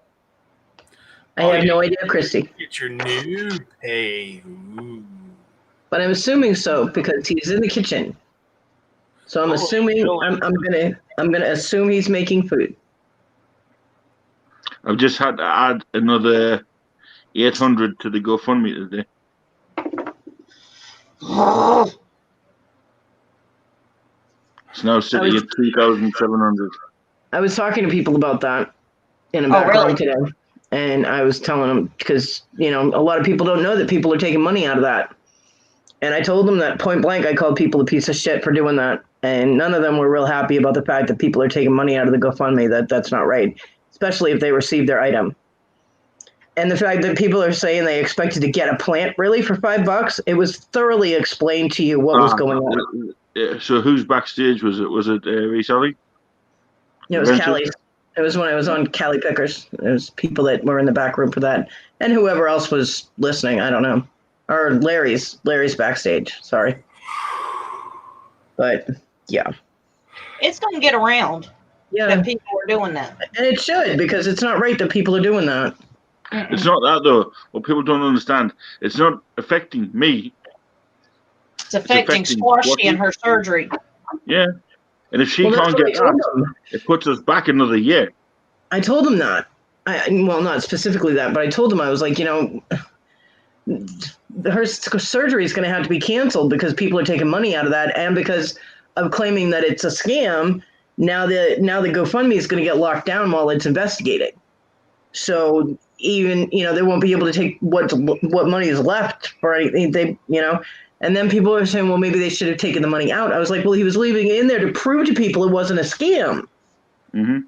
I have no idea, Christy. Get your new pay. Ooh. But I'm assuming so because he's in the kitchen. So I'm assuming I'm gonna assume he's making food. I've just had to add another 800 to the GoFundMe today. It's now sitting at 2,700. I was talking to people about that in a background today, and I was telling them because a lot of people don't know that people are taking money out of that, and I told them that point blank. I called people a piece of shit for doing that, and none of them were real happy about the fact that people are taking money out of the GoFundMe. That's not right, especially if they receive their item. And the fact that people are saying they expected to get a plant really for $5, it was thoroughly explained to you what was going on. So who's backstage was it? Was it reselling? It was Callie's. It was when I was on Callie Pickers. There was people that were in the back room for that, and whoever else was listening. I don't know, or Larry's backstage. Sorry, but yeah, it's going to get around. Yeah, that people are doing that, and it should because it's not right that people are doing that. It's not that though. What people don't understand, it's not affecting me. It's affecting Squashy and her surgery. Yeah. And if she can't get that, it puts us back another year. I told him that. Well, not specifically that, but I told him I was like, her surgery is going to have to be canceled because people are taking money out of that, and because of claiming that it's a scam. Now the GoFundMe is going to get locked down while it's investigated. So even they won't be able to take what money is left for anything. And then people are saying, well, maybe they should have taken the money out. I was like, well, he was leaving it in there to prove to people it wasn't a scam. Mm-hmm.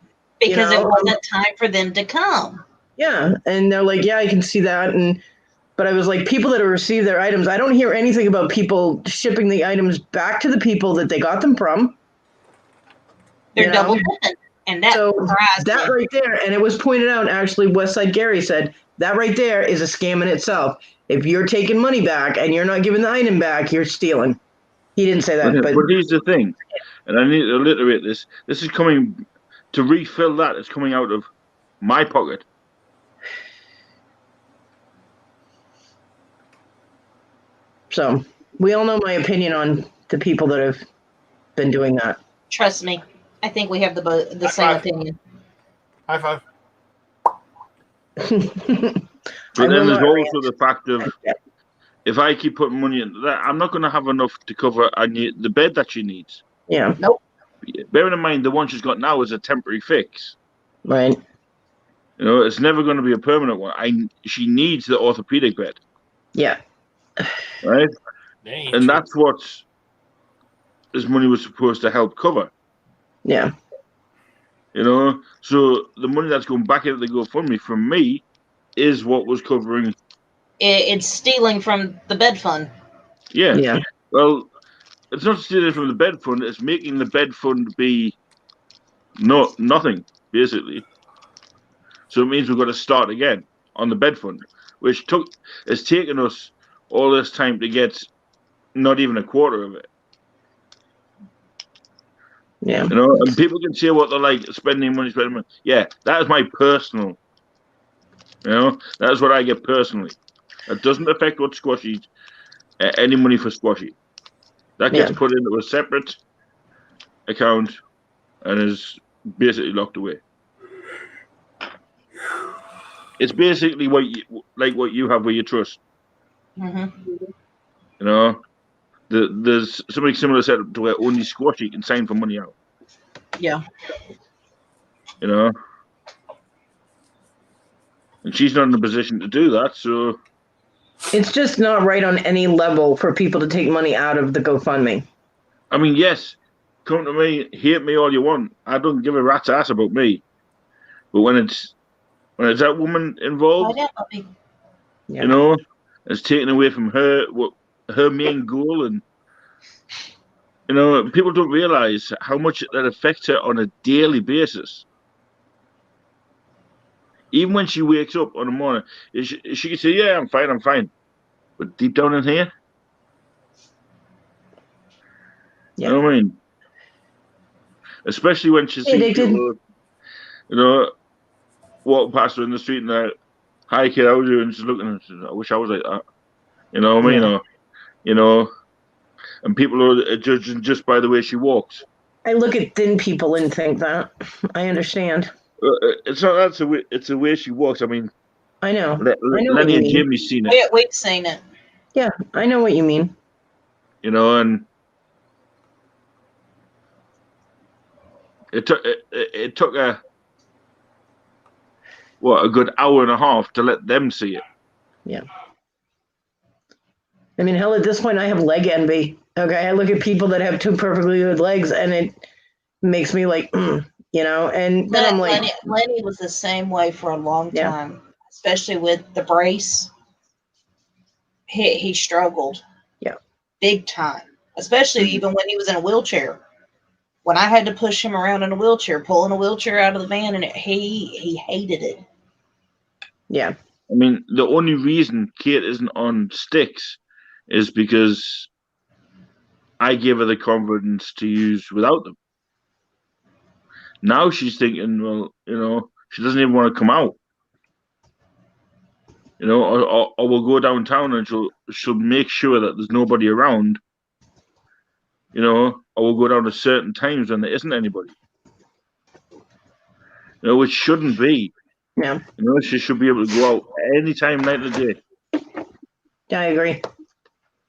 Because you know? it wasn't time for them to come. Yeah, and they're like, yeah, I can see that, but I was like, people that have received their items, I don't hear anything about people shipping the items back to the people that they got them from. They're You know? double dipping, and that So surprised that me. right there, and it was pointed out, actually, Westside Gary said, that right there is a scam in itself. If you're taking money back and you're not giving the item back, you're stealing. He didn't say that, but But here's the thing, and I need to alliterate this. This is coming to refill that. It's coming out of my pocket. so we all know my opinion on the people that have been doing that. Trust me, I think we have the High same five. opinion. High five. But then there's also the fact of, if I keep putting money into that, I'm not going to have enough to cover the bed that she needs. Yeah. Nope. Bearing in mind, the one she's got now is a temporary fix. Right. You know, it's never going to be a permanent one. She needs the orthopedic bed. Yeah. Right? And that's what this money was supposed to help cover. Yeah. You know, so the money that's going back into the GoFundMe from me is what was covering. It's stealing from the bed fund. Yeah. Yeah. Well, it's not stealing from the bed fund. It's making the bed fund be nothing, basically. So it means we've got to start again on the bed fund, which it's taken us all this time to get not even a quarter of it. Yeah. You know, and people can say what they're like, spending money. Yeah, that is my personal. You know, that's what I get personally. It doesn't affect what Squashy, any money for Squashy. That gets put into a separate account and is basically locked away. It's basically what you have with your trust. Mm-hmm. You know, there's something similar set up to where only Squashy can sign for money out. Yeah. You know, and she's not in a position to do that, so it's just not right on any level for people to take money out of the GoFundMe. I mean, yes, come to me, hate me all you want. I don't give a rat's ass about me. But when it's that woman involved, you know, it's taken away from her main goal, and you know, people don't realize how much that affects her on a daily basis. Even when she wakes up on the morning, she can say, "Yeah, I'm fine," but deep down in here, you know what I mean? Especially when she sees people, you know, walk past her in the street and they're, "Hi kid, how are you?" And she's looking and she's, "I wish I was like that." You know what I mean? Or, you know, and people are judging just by the way she walks. I look at thin people and think that. I understand. It's not that's the way. It's the way she walks. I mean, I know. Lenny and Jamie's seen it. We've seen it. Yeah, I know what you mean. You know, and it took a good hour and a half to let them see it. Yeah. I mean, hell, at this point, I have leg envy. Okay, I look at people that have two perfectly good legs, and it makes me like, you know. And then I'm like, Lenny was the same way for a long time, especially with the brace. He struggled. Yeah. Big time, especially even when he was in a wheelchair. When I had to push him around in a wheelchair, pulling a wheelchair out of the van, and he hated it. Yeah. I mean, the only reason Kate isn't on sticks is because I gave her the confidence to use without them. Now she's thinking, well, you know, she doesn't even want to come out. You know, or we'll go downtown and she'll make sure that there's nobody around. You know, or we'll go down at certain times when there isn't anybody. You know, which shouldn't be. Yeah. You know, she should be able to go out anytime, night or day. Yeah, I agree.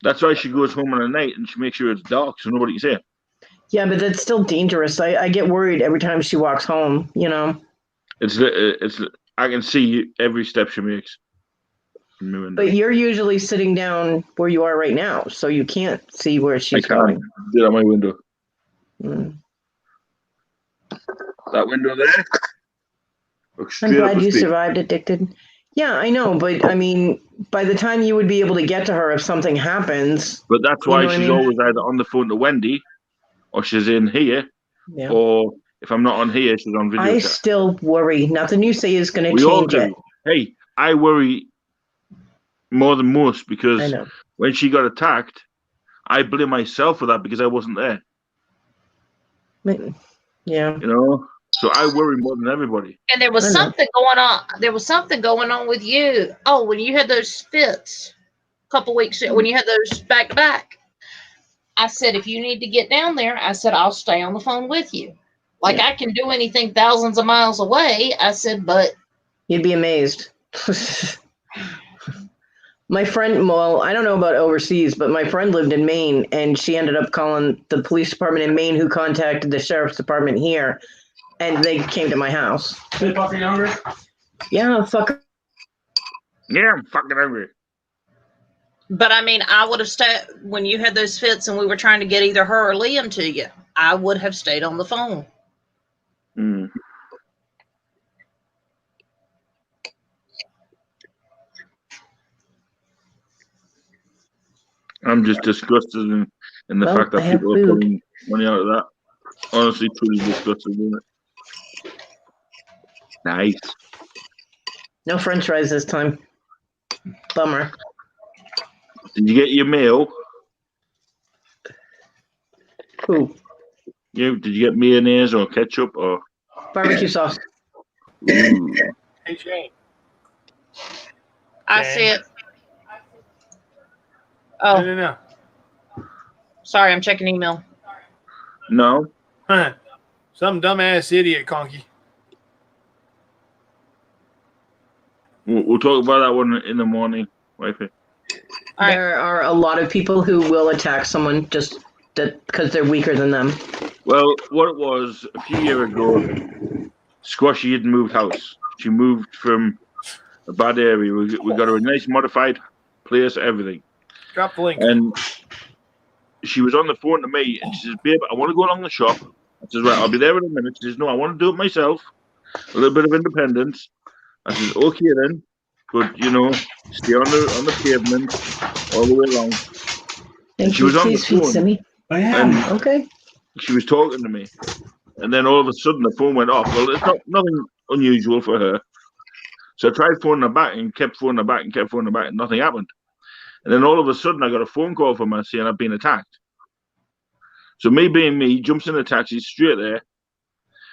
That's why she goes home on a night and she makes sure it's dark so nobody can see her. Yeah, but that's still dangerous. I get worried every time she walks home, you know. It's I can see every step she makes. But you're usually sitting down where you are right now, so you can't see where she's going. Do it out my window. Mm. That window there, I'm Straight up glad the you street. survived addicted. Yeah, I know, but I mean, by the time you would be able to get to her if something happens, But that's you why know what I she's mean? always either on the phone to Wendy, or she's in here, Yeah. or if I'm not on here, she's on video I chat. still worry. Nothing you say is going to We all change it. do. Hey, I worry more than most I because know. when she got attacked, I blame myself for that because I wasn't there. Yeah. You know, so I worry more than everybody. And there was I know. something going on. There was something going on with you. Oh, when you had those fits a couple weeks ago, when you had those back to back, I said, if you need to get down there, I said, I'll stay on the phone with you. Like I can do anything thousands of miles away. I said, but You'd be amazed. My friend, well, I don't know about overseas, but my friend lived in Maine, and she ended up calling the police department in Maine, who contacted the sheriff's department here, and they came to my house. Hey, Buffy, hungry? Yeah, fuck. Yeah, I'm fucking hungry. But I mean, I would have stayed when you had those fits and we were trying to get either her or Liam to you. I would have stayed on the phone. Mm. I'm just disgusted in the Well, fact that I have people are food. pulling money out of that. Honestly, truly disgusted, isn't it? Nice. No French fries this time. Bummer. Did you get your mail? Who? You did you get mayonnaise or ketchup or Barbecue sauce. Ooh. Hey, Jane. I see it. Oh, No. sorry, I'm checking email. No? Huh. Some dumbass idiot, Conky. We'll talk about that one in the morning, wifey. All right. There are a lot of people who will attack someone just because they're weaker than them. Well, what it was a few years ago, Squashy had moved house. She moved from a bad area. We got her a nice modified place, everything. Drop the link. And she was on the phone to me and she says, babe, I want to go along the shop. I says, right, I'll be there in a minute. She says, no, I want to do it myself. A little bit of independence. I says, okay then. But you know, stay on the pavement all the way along. Thank she you. was on the Please feed phone. Simi. I am. And Okay. she was talking to me. And then all of a sudden the phone went off. Well, it's nothing unusual for her. So I tried phoning her back and kept phoning her back and kept phoning her back and nothing happened. And then all of a sudden I got a phone call from her saying I've been attacked. So me being me, jumps in a taxi straight there.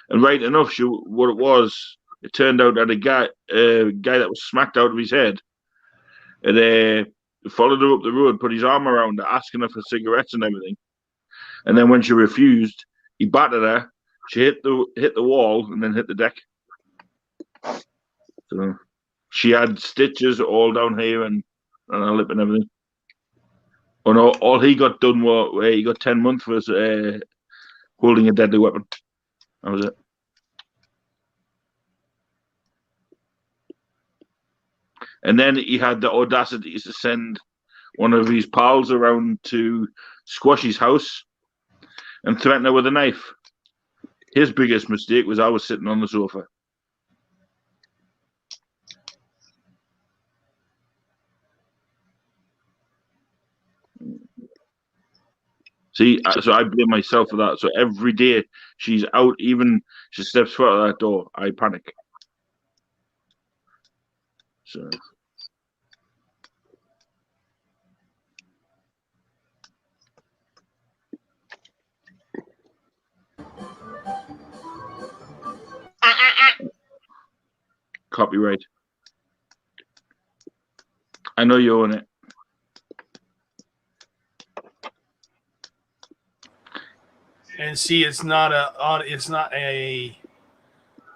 And right enough, what it was, it turned out that a guy that was smacked out of his head and followed her up the road, put his arm around her, asking her for cigarettes and everything. And then when she refused, he battered her. She hit the wall and then hit the deck. So she had stitches all down here and on her lip and everything. Oh no! All he got done was he got 10 months for holding a deadly weapon. That was it. And then he had the audacity to send one of his pals around to Squashy's house and threaten her with a knife. His biggest mistake was I was sitting on the sofa. See, so I blame myself for that. So every day she's out, even she steps foot out of that door, I panic. So. Copyright. I know you own it. And see, it's not a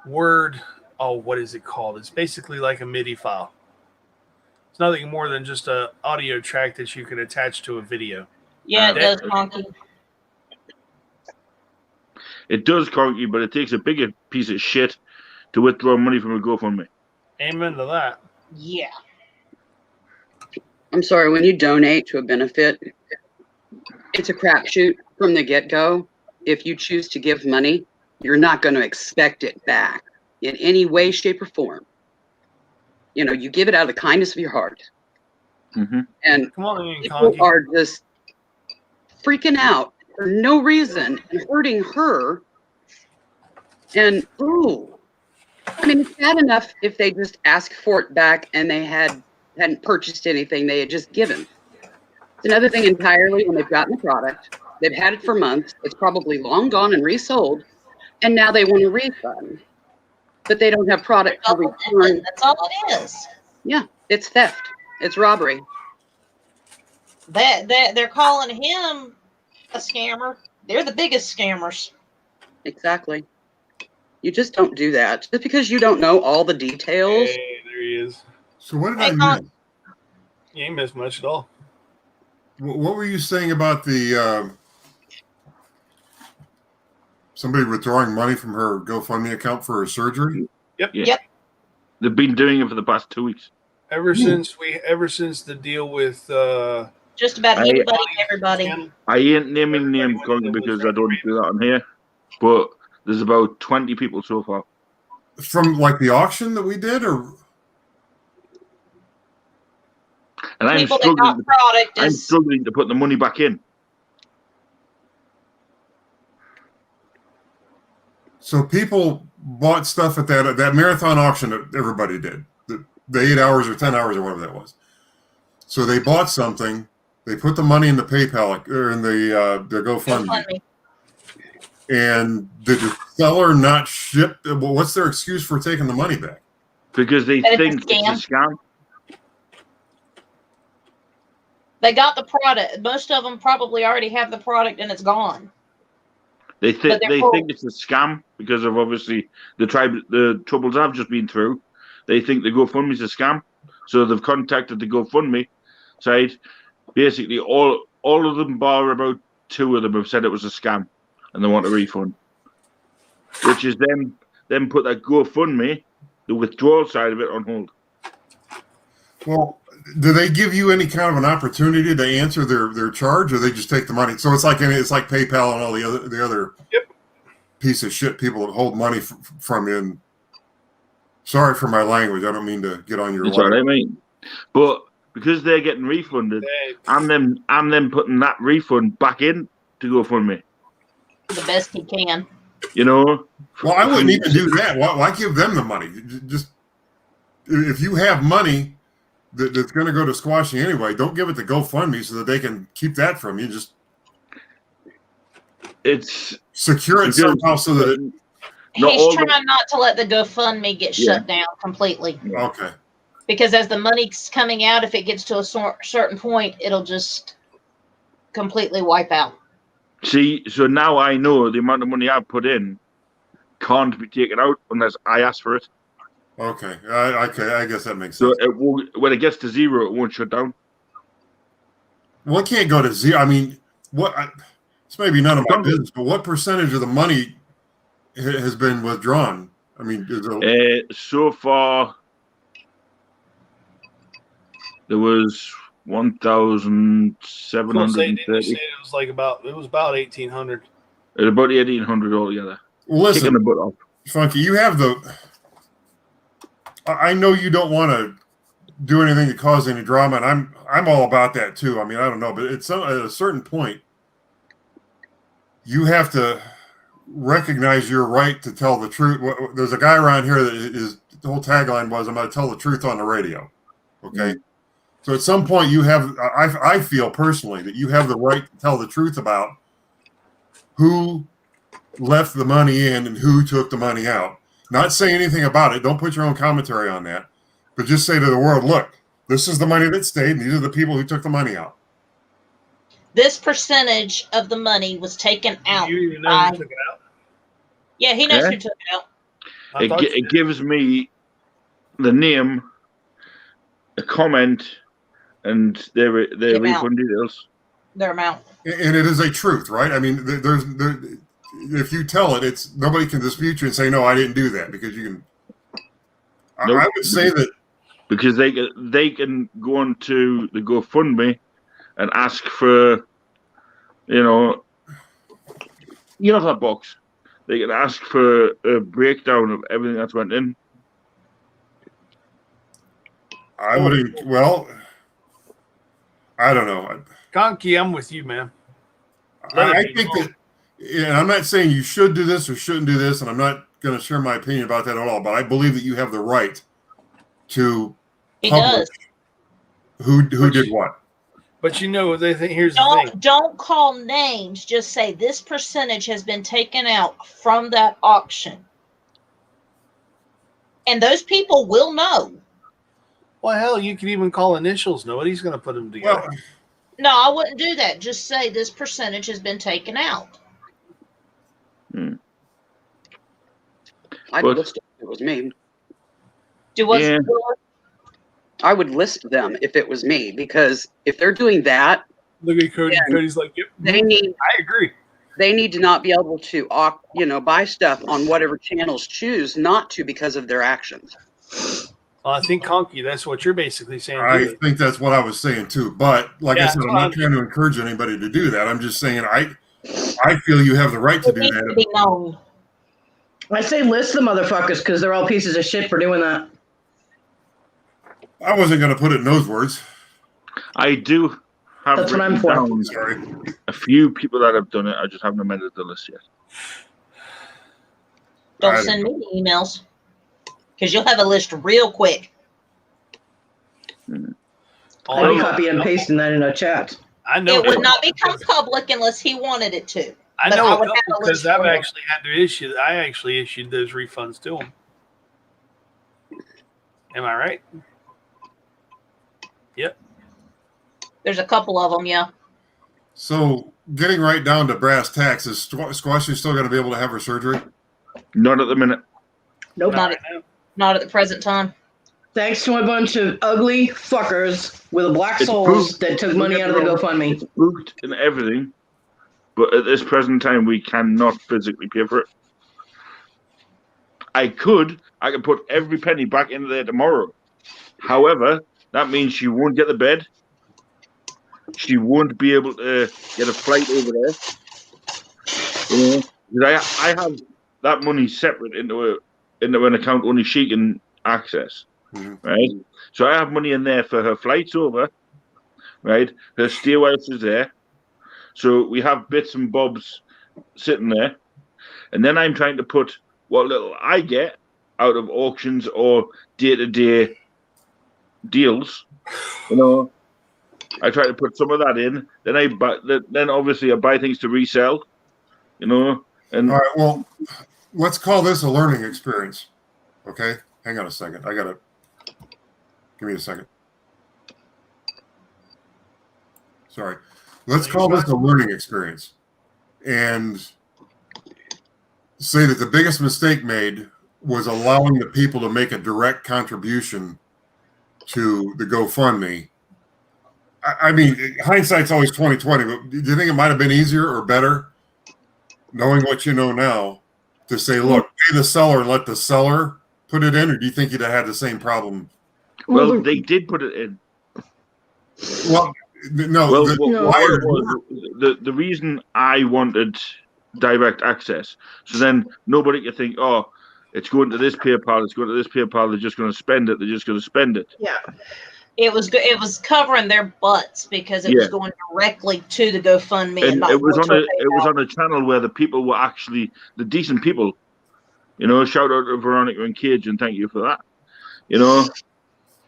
word. Oh, what is it called? It's basically like a MIDI file. It's nothing more than just an audio track that you can attach to a video. Yeah, it does, Conky. It does, Conky, but it takes a bigger piece of shit to withdraw money from a GoFundMe. Amen to that. Yeah. I'm sorry, when you donate to a benefit, it's a crapshoot from the get-go. If you choose to give money, you're not going to expect it back. in any way, shape, or form. You know, you give it out of the kindness of your heart. Mm-hmm. And Come on in, people Conky. are just freaking out for no reason and hurting her. And, ooh, I mean, it's bad enough if they just ask for it back and they hadn't purchased anything, they had just given. It's another thing entirely when they've gotten the product, they've had it for months, it's probably long gone and resold, and now they want a refund. But they don't have product to return. That's all it is. Yeah, it's theft. It's robbery. They're calling him a scammer. They're the biggest scammers. Exactly. You just don't do that. Just because you don't know all the details. Hey, there he is. So what did Hey, I miss? You ain't missed much at all. What were you saying about the somebody withdrawing money from her GoFundMe account for her surgery? Yep. Yeah. Yep. They've been doing it for the past 2 weeks. Ever since the deal with Just about I- anybody, everybody. I ain't naming names because I don't do that on here, but there's about 20 people so far. From like the auction that we did, or And I'm People that got product is struggling to put the money back in. so people bought stuff at that marathon auction that everybody did, the 8 hours or 10 hours or whatever that was. So they bought something, they put the money in the PayPal or in the GoFundMe. And did the seller not ship? Well, what's their excuse for taking the money back? Because they That think it's a it's a scam. They got the product. Most of them probably already have the product and it's gone. They But think they're full. it's a scam because of obviously the troubles I've just been through. They think the GoFundMe is a scam, so they've contacted the GoFundMe side. Basically, all of them, bar about 2 of them, have said it was a scam, and they want a refund. Which is them put that GoFundMe, the withdrawal side of it, on hold. Well, do they give you any kind of an opportunity to answer their charge, or they just take the money? So it's like PayPal and all the other piece of shit people that hold money from you. And sorry for my language. I don't mean to get on your. It's all right, mate. But because they're getting refunded, I'm them putting that refund back in to GoFundMe. The best he can. You know. Well, I wouldn't even do that. Why give them the money? Just if you have money that's going to go to squashing anyway, don't give it to GoFundMe so that they can keep that from you. Just it's secure it somehow so that He's trying not to let the GoFundMe get shut down completely. Okay. Because as the money's coming out, if it gets to a certain point, it'll just completely wipe out. See, so now I know the amount of money I've put in can't be taken out unless I ask for it. Okay. I guess that makes So sense. when it gets to 0, it won't shut down. Well, it can't go to 0. I mean, it's maybe none of my business, but what percentage of the money has been withdrawn? I mean, so far there was 1,730. It was about 1,800. It's about 1,800 altogether. Well, listen, kicking the butt off. Funky, you have I know you don't want to do anything to cause any drama, and I'm all about that too. I mean, I don't know, but at a certain point, you have to recognize your right to tell the truth. There's a guy around here that the whole tagline was, "I'm going to tell the truth on the radio." Okay. Mm-hmm. So at some point you have, I feel personally that you have the right to tell the truth about who left the money in and who took the money out. Not say anything about it. Don't put your own commentary on that, but just say to the world, look, this is the money that stayed, and these are the people who took the money out. This percentage of the money was taken out. You even know who took it out? Yeah, he knows who took it out. It gives me the name, a comment, and their refund details. Their amount. And it is a truth, right? I mean, if you tell it, it's nobody can dispute you and say, no, I didn't do that, because you can. Nope. I would say that because they can go onto the GoFundMe and ask for, you know that box. they can ask for a breakdown of everything that's went in. I would. Well, I don't know. Conky, I'm with you, man. I think that, and I'm not saying you should do this or shouldn't do this, and I'm not going to share my opinion about that at all. But I believe that you have the right to publish who did what. But you know, they think here's the thing. Don't call names. Just say this percentage has been taken out from that auction, and those people will know. Well, hell, you could even call initials. Nobody's going to put them together. Well, No, I wouldn't do that. Just say this percentage has been taken out. I'd list it if it was me. Do what? Yeah. I would list them if it was me, because if they're doing that, Look at Cody. Cody's like, yep, they need. I agree. They need to not be able to, buy stuff on whatever channels choose not to because of their actions. Well, I think Conky, that's what you're basically saying. I think that's what I was saying too. But like I said, I'm not trying to encourage anybody to do that. I'm just saying I feel you have the right to do that. I say list the motherfuckers because they're all pieces of shit for doing that. I wasn't going to put it in those words. I do have That's what I'm for. down a few people that have done it. I just haven't amended the list yet. Don't send me the emails because you'll have a list real quick. I'll copy and pasting that in a chat. I know it would not become public unless he wanted it to. I But know I a would couple have a because list I've for them. actually had to issue. I actually issued those refunds to them. Am I right? Yep. There's a couple of them, yeah. So getting right down to brass tacks, is Squashy still going to be able to have her surgery? Not at the minute. Nope. Not at the present time. Thanks to a bunch of ugly fuckers with black It's souls booked. that took money out of the GoFundMe. It's booked and everything, but at this present time, we cannot physically pay for it. I could put every penny back into there tomorrow. However, that means she won't get the bed. She won't be able to get a flight over there. You know, I have that money separate into an account only she can access. Right, so I have money in there for her flights over. Right, her stay while she's there. So we have bits and bobs sitting there, and then I'm trying to put what little I get out of auctions or day-to-day deals. You know, I try to put some of that in. Then I buy. Then obviously I buy things to resell. You know, and all right. Well, let's call this a learning experience. Okay, hang on a second. I gotta. Give me a second. Sorry. Let's call this a learning experience and say that the biggest mistake made was allowing the people to make a direct contribution to the GoFundMe. I mean, hindsight's always 20/20, but do you think it might have been easier or better, knowing what you know now, to say, look, pay the seller and let the seller put it in, or do you think you'd have had the same problem? Well, they did put it in. Well, no. Well, the reason I wanted direct access, so then nobody could think, oh, it's going to this PayPal, it's going to this PayPal, they're just going to spend it, they're just going to spend it. Yeah. It was covering their butts because it was going directly to the GoFundMe and not it was on a channel where the people were actually the decent people. You know, shout out to Veronica and Cage and thank you for that. You know,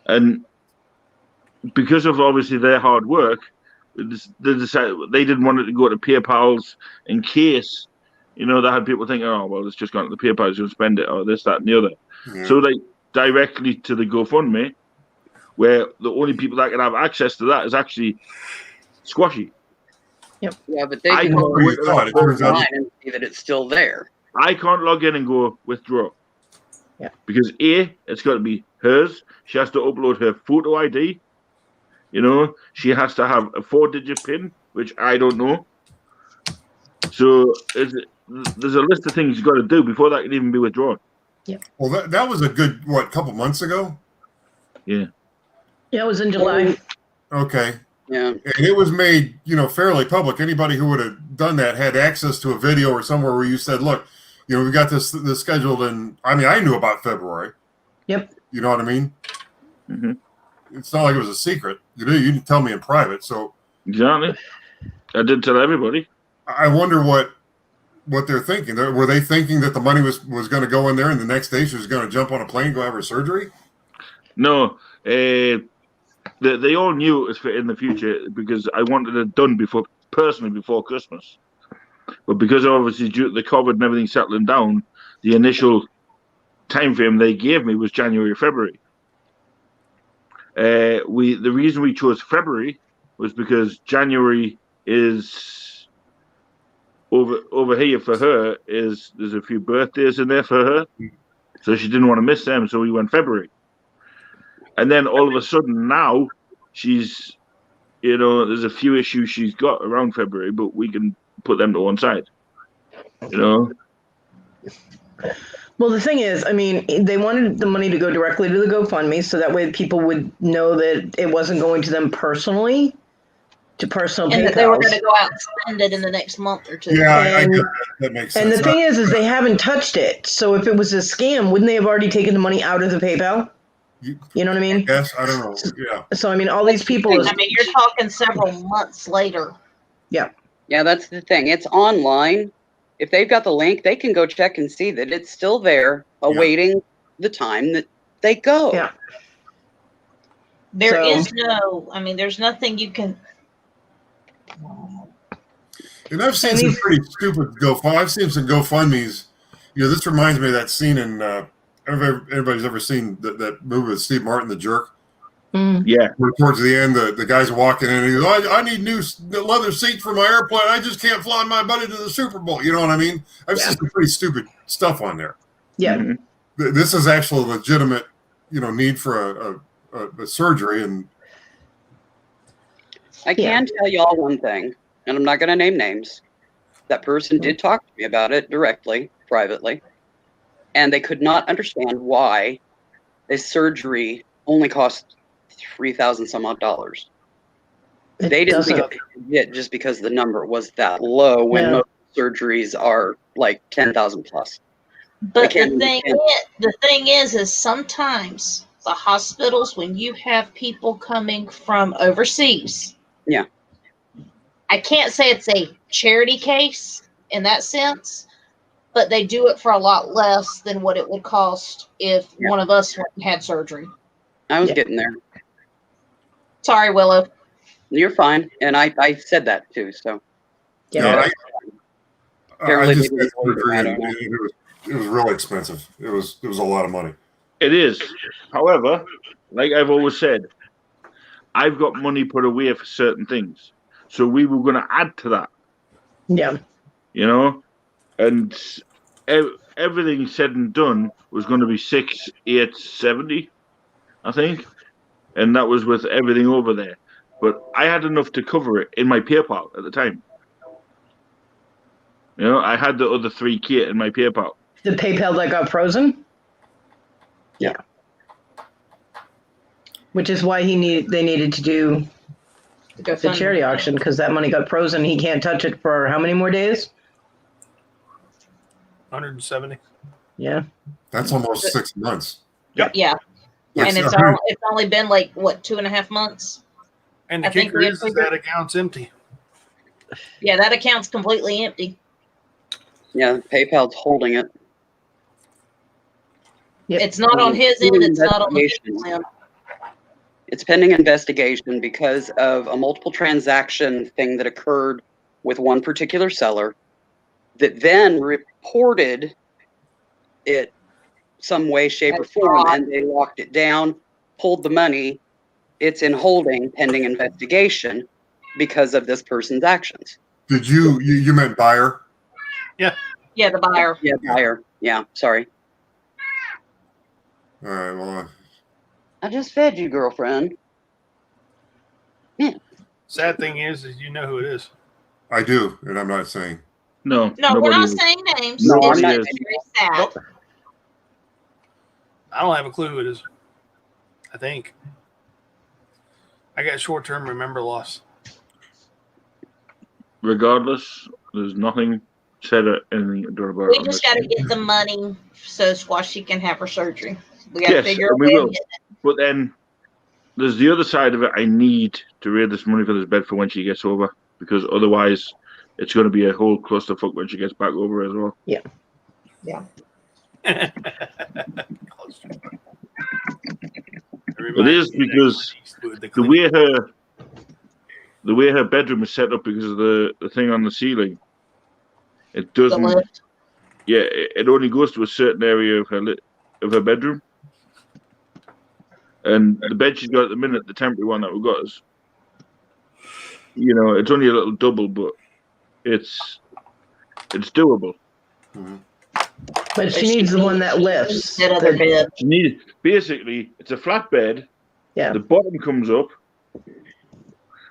and because of obviously their hard work, they decided they didn't want it to go to PayPal's in case, you know, they had people thinking, oh well, it's just gone to the PayPal, it's going to spend it, or this, that, and the other. Yeah. So they directly to the GoFundMe, where the only people that can have access to that is actually Squashy. Yep. Yeah, but they can go online and see that it's still there. I can't log in and go withdraw. Yeah. Because it's got to be hers. She has to upload her photo ID. You know, she has to have a 4-digit PIN, which I don't know. So there's a list of things you've got to do before that can even be withdrawn. Yeah. Well, that was a good, couple months ago? Yeah. Yeah, it was in July. Okay. Yeah. And it was made, fairly public. Anybody who would have done that had access to a video or somewhere where you said, look, we got this scheduled in. I mean, I knew about February. Yep. You know what I mean? Mm-hmm. It's not like it was a secret. You didn't tell me in private. So exactly, I did tell everybody. I wonder what they're thinking. Were they thinking that the money was going to go in there, and the next day she was going to jump on a plane and go have her surgery? No, they all knew it was for in the future because I wanted it done personally before Christmas. But because obviously due to the COVID and everything settling down, the initial time frame they gave me was January, February. The reason we chose February was because January is over here for her there's a few birthdays in there for her, so she didn't want to miss them, so we went February. And then all of a sudden now she's, there's a few issues she's got around February, but we can put them to one side. Well, the thing is, I mean, they wanted the money to go directly to the GoFundMe, so that way people would know that it wasn't going to them personally, to personal And PayPal. that they were going to go out and spend it in the next month or two. Yeah, I get that makes sense. And the thing is they haven't touched it. So if it was a scam, wouldn't they have already taken the money out of the PayPal? You know what I mean? Yes, I don't know. Yeah. So I mean, all these people. I mean, you're talking several months later. Yeah. Yeah, that's the thing. It's online. If they've got the link, they can go check and see that it's still there, awaiting the time that they go. Yeah. There's nothing you can. And I've seen some pretty stupid I've seen some GoFundMes. This reminds me of that scene in. Everybody's ever seen that movie with Steve Martin, The Jerk? Yeah. Where towards the end, the guy's walking in and he goes, I need new leather seats for my airplane. I just can't fly my buddy to the Super Bowl. You know what I mean? I've seen some pretty stupid stuff on there. Yeah. Mm-hmm. This is actually a legitimate, need for a surgery. And I can tell y'all one thing, and I'm not going to name names. That person did talk to me about it directly, privately, and they could not understand why a surgery only cost $3,000 some odd dollars. They didn't think it just because the number was that low when most surgeries are like 10,000 plus. But the thing is sometimes the hospitals, when you have people coming from overseas, I can't say it's a charity case in that sense, but they do it for a lot less than what it would cost if one of us went and had surgery. I was getting there. Sorry, Willow. You're fine, and I said that too. So I just had surgery and it was really expensive. It was a lot of money. It is. However, like I've always said, I've got money put away for certain things. So we were going to add to that. Yeah. And everything said and done was going to be 6,870, I think. And that was with everything over there. But I had enough to cover it in my PayPal at the time. I had the other 3K in my PayPal. The PayPal that got frozen? Yeah. Which is why they needed to do the charity auction, because that money got frozen. He can't touch it for how many more days? 170. Yeah. That's almost 6 months. Yep. Yeah. And it's only been like, what, 2.5 months? And the kicker is that account's empty. Yeah, that account's completely empty. Yeah, PayPal's holding it. Yep. It's not on his end. It's not on his end. It's pending investigation because of a multiple transaction thing that occurred with one particular seller that then reported it some way, shape, or form, and they locked it down, pulled the money. It's in holding pending investigation because of this person's actions. Did you meant buyer? Yeah. Yeah, the buyer. Yeah, buyer. Yeah, sorry. All right, well. I just fed you, girlfriend. Yeah. Sad thing is you know who it is. I do, and I'm not saying. No, we're not saying names. No, I'm it's not. very sad. Nope. I don't have a clue who it is. I think. I got short-term remember loss. Regardless, there's nothing said anything about We it. just got to get the money so Squashy can have her surgery. We got to Yes, figure out and we will. But then there's the other side of it. I need to raise this money for this bed for when she gets over, because otherwise it's going to be a whole clusterfuck when she gets back over as well. Yeah. Yeah. It is because the way her bedroom is set up because of the thing on the ceiling, it doesn't. Yeah, it only goes to a certain area of her bedroom, and the bed she's got at the minute, the temporary one that we've got, is, it's only a little double, but it's doable. Mm-hmm. But she needs the one that lifts. She needs, basically, it's a flat bed. Yeah. The bottom comes up,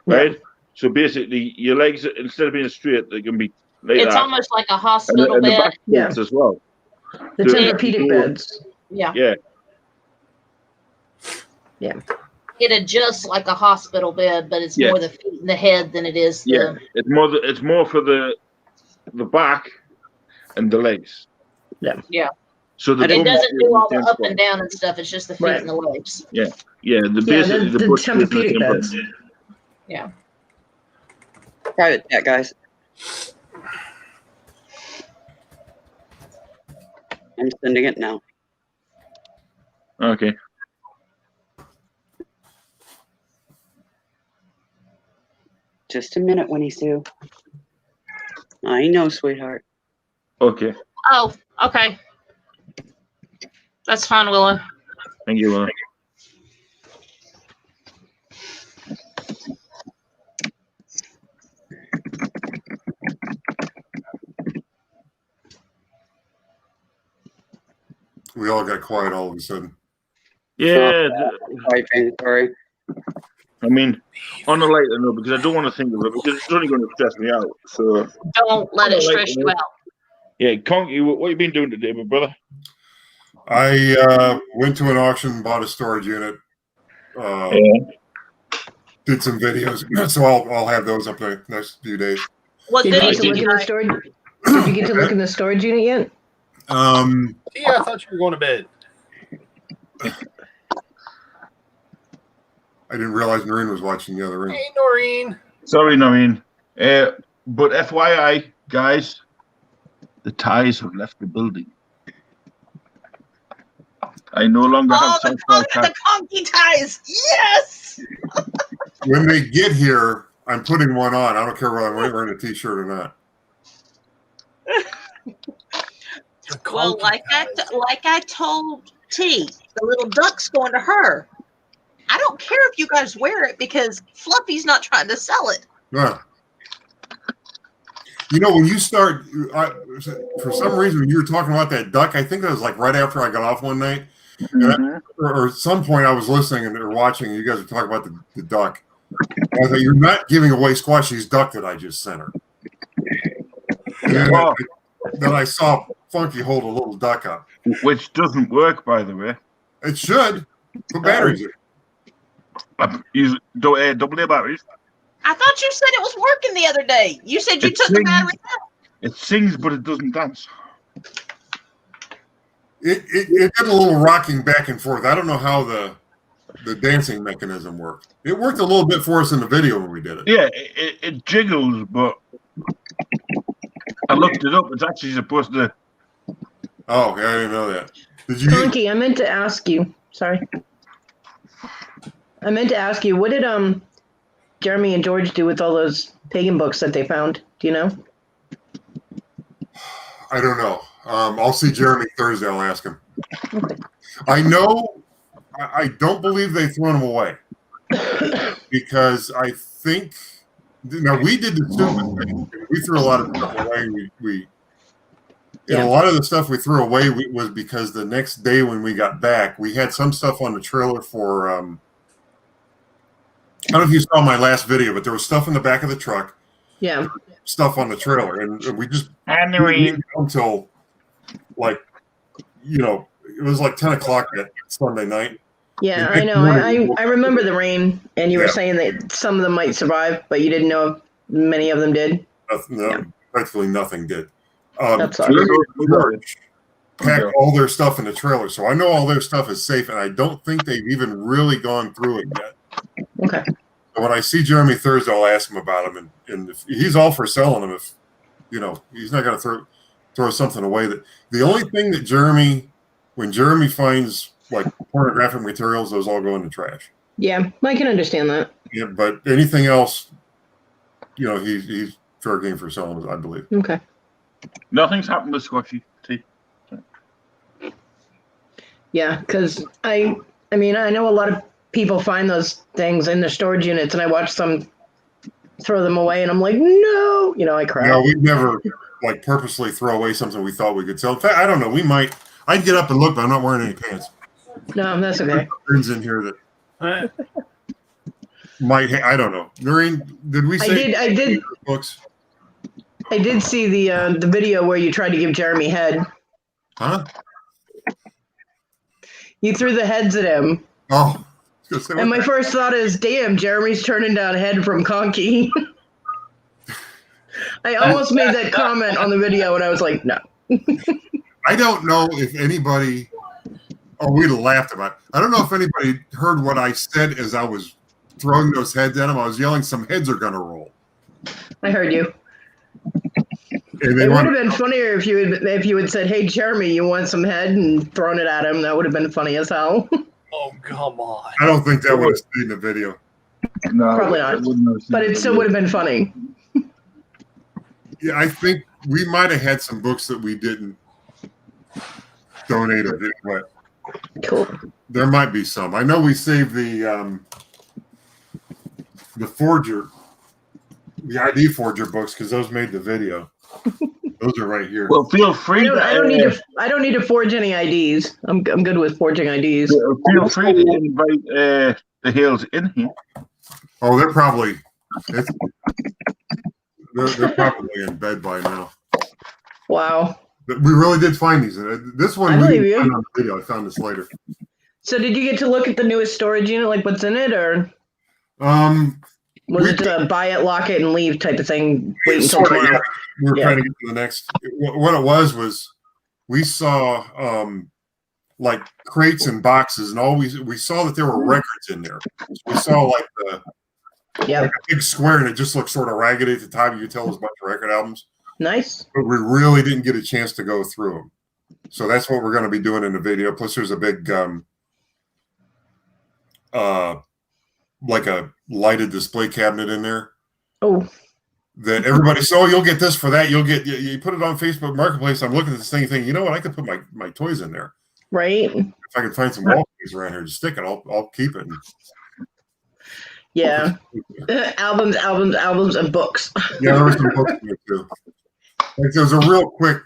right? Yeah. So basically, your legs, instead of being straight, they can be like it's that. almost like a hospital bed. The back slopes as well. The Tempur-Pedic beds. Yeah. Yeah. Yeah. It adjusts like a hospital bed, but it's more the feet and the head than it is the. Yeah. It's more for the back and the legs. Yeah. Yeah. So it doesn't do all the up and down and stuff. It's just the feet and the legs. Yeah. Yeah. The Tempur-Pedic beds. Yeah. Private chat, guys. I'm sending it now. Okay. Just a minute, Winnie Sue. I know, sweetheart. Okay. Oh, okay. That's fine, Willow. Thank you, Willow. We all got quiet all of a sudden. Yeah. Sorry. I mean, on a lighter note, because I don't want to think of it, because it's only going to stress me out. So don't let it stress you out. Yeah, Conky, what you been doing today, my brother? I went to an auction, bought a storage unit, did some videos, so I'll have those up the next few days. Did you get to look in the storage unit yet? Yeah, I thought you were going to bed. I didn't realize Noreen was watching the other room. Hey, Noreen. Sorry, Noreen. But FYI, guys, the ties have left the building. I no longer have the conky ties. Yes. When they get here, I'm putting one on. I don't care whether I'm wearing a t-shirt or not. Well, like I told T, the little duck's going to her. I don't care if you guys wear it because Fluffy's not trying to sell it. Yeah. You know, when you start, for some reason, when you were talking about that duck, I think that was like right after I got off one night. And or at some point I was listening or watching, and you guys were talking about the duck. And I thought, you're not giving away Squashy's duck that I just sent her. And then I saw Funky hold a little duck up. Which doesn't work, by the way. It should. Put batteries in. Use double A batteries. I thought you said it was working the other day. You said you took the batteries out. It sings, but it doesn't dance. It did a little rocking back and forth. I don't know how the dancing mechanism worked. It worked a little bit for us in the video when we did it. Yeah, it jiggles, but I looked it up. It's actually supposed to. Oh, yeah, I didn't know that. Did you? Funky, I meant to ask you. Sorry. I meant to ask you, what did Jeremy and George do with all those pagan books that they found? Do you know? I don't know. I'll see Jeremy Thursday. I'll ask him. I know. I don't believe they've thrown them away because I think. Now we did the stupid thing. We threw a lot of stuff away. And a lot of the stuff we threw away was because the next day when we got back, we had some stuff on the trailer for. I don't know if you saw my last video, but there was stuff in the back of the truck. Yeah. Stuff on the trailer, and we just didn't until like, it was like 10 o'clock that Sunday night. Yeah, I know. I remember the rain, and you were saying that some of them might survive, but you didn't know if many of them did. No, practically nothing did. That sucks. George packed all their stuff in the trailer, so I know all their stuff is safe, and I don't think they've even really gone through it yet. Okay. So when I see Jeremy Thursday, I'll ask him about them, and if he's all for selling them. If he's not going to throw something away. That the only thing that when Jeremy finds like pornographic materials, those all go in the trash. Yeah, I can understand that. Yeah, but anything else, he's fair game for selling, I believe. Okay. Nothing's happened with Squashy Tea. Yeah, because I know a lot of people find those things in the storage units, and I watch some throw them away, and I'm like, no, I cry. No, we'd never like purposely throw away something we thought we could sell. In fact, I don't know. I'd get up and look, but I'm not wearing any pants. No, that's okay. Friends in here that I don't know. Noreen, did we say I did books? I did see the video where you tried to give Jeremy head. Huh? You threw the heads at him. Oh. And my first thought is, damn, Jeremy's turning down head from Conky. I almost made that comment on the video, and I was like, no. I don't know if anybody. Oh, we'd have laughed about it. I don't know if anybody heard what I said as I was throwing those heads at him. I was yelling, "Some heads are gonna roll." I heard you. And it would have been funnier if you had said, "Hey, Jeremy, you want some head?" and thrown it at him. That would have been funny as hell. Oh, come on. I don't think that would have stayed in the video. No, probably not. But it still would have been funny. Yeah, I think we might have had some books that we didn't donate or didn't let. Cool. There might be some. I know we saved the Forger, the ID Forger books because those made the video. Those are right here. Well, feel free. I don't need to forge any IDs. I'm good with forging IDs. Feel free to invite the Hills in here. Oh, they're probably they're probably in bed by now. Wow. We really did find these. This one I we believe didn't you. find on the video. I found this later. So did you get to look at the newest storage unit, like what's in it, or was it a buy it, lock it, and leave type of thing? Wait until tomorrow. Yeah. We were trying to get to the next. What it was we saw like crates and boxes, and we saw that there were records in there. We saw like a big square, and it just looked sort of ragged at the top. You could tell it was a bunch of record albums. Nice. But we really didn't get a chance to go through them. So that's what we're going to be doing in the video. Plus, there's a big like a lighted display cabinet in there. Oh. That everybody saw. You'll get this for that. You put it on Facebook Marketplace. I'm looking at the same thing. You know what? I could put my toys in there. Right. If I can find some wall keys around here to stick it, I'll keep it. Yeah. Albums, and books. Yeah, there were some books in there too. Like there was a real quick,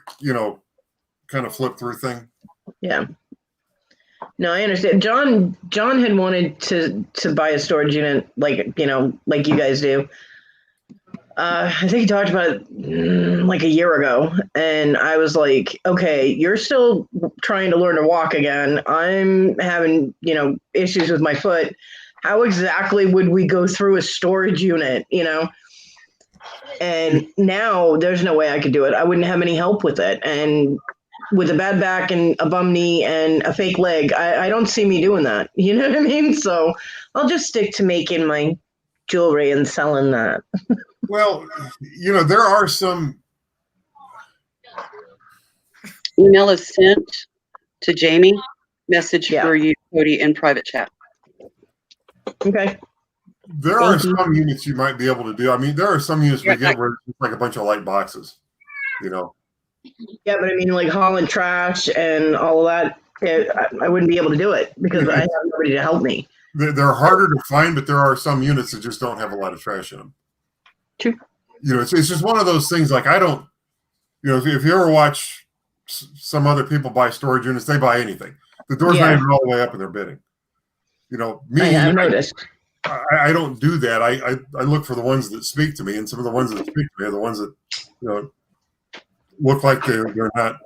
kind of flip through thing. Yeah. No, I understand. John had wanted to buy a storage unit like you guys do. I think he talked about it like a year ago, and I was like, okay, you're still trying to learn to walk again. I'm having, issues with my foot. How exactly would we go through a storage unit, And now there's no way I could do it. I wouldn't have any help with it. And with a bad back and a bum knee and a fake leg, I don't see me doing that. You know what I mean? So I'll just stick to making my jewelry and selling that. Well, there are some. Email is sent to Jamie. Message for you, Cody, in private chat. Okay. There are some units you might be able to do. I mean, there are some units we get where it's like a bunch of light boxes, Yeah, but I mean, like hauling trash and all of that, I wouldn't be able to do it because I have nobody to help me. They're harder to find, but there are some units that just don't have a lot of trash in them. True. It's just one of those things. Like I don't, if you ever watch some other people buy storage units, they buy anything. The door's not even all the way up, and they're bidding. Me, I've noticed. I don't do that. I look for the ones that speak to me, and some of the ones that speak to me are the ones that look like they're not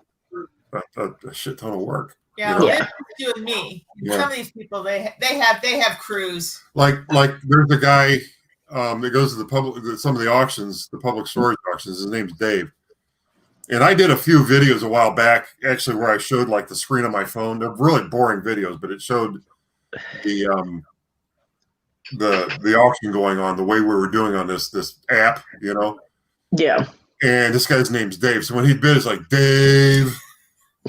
a shit ton of work. Yeah, that's you and me. Yeah. Some of these people they have crews. Like there's a guy that goes to some of the auctions, the public storage auctions. His name's Dave, And I did a few videos a while back, actually, where I showed like the screen of my phone. They're really boring videos, but it showed the auction going on the way we were doing on this app, you know. Yeah. And this guy's name's Dave. So when he bid, it's like Dave.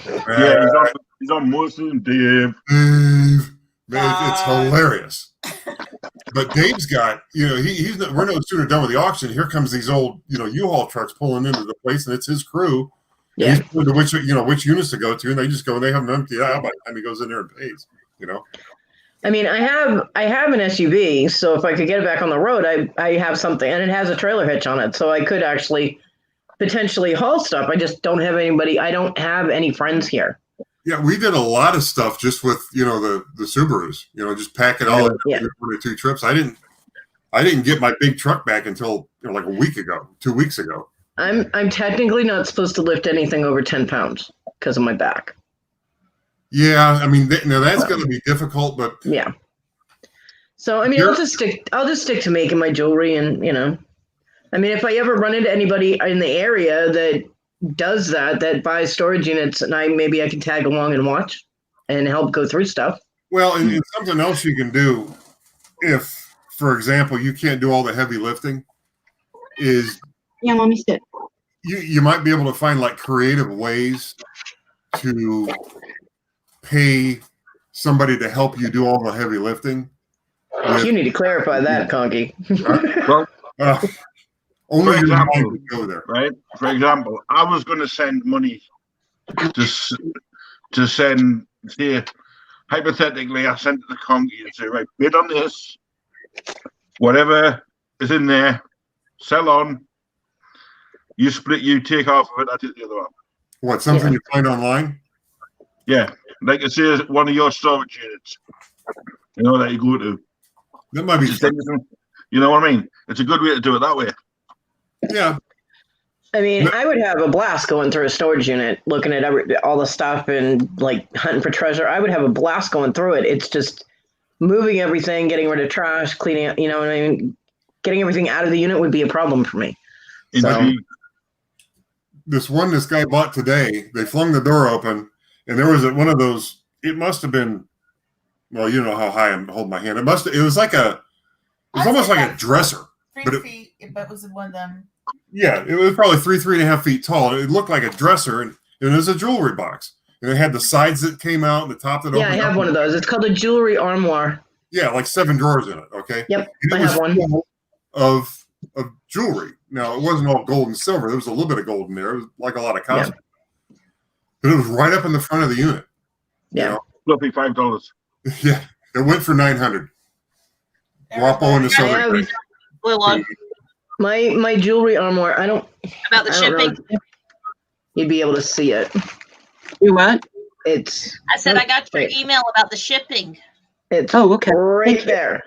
Yeah, he's on most of them, Dave. Dave. Man, it's hilarious. But Dave's got, you know, we're no sooner done with the auction. Here comes these old, you know, U-Haul trucks pulling into the place, and it's his crew. Yeah. He's told which units to go to, and they just go and they have them emptied out by the time he goes in there and pays. You know. I mean, I have an SUV, so if I could get it back on the road, I have something, and it has a trailer hitch on it, so I could actually potentially haul stuff. I just don't have anybody. I don't have any friends here. Yeah, we did a lot of stuff just with, you know, the Subarus. You know, just pack it all in 1 or 2 trips. I didn't get my big truck back until, you know, like a week ago, 2 weeks ago. I'm technically not supposed to lift anything over 10 pounds because of my back. Yeah, I mean, now that's going to be difficult, but yeah. So I mean, I'll just stick to making my jewelry, and you know, I mean, if I ever run into anybody in the area that does that buys storage units, and maybe I can tag along and watch and help go through stuff. Well, and something else you can do, if, for example, you can't do all the heavy lifting, is let me sit. You might be able to find like creative ways to pay somebody to help you do all the heavy lifting. You need to clarify that, Conky. Only for example, go there. Right? For example, I was going to send money to send, say, hypothetically, I sent it to Conky and say, right, bid on this, whatever is in there, sell on, you split, you take half of it, I take the other one. What, something you find online? Yeah, like it says one of your storage units, you know, that you go to. That might be, you know what I mean? It's a good way to do it that way. Yeah. I mean, I would have a blast going through a storage unit, looking at all the stuff and like hunting for treasure. I would have a blast going through it. It's just moving everything, getting rid of trash, cleaning up, you know what I mean? Getting everything out of the unit would be a problem for me. So, this guy bought today, they flung the door open, and there was one of those, it must have been, well, you know how high I'm holding my hand. It was almost like a dresser. 3 feet, but was it one of them? Yeah, it was probably 3.5 feet tall. It looked like a dresser, and it was a jewelry box. And it had the sides that came out, and the top that opened up. Yeah, I have one of those. It's called a jewelry armoire. Yeah, like 7 drawers in it, okay? Yep, I have one. Of jewelry. Now, it wasn't all gold and silver. There was a little bit of gold in there. It was like a lot of cosmetics. Yeah. But it was right up in the front of the unit. Yeah. Fluffy $5. Yeah, it went for $900. Guapo in the silver. My jewelry armoire. I don't. About the shipping. You'd be able to see it. You what? I said I got your email about the shipping. It's okay. Right there.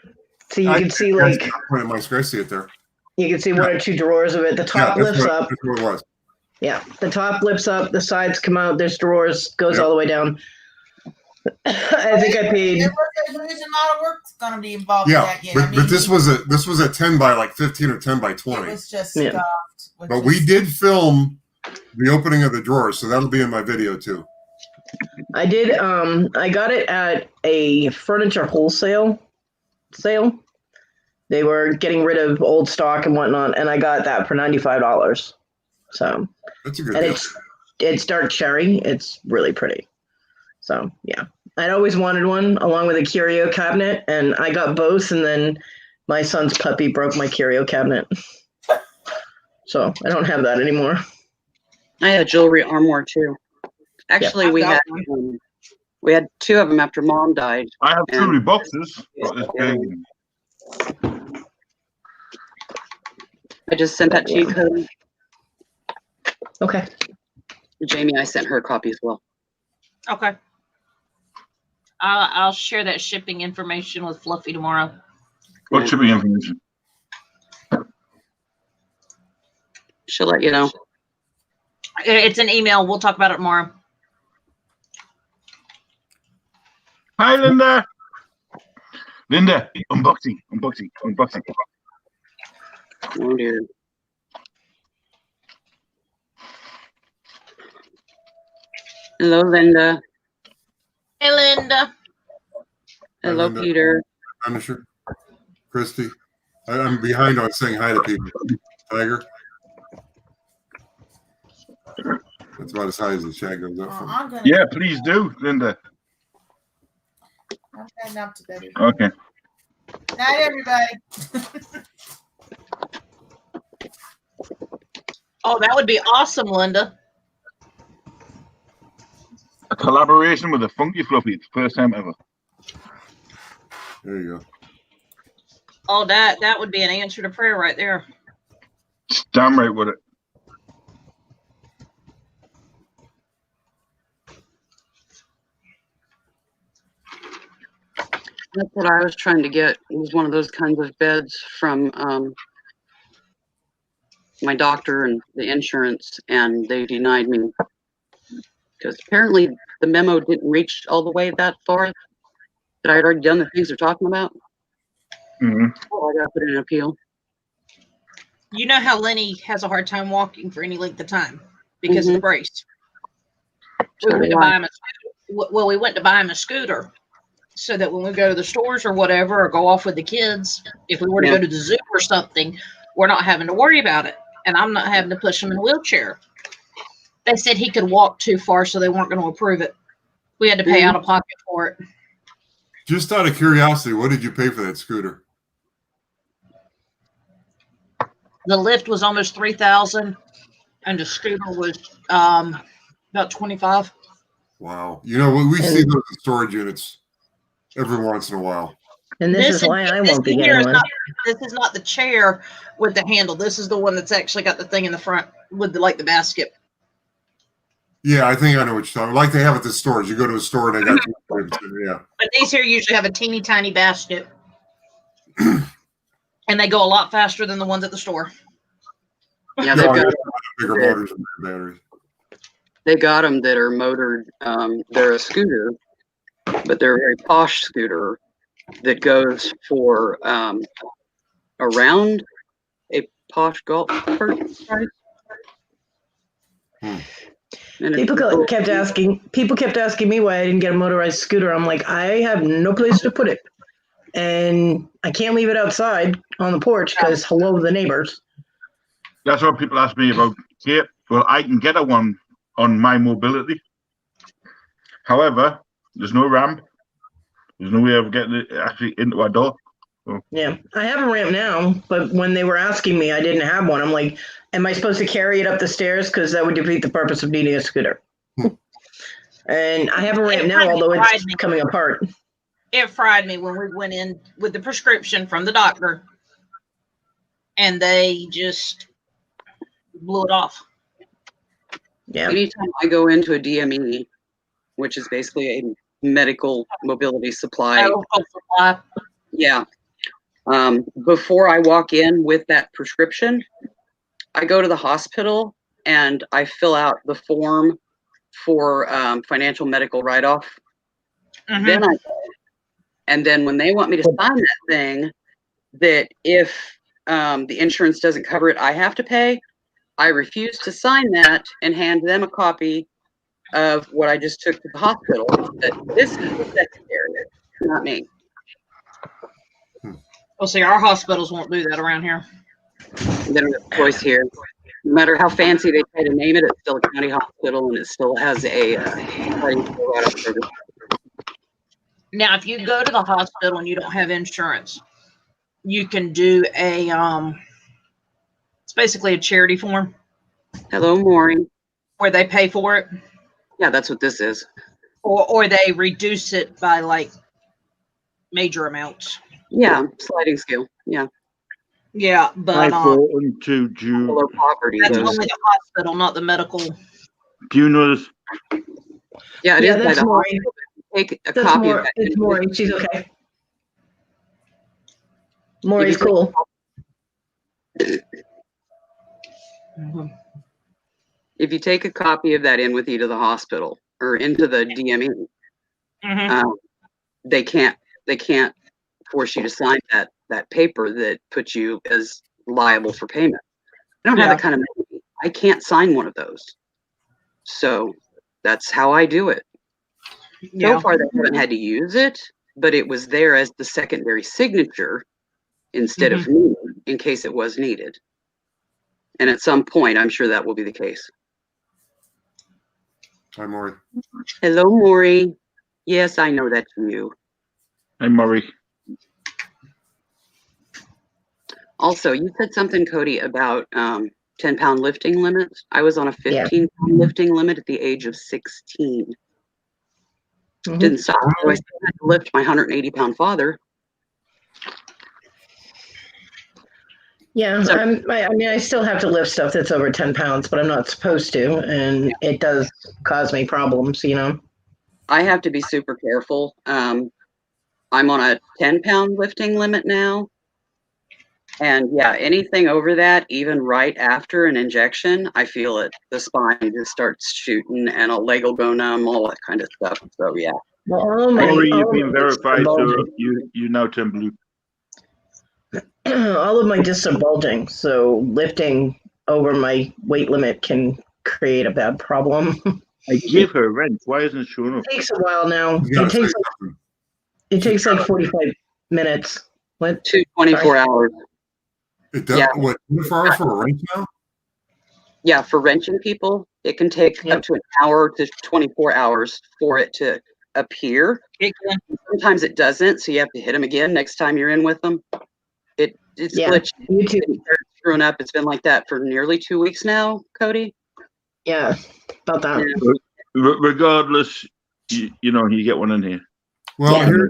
So you can see like. I see it there. You can see 1 or 2 drawers of it. The top lifts up. That's what it was. Yeah, the top lifts up. The sides come out. There's drawers. Goes all the way down. I think I paid. There's a lot of work going to be involved. Yeah, in that, but this was a 10 by like 15 or 10 by 20. It was just stuffed. But we did film the opening of the drawers, so that'll be in my video too. I did. I got it at a furniture wholesale sale. They were getting rid of old stock and whatnot, and I got that for $95. So that's a good. And it's dark cherry. It's really pretty. So yeah, I'd always wanted one along with a curio cabinet, and I got both. And then my son's puppy broke my curio cabinet, so I don't have that anymore. I had a jewelry armoire too. Actually, Yeah, we had 2 of them after Mom died. I have jewelry boxes. I just sent that to you, Cody. Okay. Jamie, I sent her a copy as well. Okay. I'll share that shipping information with Fluffy tomorrow. What shipping information? She'll let you know. It's an email. We'll talk about it tomorrow. Hi, Linda. Linda, unboxing. Oh dear. Hello, Linda. Hey, Linda. Hello, Linda. Peter. Punisher. Christy. I'm behind on saying hi to people. Tiger. That's about as high as the chat goes up from. I'm gonna. Yeah, please do, Linda. I'm heading up to bed. Okay. Night, everybody. Oh, that would be awesome, Linda. A collaboration with a Funky Fluffy. It's the first time ever. There you go. Oh, that would be an answer to prayer right there. Damn right with it. That's what I was trying to get. It was one of those kinds of beds from my doctor and the insurance, and they denied me because apparently the memo didn't reach all the way that far that I had already done the things they're talking about. Mm-hmm. So I got to put in an appeal. You know how Lenny has a hard time walking for any length of time because of the brace. We went to buy him we went to buy him a scooter so that when we go to the stores or whatever, or go off with the kids, if we were to go to the zoo or something, we're not having to worry about it. And I'm not having to push him in a wheelchair. They said he could walk too far, so they weren't going to approve it. We had to pay out of pocket for it. Just out of curiosity, what did you pay for that scooter? The lift was almost $3,000, and the scooter was about $25. Wow. You know, we see those in storage units every once in a while. And this is why I won't be getting one. This is not the chair with the handle. This is the one that's actually got the thing in the front with the basket. Yeah, I think I know what you're talking about. Like they have at the stores. You go to a store and they got yeah. But these here usually have a teeny tiny basket. And they go a lot faster than the ones at the store. Yeah, they've got bigger motors and bigger batteries. They got them that are motored. They're a scooter, but they're a very posh scooter that goes for around a posh golf cart price. People kept asking me why I didn't get a motorized scooter. I'm like, I have no place to put it, and I can't leave it outside on the porch because hello, the neighbors. That's what people ask me about. Yeah, well, I can get a one on my mobility. However, there's no ramp. There's no way of getting it actually into our door. So. Yeah, I have a ramp now, but when they were asking me, I didn't have one. I'm like, am I supposed to carry it up the stairs? Because that would defeat the purpose of needing a scooter. And I have a ramp now, although it's coming apart. It fried me when we went in with the prescription from the doctor, and they just blew it off. Yeah. Anytime I go into a DME, which is basically a medical mobility supply. Yeah. Before I walk in with that prescription, I go to the hospital and I fill out the form for financial medical write-off. Then and then when they want me to sign that thing, that if the insurance doesn't cover it, I have to pay. I refuse to sign that and hand them a copy of what I just took to the hospital. This is the secretary, not me. Well, see, our hospitals won't do that around here. They don't have a choice here. No matter how fancy they try to name it, it's still a county hospital and it still has a service. Now, if you go to the hospital and you don't have insurance, you can do it's basically a charity form. Hello, Maureen. Where they pay for it. Yeah, that's what this is. Or they reduce it by like major amounts. Yeah, sliding scale. Yeah. Yeah, but to June. Below poverty. That's only the hospital, not the medical. Do you know this? Yeah, it is by that's the Maureen. hospital. Take a That's copy of that. It's Maureen. She's okay. Maureen's cool. If you take a copy of that in with you to the hospital or into the DME, they can't force you to sign that paper that puts you as liable for payment. I don't have that kind of money. I can't sign one of those. So That's how I do it. Yeah. So far, they haven't had to use it, but it was there as the secondary signature instead of me in case it was needed. And at some point, I'm sure that will be the case. Hi, Maury. Hello, Maury. Yes, I know that's you. Hey, Murray. Also, you said something, Cody, about 10-pound lifting limits. I was on a 15-pound lifting limit at the age of 16. Didn't stop. So I still had to lift my 180-pound father. Yeah, I mean, I still have to lift stuff that's over 10 pounds, but I'm not supposed to, and it does cause me problems, you know. I have to be super careful. I'm on a 10-pound lifting limit now. And yeah, anything over that, even right after an injection, I feel it. The spine just starts shooting and a leg will go numb, all that kind of stuff. So yeah. Well, Maury, you've been verified, so you now turn blue. All of my discs are bulging, so lifting over my weight limit can create a bad problem. I give her a wrench. Why isn't it showing up? It takes a while now. Yeah, It takes like 45 minutes. What? 24 hours. It does. What? 24 hours for a wrench now? Yeah, for wrenching people, it can take up to an hour to 24 hours for it to appear. Sometimes it doesn't, so you have to hit them again next time you're in with them. It's glitched. YouTube screwing up. It's been like that for nearly 2 weeks now, Cody. Yeah, about that. Yeah. Regardless, you know, you get one in here. Well, here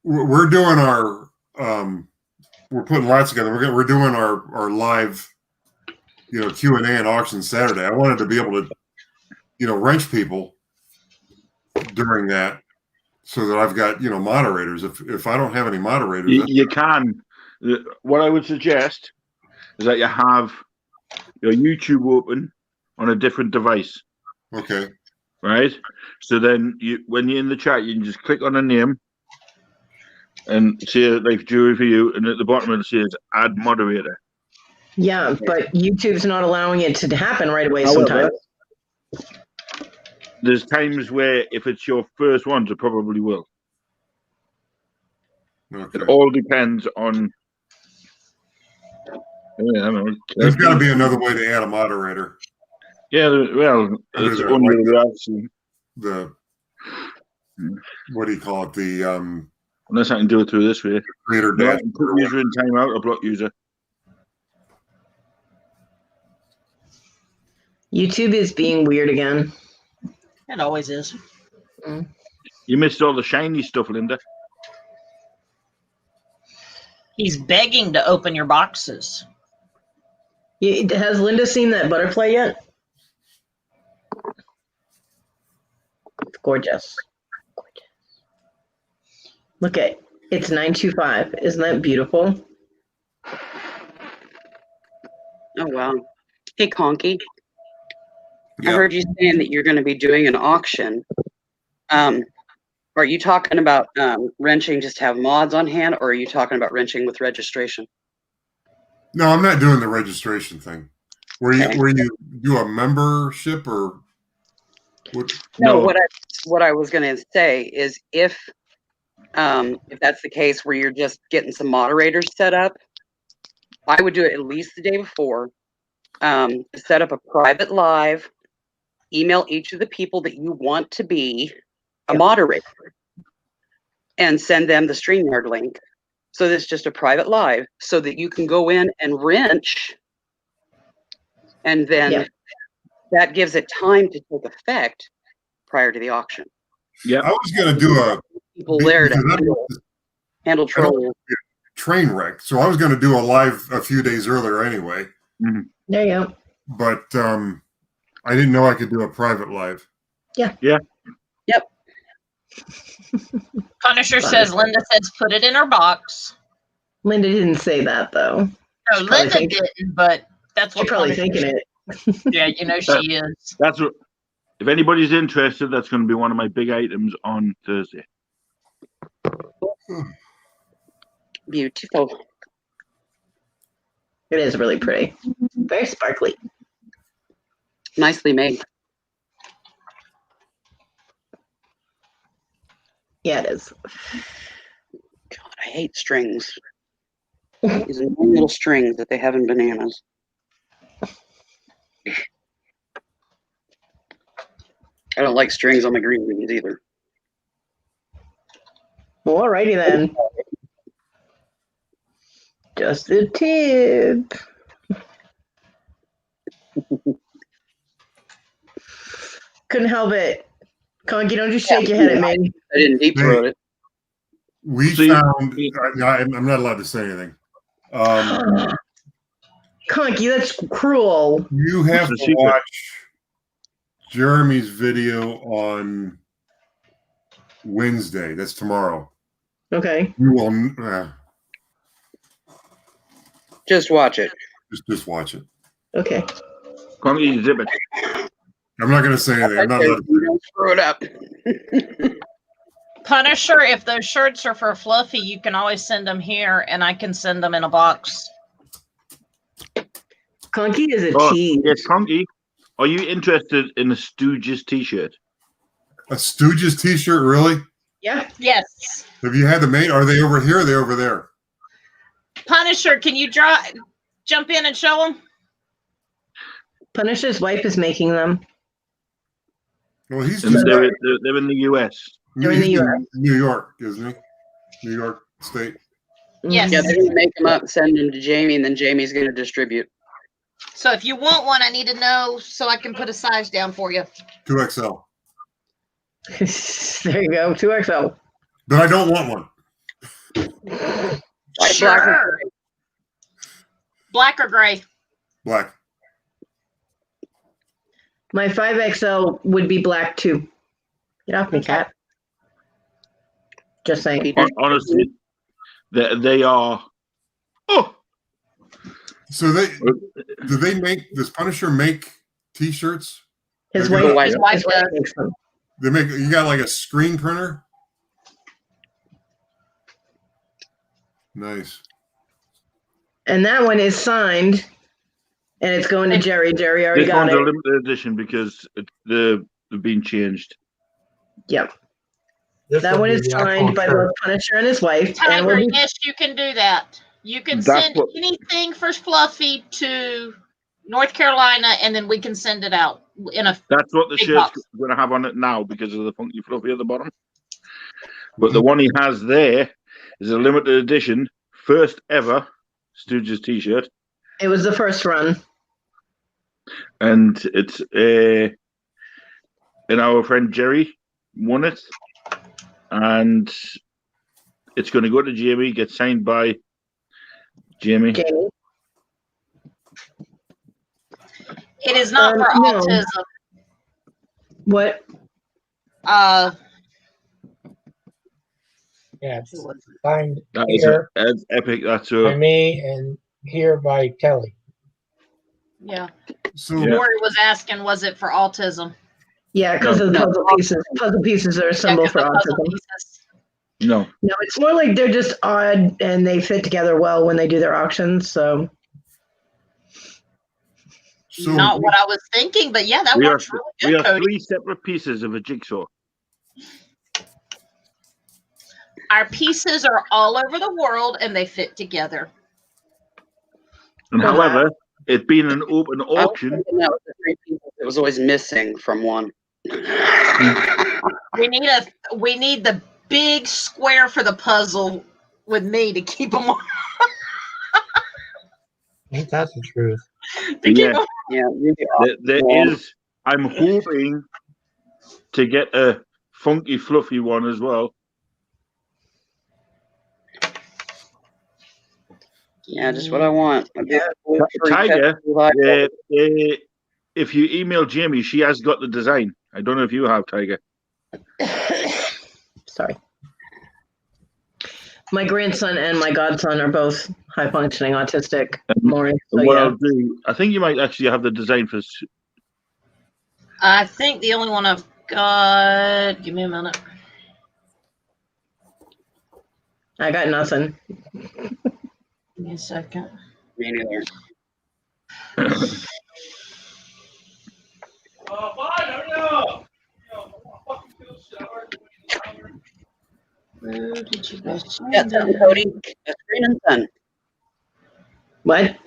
we're doing our we're putting lots together. We're doing our live, you know, Q&A and auction Saturday. I wanted to be able to, you know, wrench people during that, so that I've got, you know, moderators. If I don't have any moderators, you can. What I would suggest is that you have your YouTube open on a different device. Okay. Right. So then when you're in the chat, you can just click on a name and see like jury for you, and at the bottom it says add moderator. Yeah, but YouTube's not allowing it to happen right away However, sometimes. There's times where if it's your first ones, it probably will. Okay. It all depends on. Yeah, I don't know. There's got to be another way to add a moderator. Yeah, well, it's only the what do you call it? The unless I can do it through this way. Creator No, I dash. can put user in timeout or block user. YouTube is being weird again. It always is. You missed all the shiny stuff, Linda. He's begging to open your boxes. Has Linda seen that butterfly yet? It's gorgeous. Look at it's 925. Isn't that beautiful? Oh wow. Hey Conky. I heard you saying that you're going to be doing an auction. Are you talking about wrenching just to have mods on hand, or are you talking about wrenching with registration? No, I'm not doing the registration thing. Where you do a membership or what? No, what I was going to say is if that's the case where you're just getting some moderators set up, I would do it at least the day before. Set up a private live, email each of the people that you want to be a moderator, and send them the StreamYard link. So this is just a private live, so that you can go in and wrench, and then that gives it time to take effect prior to the auction. Yeah, I was going to do a people there to handle trolls. Train wreck. So I was going to do a live a few days earlier anyway. Mm-hmm. There you go. But I didn't know I could do a private live. Yeah. Yeah. Yep. Punisher says Linda says put it in her box. Linda didn't say that though. No, Linda didn't, but that's what she's probably Punisher thinking said. it. Yeah, you know she is. That's what. If anybody's interested, that's going to be one of my big items on Thursday. Beautiful. It is really pretty. Very sparkly. Nicely made. Yeah, it is. God, I hate strings. These annoying little strings that they have in bananas. I don't like strings on my green beans either. Well, alrighty then. Just a tip. Couldn't help it. Conky, don't just shake your head at me. I didn't deep throat it. We found. I'm not allowed to say anything. Conky, that's cruel. You have to watch Jeremy's video on Wednesday. That's tomorrow. Okay. You will. Just watch it. Just watch it. Okay. Conky, zip it. I'm not going to say anything. I'm not allowed to. Don't screw it up. Punisher, if those shirts are for Fluffy, you can always send them here, and I can send them in a box. Conky is a tease. Yes, Conky. Are you interested in a Stooges t-shirt? A Stooges t-shirt, really? Yeah. Yes. Have you had them made? Are they over here? Or are they over there? Punisher, can you jump in and show them? Punisher's wife is making them. Well, he's they're in the U.S. They're in the U.S. New York, isn't he? New York State. Yes. Yeah, they're going to make them up, send them to Jamie, and then Jamie's going to distribute. So if you want one, I need to know so I can put a size down for you. 2XL. There you go, 2XL. But I don't want one. Sure. Black or gray? Black. My 5XL would be black too. Get off me, cat. Just saying. Honestly, they are. Oh. So does Punisher make t-shirts? His wife does. makes them. You got like a screen printer? Nice. And that one is signed, and it's going to Jerry. Jerry already This got one's it. a limited edition because they've been changed. Yep. That one is signed by both Punisher and his wife. Tiger, yes, you can do that. You can send anything for Fluffy to North Carolina, and then we can send it out in a. That's what the shirt's going to have on it now because of the funky Fluffy at the bottom. But the one he has there is a limited edition, first ever Stooges t-shirt. It was the first run. And it's and our friend Jerry won it. And it's going to go to Jamie, get signed by Jamie. It is not for autism. What? Yeah, it's signed That here is epic. That's by me and here by Kelly. Yeah. So Lori was asking, was it for autism? Yeah, because of the puzzle pieces. Puzzle pieces are a symbol for autism. No. No, it's more like they're just odd and they fit together well when they do their auctions. So Not what I was thinking, but yeah, that works really good. We have Cody. 3 separate pieces of a jigsaw. Our pieces are all over the world and they fit together. And however, it being an open auction, That was the 3 pieces that was always missing from one. We need the big square for the puzzle with me to keep them on. Ain't that the truth? there is. I'm hoping to get a funky, fluffy one as well. Yeah, just what I want. Tiger, if you email Jamie, she has got the design. I don't know if you have, Tiger. Sorry. My grandson and my godson are both high functioning autistic. Maury, so what yeah. I'll do, I think you might actually have the design for. I think the only one I've got. Give me a minute. I got nothing. Give me a second. Me neither. did you guys send Got something, it? Cody? A screaming sun. What?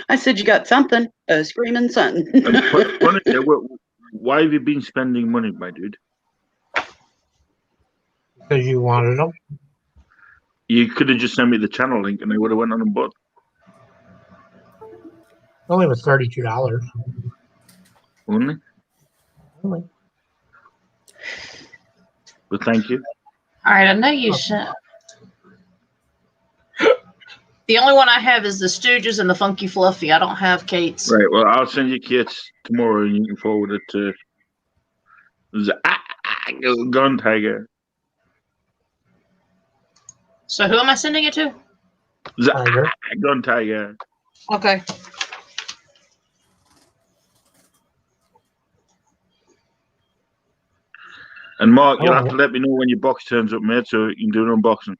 I said you got something. A screaming sun. Why have you been spending money, my dude? Because you wanted them. You could have just sent me the channel link and I would have went on and bought. Only was $32. Only? Only. But thank you. All right, I know you sent. The only one I have is the Stooges and the Funky Fluffy. I don't have Kate's. Right, well, I'll send you Kate's tomorrow and you can forward it to Gun Tiger. So who am I sending it to? Tiger. Gun Tiger. Okay. And Mark, you'll have to let me know when your box turns up, mate, so you can do an unboxing.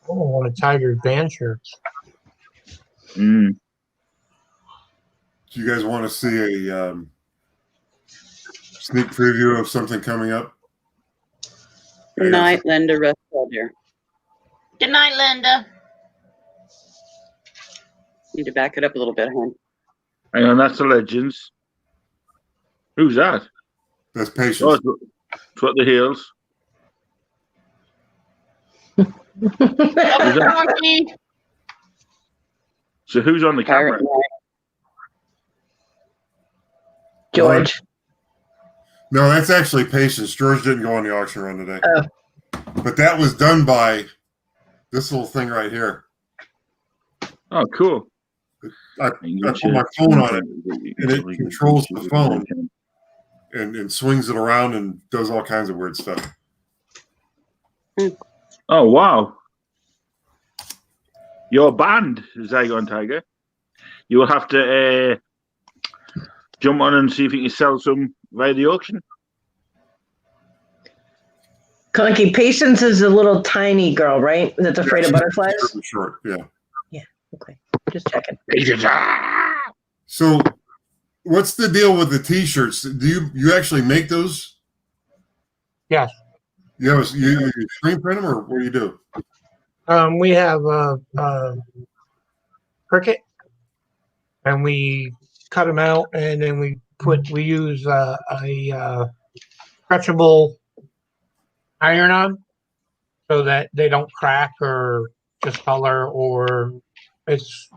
Oh, one of Tiger's band shirts. Mm. Do you guys want to see a sneak preview of something coming up? Good night, Linda. Rest well, dear. Good night, Linda. Need to back it up a little bit, hon. Hang on, that's the Legends. Who's that? That's Patience. Oh, it's what the heels. So who's on the camera? George. No, that's actually Patience. George didn't go on the auction run today. Oh. But that was done by this little thing right here. Oh, cool. I put my phone on it, and it controls the phone and swings it around and does all kinds of weird stuff. Oh, wow. Your band, Zygon Tiger. You will have to jump on and see if you can sell some via the auction. Conky, Patience is a little tiny girl, right? That's afraid of butterflies? Short, yeah. Yeah, okay. Just checking. So, what's the deal with the T-shirts? Do you actually make those? Yes. You screen print them, or what do you do? We have Cricut, and we cut them out, and then we use a stretchable iron-on so that they don't crack or discolor, or it's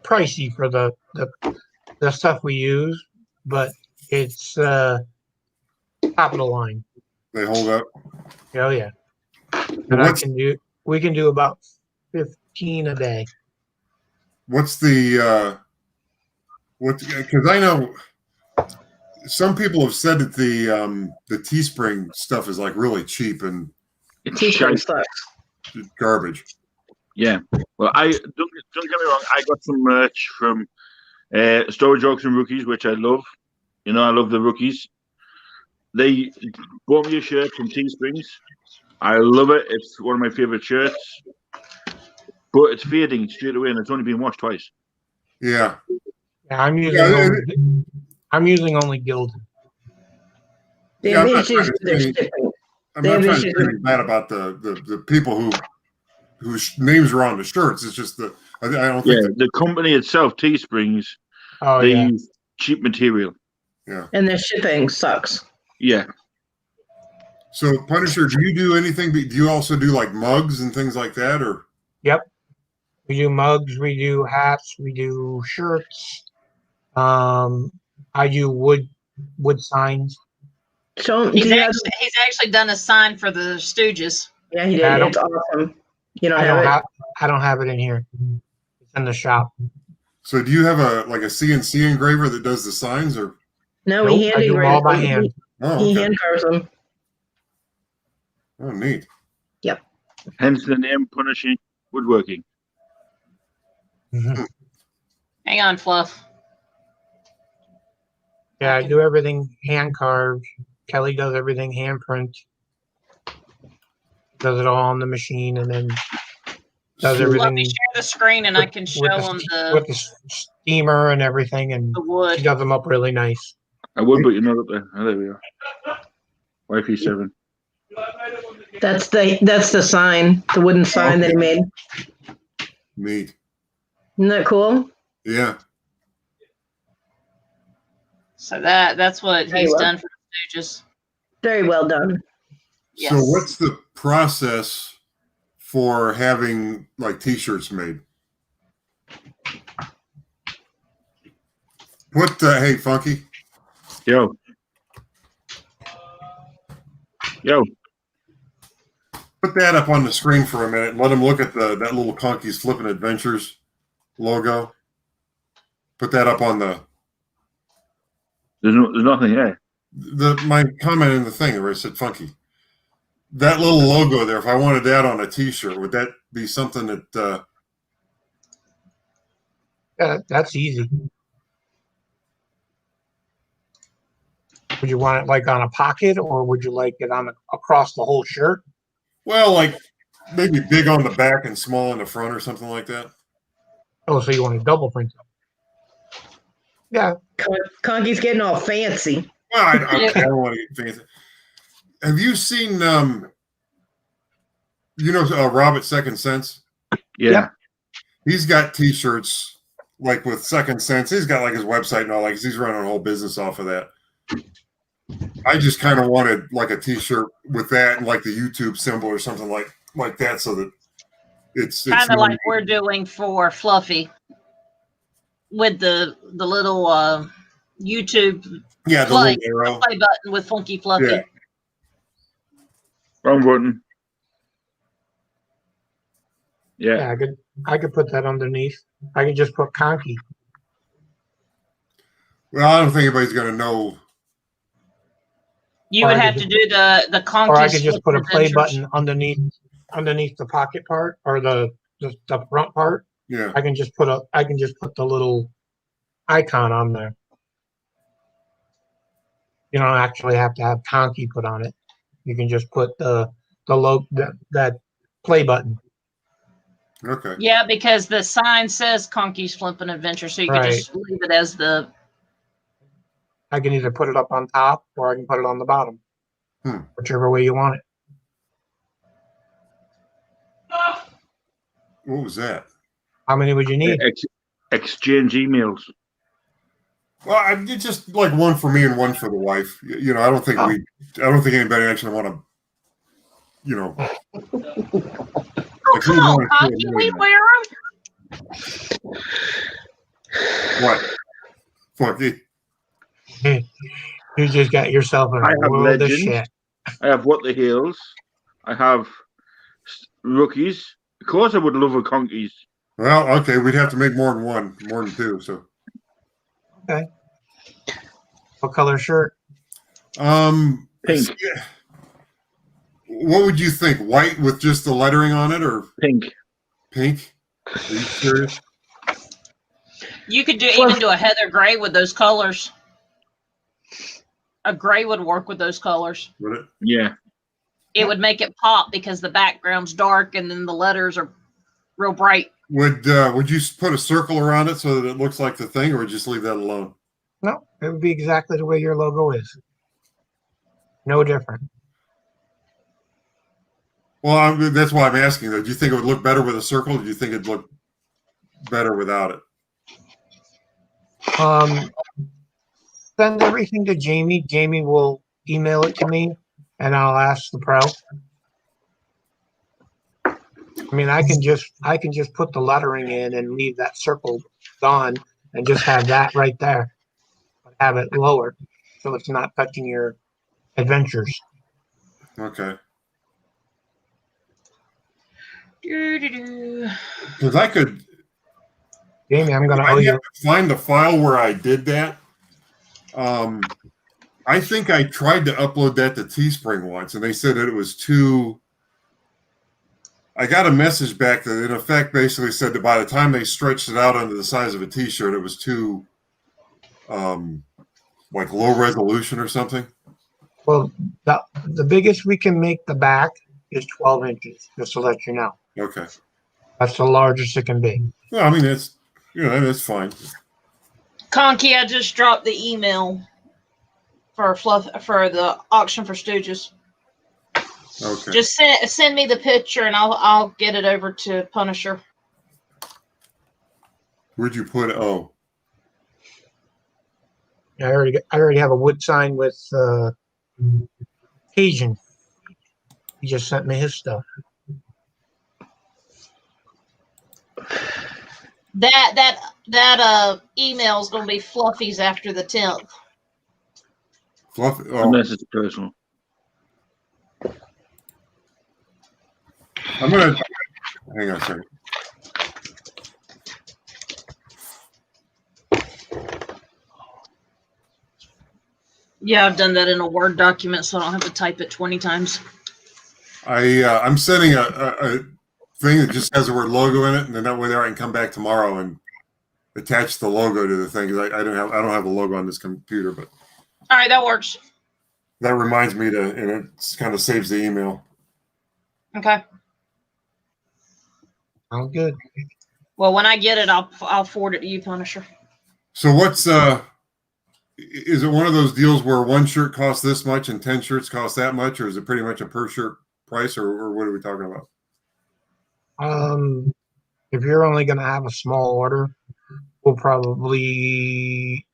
pricey for the stuff we use, but it's top of the line. They hold up. Oh yeah. And we can do about 15 a day. What's the because I know some people have said that the Teespring stuff is like really cheap and Teespring sucks. Garbage. Yeah. Well, don't get me wrong. I got some merch from Storage Auction Rookies, which I love. You know, I love the Rookies. They bought me a shirt from Teesprings. I love it. It's one of my favorite shirts. But it's fading straight away, and it's only been washed twice. Yeah. Yeah, I'm using only Gilded. I'm not trying to say bad about the people whose names are on the shirts. It's just that I don't think the company itself, Teesprings, they use cheap material. Yeah. And their shipping sucks. Yeah. So, Punisher, do you do anything? Do you also do like mugs and things like that, or? Yep. We do mugs. We do hats. We do shirts. I do wood signs. So he's actually done a sign for the Stooges. Yeah, he did. It's awesome. You don't I don't have it in here. It's in the shop. So, do you have a CNC engraver that does the signs, or? No, he hand engraves all by hand. He hand carves them. Oh, neat. Yep. Hence the name Punishing Woodworking. Mm-hmm. Hang on, Fluff. Yeah, I do everything hand carved. Kelly does everything hand print. Does it all on the machine, and then does everything. Let me share the screen, and I can show them with the steamer and everything, and the wood. she does them up really nice. I would, but you're not up there. Oh, there we are. Wifey 7. That's the sign, the wooden sign that he made. Neat. Isn't that cool? Yeah. So that's what Very he's well. done for the Stooges. Very well done. Yes. So what's the process for having like T-shirts made? What? Hey, Funky. Yo. Put that up on the screen for a minute and let them look at that little Conky's Flippin' Adventures logo. Put that up on the. There's nothing there. My comment in the thing where I said Funky. That little logo there, if I wanted that on a T-shirt, would that be something that... That's easy. Would you want it like on a pocket, or would you like it on across the whole shirt? Well, like maybe big on the back and small in the front or something like that. Oh, so you want to double print them? Yeah. Conky's getting all fancy. Well, I don't want to get fancy. Have you seen, Rob at Second Sense? Yeah. Yep. He's got T-shirts like with Second Sense. He's got like his website and all, like he's running a whole business off of that. I just kind of wanted like a T-shirt with that and like the YouTube symbol or something like that, so that it's Kind of like we're doing for Fluffy with the little YouTube the play, little arrow. play button with Funky Fluffy. Yeah. Wrong button. Yeah. I could put that underneath. I could just put Conky. Well, I don't think anybody's going to know. You would have to do the Conky. Or I could just put a play button underneath the pocket part or the front part. Yeah. I can just put the little icon on there. You don't actually have to have Conky put on it. You can just put the logo, that play button. Okay. Yeah, because the sign says Conky's Flippin' Adventure, so you can just leave it as the. I can either put it up on top or I can put it on the bottom, whichever way you want it. What was that? How many would you need? Exchange emails. Well, it's just like one for me and one for the wife. I don't think I don't think anybody actually want to. Oh, come on, Conky, we wear them. What? Funky. You just got yourself in a world of shit. I have What the Hills. I have Rookies. Of course, I would love a Conky's. Well, okay, we'd have to make more than two. So. Okay. What color shirt? Pink. What would you think? White with just the lettering on it, or pink? Pink. Are you serious? You could even do a heather gray with those colors. A gray would work with those colors. Would it? Yeah. It would make it pop because the background's dark and then the letters are real bright. Would you put a circle around it so that it looks like the thing, or would you just leave that alone? No, it would be exactly the way your logo is. No different. Well, that's why I'm asking. Though, do you think it would look better with a circle? Or do you think it'd look better without it? Send everything to Jamie. Jamie will email it to me, and I'll ask the pro. I mean, I can just put the lettering in and leave that circle gone, and just have that right there. Have it lower, so it's not touching your adventures. Okay. Doo-doo-doo. Because I could. Jamie, I'm going to owe you. Find the file where I did that. I think I tried to upload that to Teespring once, and they said that it was too. I got a message back that, in effect, basically said that by the time they stretched it out under the size of a T-shirt, it was too, like low resolution or something. Well, the biggest we can make the back is 12 inches, just to let you know. Okay. That's the largest it can be. Well, I mean, that's fine. Conky, I just dropped the email. for the auction for Stooges. Okay. Just send me the picture and I'll get it over to Punisher. Where'd you put it? Oh. I already have a wood sign with Cajun. He just sent me his stuff. That email is going to be Fluffy's after the 10th. Fluffy. Oh. Unless it's personal. I'm gonna hang on a second. Yeah, I've done that in a Word document, so I don't have to type it 20 times. I'm sending a thing that just has the word logo in it, and then that way there I can come back tomorrow and attach the logo to the thing because I don't have a logo on this computer, but all right, that works. That reminds me and it kind of saves the email. Okay. Sounds good. Well, when I get it, I'll forward it to you, Punisher. So what's is it one of those deals where one shirt costs this much and 10 shirts cost that much, or is it pretty much a per shirt price, or what are we talking about? If you're only going to have a small order, we'll probably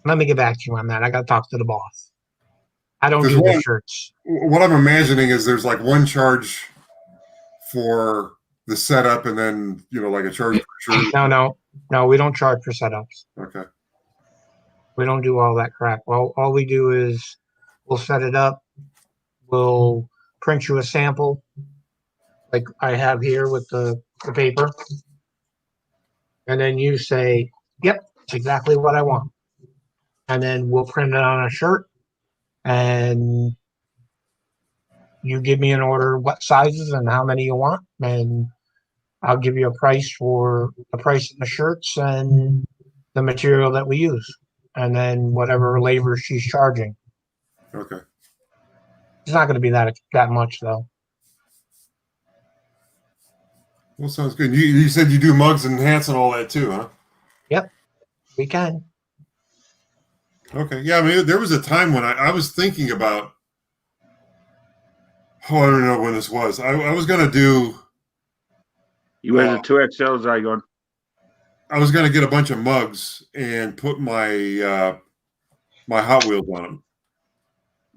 let me get back to you on that. I got to talk to the boss. I don't do the shirts. What I'm imagining is there's like one charge for the setup, and then like a charge for shirt. No, we don't charge for setups. Okay. We don't do all that crap. Well, all we do is we'll set it up. We'll print you a sample, like I have here with the paper, and then you say, "Yep, it's exactly what I want." And then we'll print it on a shirt, and you give me an order, what sizes and how many you want, and I'll give you a price for the price of the shirts and the material that we use, and then whatever labor she's charging. Okay. It's not going to be that much though. Well, sounds good. You said you do mugs and hats and all that too, huh? Yep, we can. Okay. Yeah, I mean, there was a time when I was thinking about, I don't know when this was. I was going to do. You wear the 2XL Zygon. I was going to get a bunch of mugs and put my my Hot Wheels on them.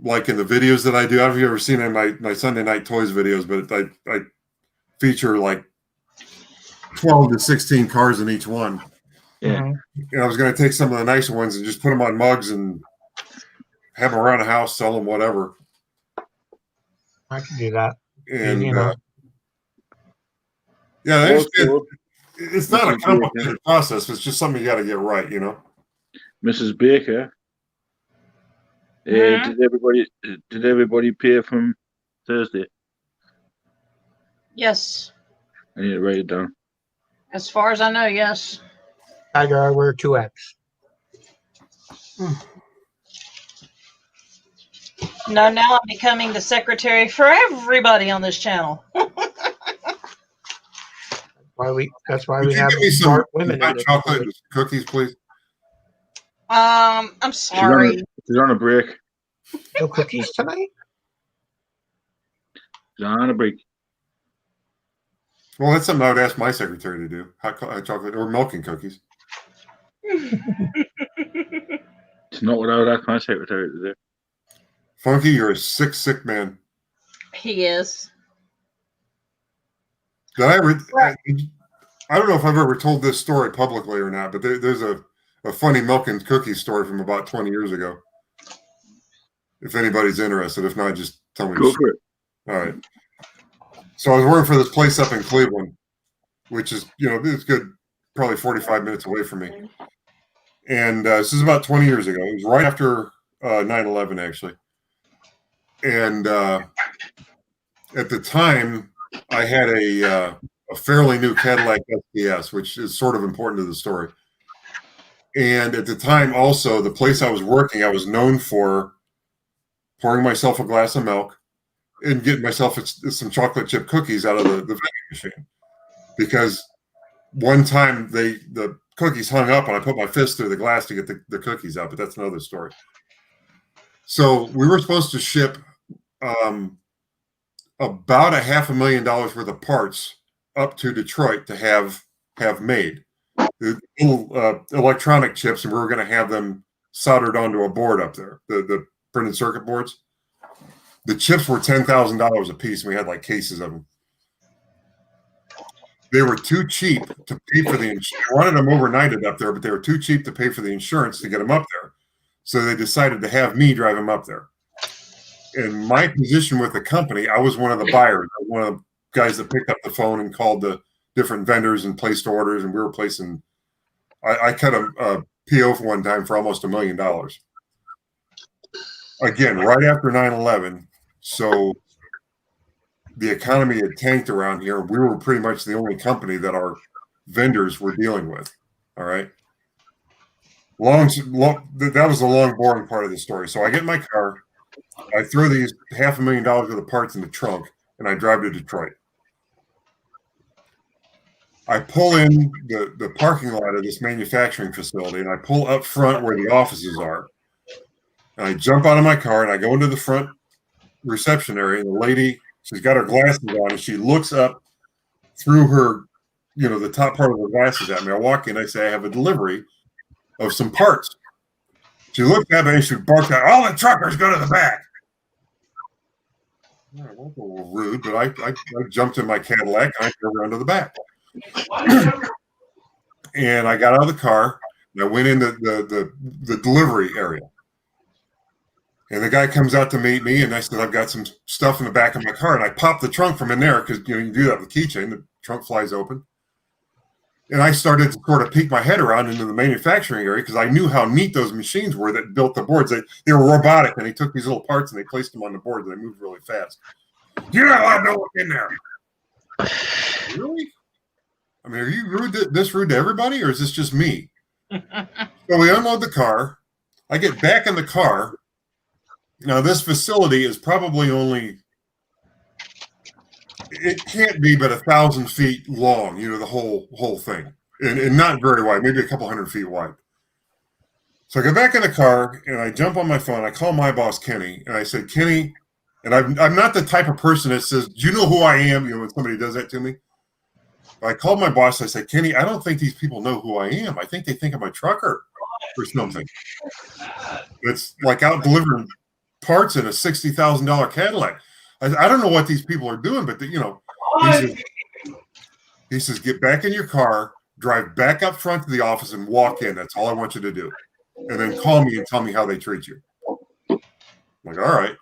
Like in the videos that I do. I don't know if you've ever seen in my Sunday Night Toys videos, but I feature like 12 to 16 cars in each one. Yeah. And I was going to take some of the nicer ones and just put them on mugs and have them around the house, sell them, whatever. I can do that. And yeah, I understand. It's not a complicated process. It's just something you got to get right, Mrs. Baker. Did everybody pay from Thursday? Yes. I need to write it down. As far as I know, yes. Tiger, I wear 2X. No, now I'm becoming the secretary for everybody on this channel. That's why we have smart women. Hot chocolate and cookies, please. I'm sorry. She's on a break. No cookies tonight? She's on a break. Well, that's something I would ask my secretary to do. Hot chocolate or milk and cookies. It's not what I would ask my secretary to do. Funky, you're a sick man. He is. Did I ever? I don't know if I've ever told this story publicly or not, but there's a funny milk and cookie story from about 20 years ago. If anybody's interested, if not, just tell me. Go for it. All right. So I was working for this place up in Cleveland, which is it's good, probably 45 minutes away from me. And this is about 20 years ago. It was right after 9/11, actually. And at the time, I had a fairly new Cadillac SDS, which is sort of important to the story. And at the time, also, the place I was working, I was known for pouring myself a glass of milk and getting myself some chocolate chip cookies out of the vending machine. Because one time, the cookies hung up, and I put my fist through the glass to get the cookies out, but that's another story. So we were supposed to ship about $500,000 worth of parts up to Detroit to have made. The little electronic chips, and we were going to have them soldered onto a board up there, the printed circuit boards. The chips were $10,000 a piece, and we had like cases of them. They were too cheap to pay for the insurance. I wanted them overnighted up there, but they were too cheap to pay for the insurance to get them up there. So they decided to have me drive them up there. In my position with the company, I was one of the buyers, one of the guys that picked up the phone and called the different vendors and placed orders, and we were placing. I cut a PO for one time for almost $1 million. Again, right after 9/11, so the economy had tanked around here. We were pretty much the only company that our vendors were dealing with. All right. That was the long, boring part of the story. So I get in my car, I throw these $500,000 worth of parts in the trunk, and I drive to Detroit. I pull in the parking lot of this manufacturing facility, and I pull up front where the offices are. And I jump out of my car, and I go into the front reception area, and the lady, she's got her glasses on, and she looks up through her, the top part of her glasses at me. I walk in, I say, I have a delivery of some parts. She looked at me and she barked out, all the truckers go to the back. Well, that was a little rude, but I jumped in my Cadillac and I drove around to the back. And I got out of the car and I went into the delivery area. And the guy comes out to meet me, and I said, I've got some stuff in the back of my car. And I popped the trunk from in there because you can do that with a keychain. The trunk flies open. And I started to sort of peek my head around into the manufacturing area because I knew how neat those machines were that built the boards. They were robotic, and they took these little parts and they placed them on the board, and they moved really fast. You're not allowed to look in there. Really? I mean, are you this rude to everybody, or is this just me? So we unload the car. I get back in the car. Now, this facility is probably it can't be but 1,000 feet long, the whole thing, and not very wide, maybe a couple hundred feet wide. So I get back in the car and I jump on my phone. I call my boss, Kenny, and I said, Kenny, and I'm not the type of person that says, do you know who I am? When somebody does that to me. But I called my boss. I said, Kenny, I don't think these people know who I am. I think they think I'm a trucker or something. It's like out delivering parts in a $60,000 Cadillac. I don't know what these people are doing, but he says, get back in your car, drive back up front to the office and walk in. That's all I want you to do. And then call me and tell me how they treat you. I'm like, all right.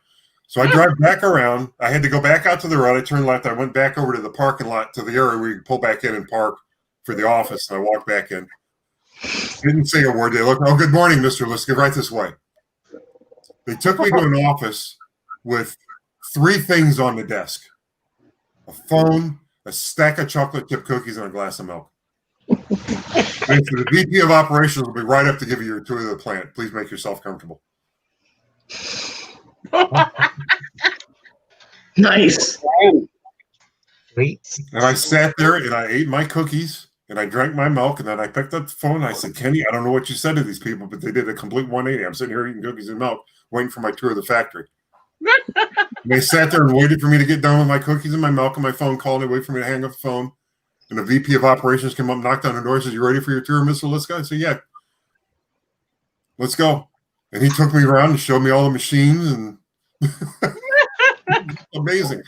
So I drive back around. I had to go back out to the road. I turned left. I went back over to the parking lot to the area where you can pull back in and park for the office. And I walked back in. Didn't say a word. They looked, oh, good morning, Mr. Let's get right this way. They took me to an office with 3 things on the desk: a phone, a stack of chocolate chip cookies, and a glass of milk. And so the VP of operations will be right up to give you your tour of the plant. Please make yourself comfortable. Nice. And I sat there and I ate my cookies and I drank my milk, and then I picked up the phone and I said, Kenny, I don't know what you said to these people, but they did a complete 180. I'm sitting here eating cookies and milk, waiting for my tour of the factory. They sat there and waited for me to get done with my cookies and my milk, and my phone called. They waited for me to hang up the phone. And the VP of operations came up, knocked on the door, and said, you ready for your tour, Mr. Liska? I said, yeah. Let's go. And he took me around and showed me all the machines, and amazing.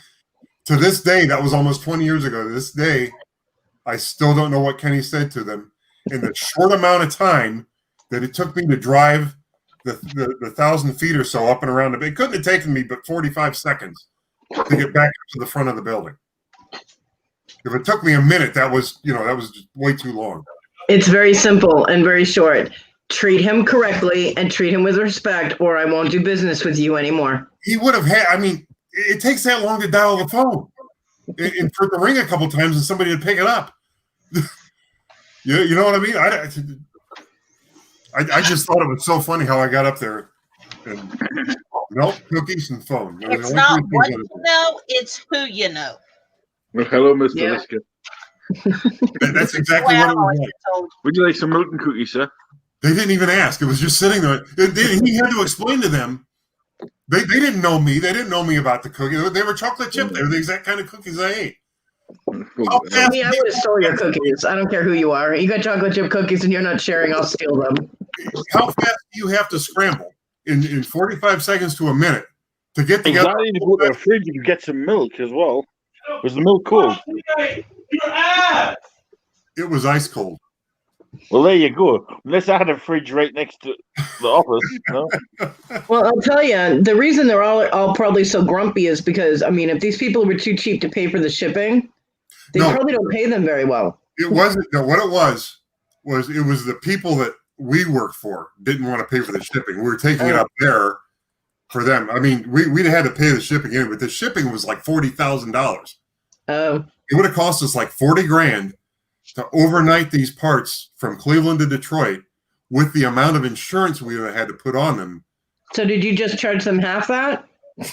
To this day, that was almost 20 years ago. To this day, I still don't know what Kenny said to them. In the short amount of time that it took me to drive the 1,000 feet or so up and around it couldn't have taken me but 45 seconds to get back to the front of the building. If it took me a minute, that was just way too long. It's very simple and very short. Treat him correctly and treat him with respect, or I won't do business with you anymore. He would have had, it takes that long to dial the phone and for it to ring a couple times and somebody to pick it up. You know what I mean? I just thought it was so funny how I got up there and milk, cookies, and phone. It's not what you know, it's who you know. Well, hello, Mr. Liska. That's exactly what it was like. Would you like some milk and cookies, sir? They didn't even ask. It was just sitting there. He had to explain to them. They didn't know me. They didn't know me about the cookies. They were chocolate chip. They were the exact kind of cookies I ate. I would have stole your cookies. I don't care who you are. You got chocolate chip cookies and you're not sharing, I'll steal them. How fast do you have to scramble in 45 seconds to a minute to get together? Exactly. To go to the fridge and get some milk as well. Was the milk cold? It was ice cold. Well, there you go. Unless I had a fridge right next to the office. No? Well, I'll tell you, the reason they're all probably so grumpy is because, I mean, if these people were too cheap to pay for the shipping, they probably don't pay them very well. It wasn't. No, what it was it was the people that we worked for didn't want to pay for the shipping. We were taking it up there for them. I mean, we'd had to pay the shipping anyway, but the shipping was like $40,000. Oh. It would have cost us like $40,000 to overnight these parts from Cleveland to Detroit with the amount of insurance we would have had to put on them. So did you just charge them half that?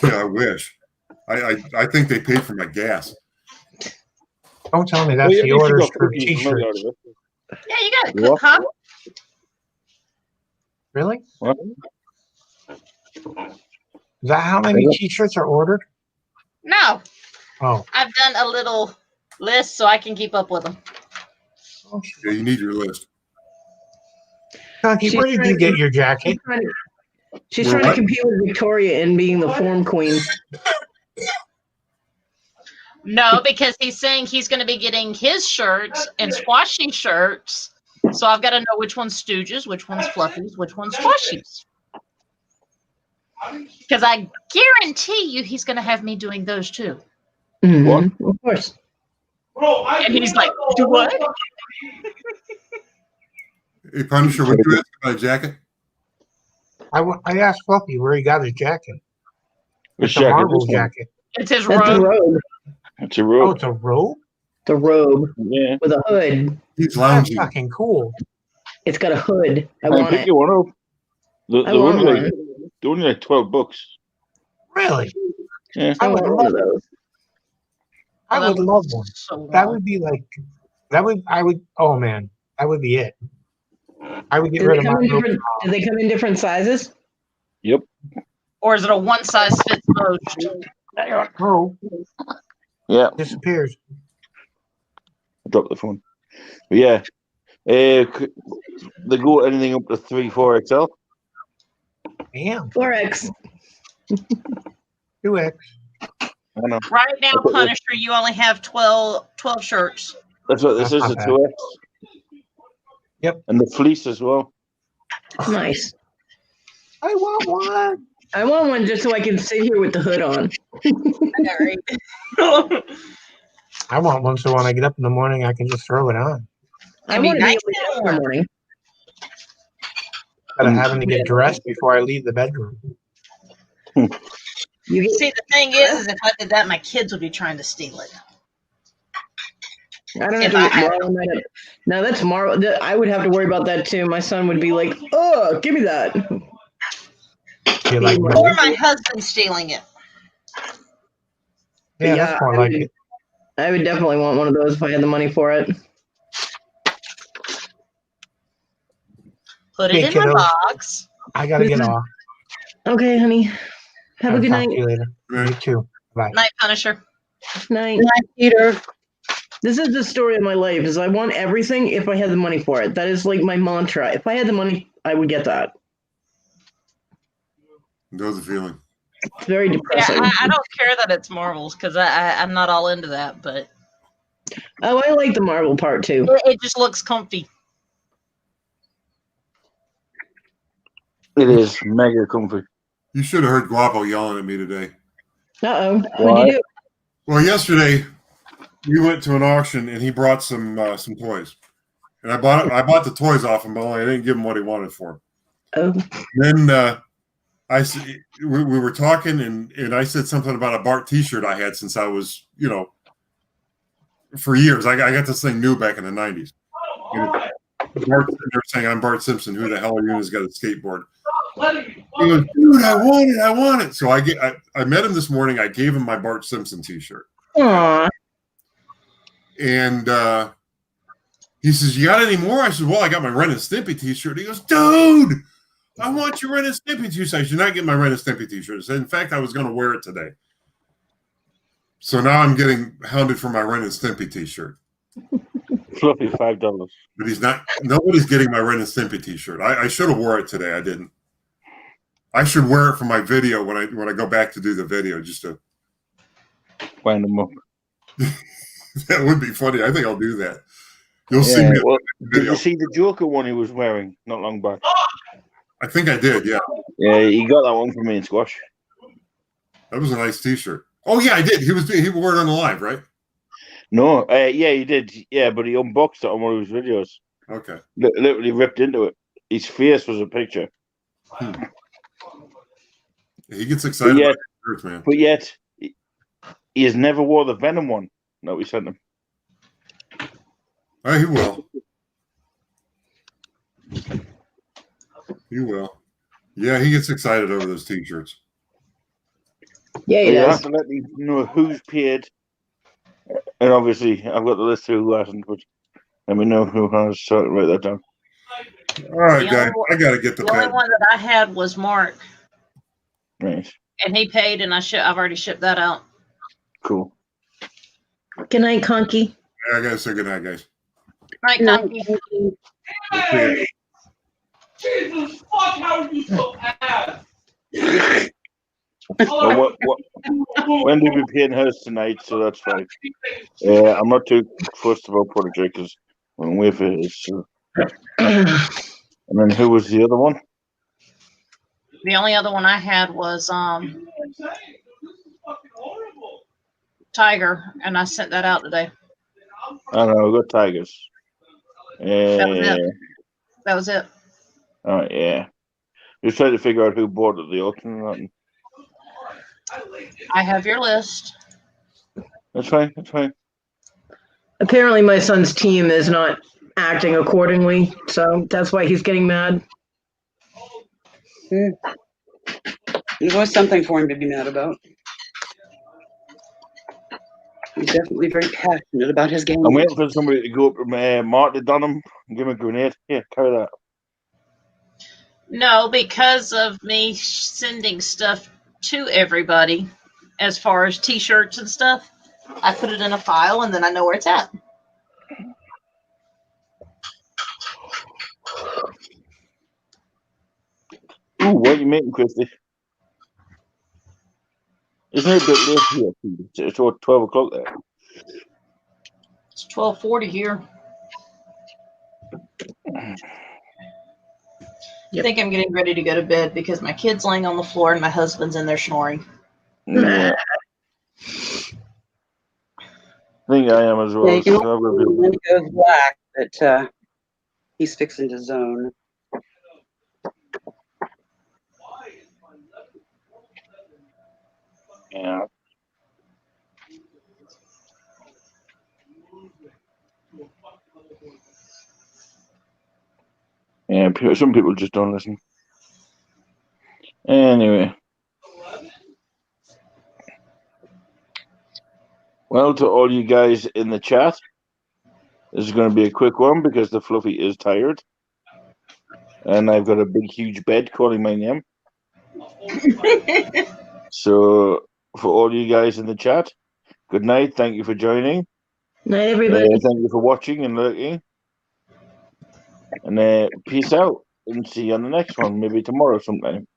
Yeah, I wish. I think they paid for my gas. Don't tell me that's the orders for T-shirts. Yeah, you got it, huh? Really? What? Is that how many T-shirts are ordered? No. Oh. I've done a little list so I can keep up with them. Yeah, you need your list. Conky, where did you get your jacket? She's trying to compete with Victoria in being the form queen. No, because he's saying he's going to be getting his shirts and squashy shirts. So I've got to know which one's Stooges, which one's Fluffies, which one's Squashies. Because I guarantee you he's going to have me doing those too. Mm-hmm. Of course. And he's like, do what? Hey, Punisher, what you ask about a jacket? I asked Fluffy where he got his jacket. Which It's a jacket? Marvel This one? jacket. It's his That's a robe. robe. It's a robe. Oh, it's a robe? The robe Yeah. with a hood. He's That's lounging. fucking cool. It's got a hood. I want pick it. you one up. I want one. They're only like $12. Really? Yeah. I want one of those. I would love one. So That would be like, oh man, that would be it. I would get rid of my robe. Do they come in different sizes? Yep. Or is it a one size fits most? Oh, Yeah. disappears. I dropped the phone. But yeah. They go anything up to 3-4 XL. Damn. 4X. 2X. I know. Right now, Punisher, you only have 12 shirts. That's what this That's is, not a bad. 2X. Yep. And the fleece as well. Nice. I want one. I want one just so I can sit here with the hood on. I want one so when I get up in the morning, I can just throw it on. I want to be able to get up in the morning. Instead of having to get dressed before I leave the bedroom. You See, the thing is if I did that, my kids would be trying to steal it. I don't have If to I get had Marvel night up. Now that's Marvel. I would have to worry about that too. My son would be like, "Oh, give me that." You like Or my husband stealing it. Yeah, that's more like it. I would definitely want one of those if I had the money for it. Put Hey, it in my kiddos. box. I gotta get off. Okay, honey. Have a I'll good talk night. to you later. You too. Bye. Night, Punisher. Night. Peter. This is the story of my life. Is I want everything if I had the money for it. That is like my mantra. If I had the money, I would get that. Know the feeling. It's very depressing. Yeah, I don't care that it's Marvels because I'm not all into that, but Oh, I like the Marvel part too. it just looks comfy. It is mega comfy. You should have heard Guapo yelling at me today. Uh-oh. What'd you do? Well, yesterday we went to an auction and he brought some toys, and I bought the toys off him, but I didn't give him what he wanted for them. Oh. Then we were talking, and I said something about a Bart T-shirt I had since I was, for years. I got this thing new back in the 90s. They're saying, "I'm Bart Simpson. Who the hell are you?" Who's got a skateboard? He goes, "Dude, I want it. So I met him this morning. I gave him my Bart Simpson T-shirt. Aww. And he says, "You got any more?" I said, "Well, I got my Ren and Stimpy T-shirt." He goes, "Dude, I want your Ren and Stimpy T-shirt." I should not get my Ren and Stimpy T-shirt. In fact, I was going to wear it today. So now I'm getting hounded for my Ren and Stimpy T-shirt. Fluffy, $5. But he's not. Nobody's getting my Ren and Stimpy T-shirt. I should have wore it today. I didn't. I should wear it for my video when I go back to do the video, just to wind them up. That would be funny. I think I'll do that. You'll see me. Well, did you see the Joker one he was wearing not long back? I think I did. Yeah. Yeah, he got that one from me in Squash. That was a nice T-shirt. Oh yeah, I did. He wore it on the live, right? No, yeah, he did. Yeah, but he unboxed it on one of his videos. Okay. Literally ripped into it. His face was a picture. He gets excited about shirts, man. But yet, he has never wore the Venom one that we sent him. Oh, he will. He will. Yeah, he gets excited over those T-shirts. Yeah, you have to let me know who's paid. And obviously, I've got the list of who hasn't, but let me know who has. So write that down. All right, guys. I got to get the The only one that I had was Mark. Right. And he paid, and I've already shipped that out. Cool. Good night, Conky. Yeah, I got to say good night, guys. Right, Conky. Jesus, fuck, how are you so ass? Well, when did we paying hers tonight? So that's fine. I'm not too fussed about Prodigy because I'm waiting for his. So. And then who was the other one? The only other one I had was Tiger, and I sent that out today. I don't know. We got Tigers. That was it. Oh yeah. Just trying to figure out who bought at the auction. And I have your list. that's fine. That's fine. Apparently, my son's team is not acting accordingly, so that's why he's getting mad. There's always something for him to be mad about. He's definitely very passionate about his game. I'm waiting for somebody to go up to Marty Dunham and give him a grenade. Here, carry that. No, because of me sending stuff to everybody, as far as T-shirts and stuff, I put it in a file and then I know where it's at. Ooh, what are you making, Christy? Isn't it a bit late here? It's 12 o'clock there. It's 12:40 here. I think I'm getting ready to go to bed because my kid's laying on the floor and my husband's in there snoring. Yeah. I think I am as well. Yeah, you can when it goes black that he's fixing to zone. Yeah. Yeah, some people just don't listen. Anyway. Well, to all you guys in the chat, this is going to be a quick one because the Fluffy is tired. And I've got a big, huge bed calling my name. So, for all you guys in the chat, good night. Thank you for joining. Night, everybody. Thank you for watching and lurking. And peace out. And see you on the next one, maybe tomorrow sometime.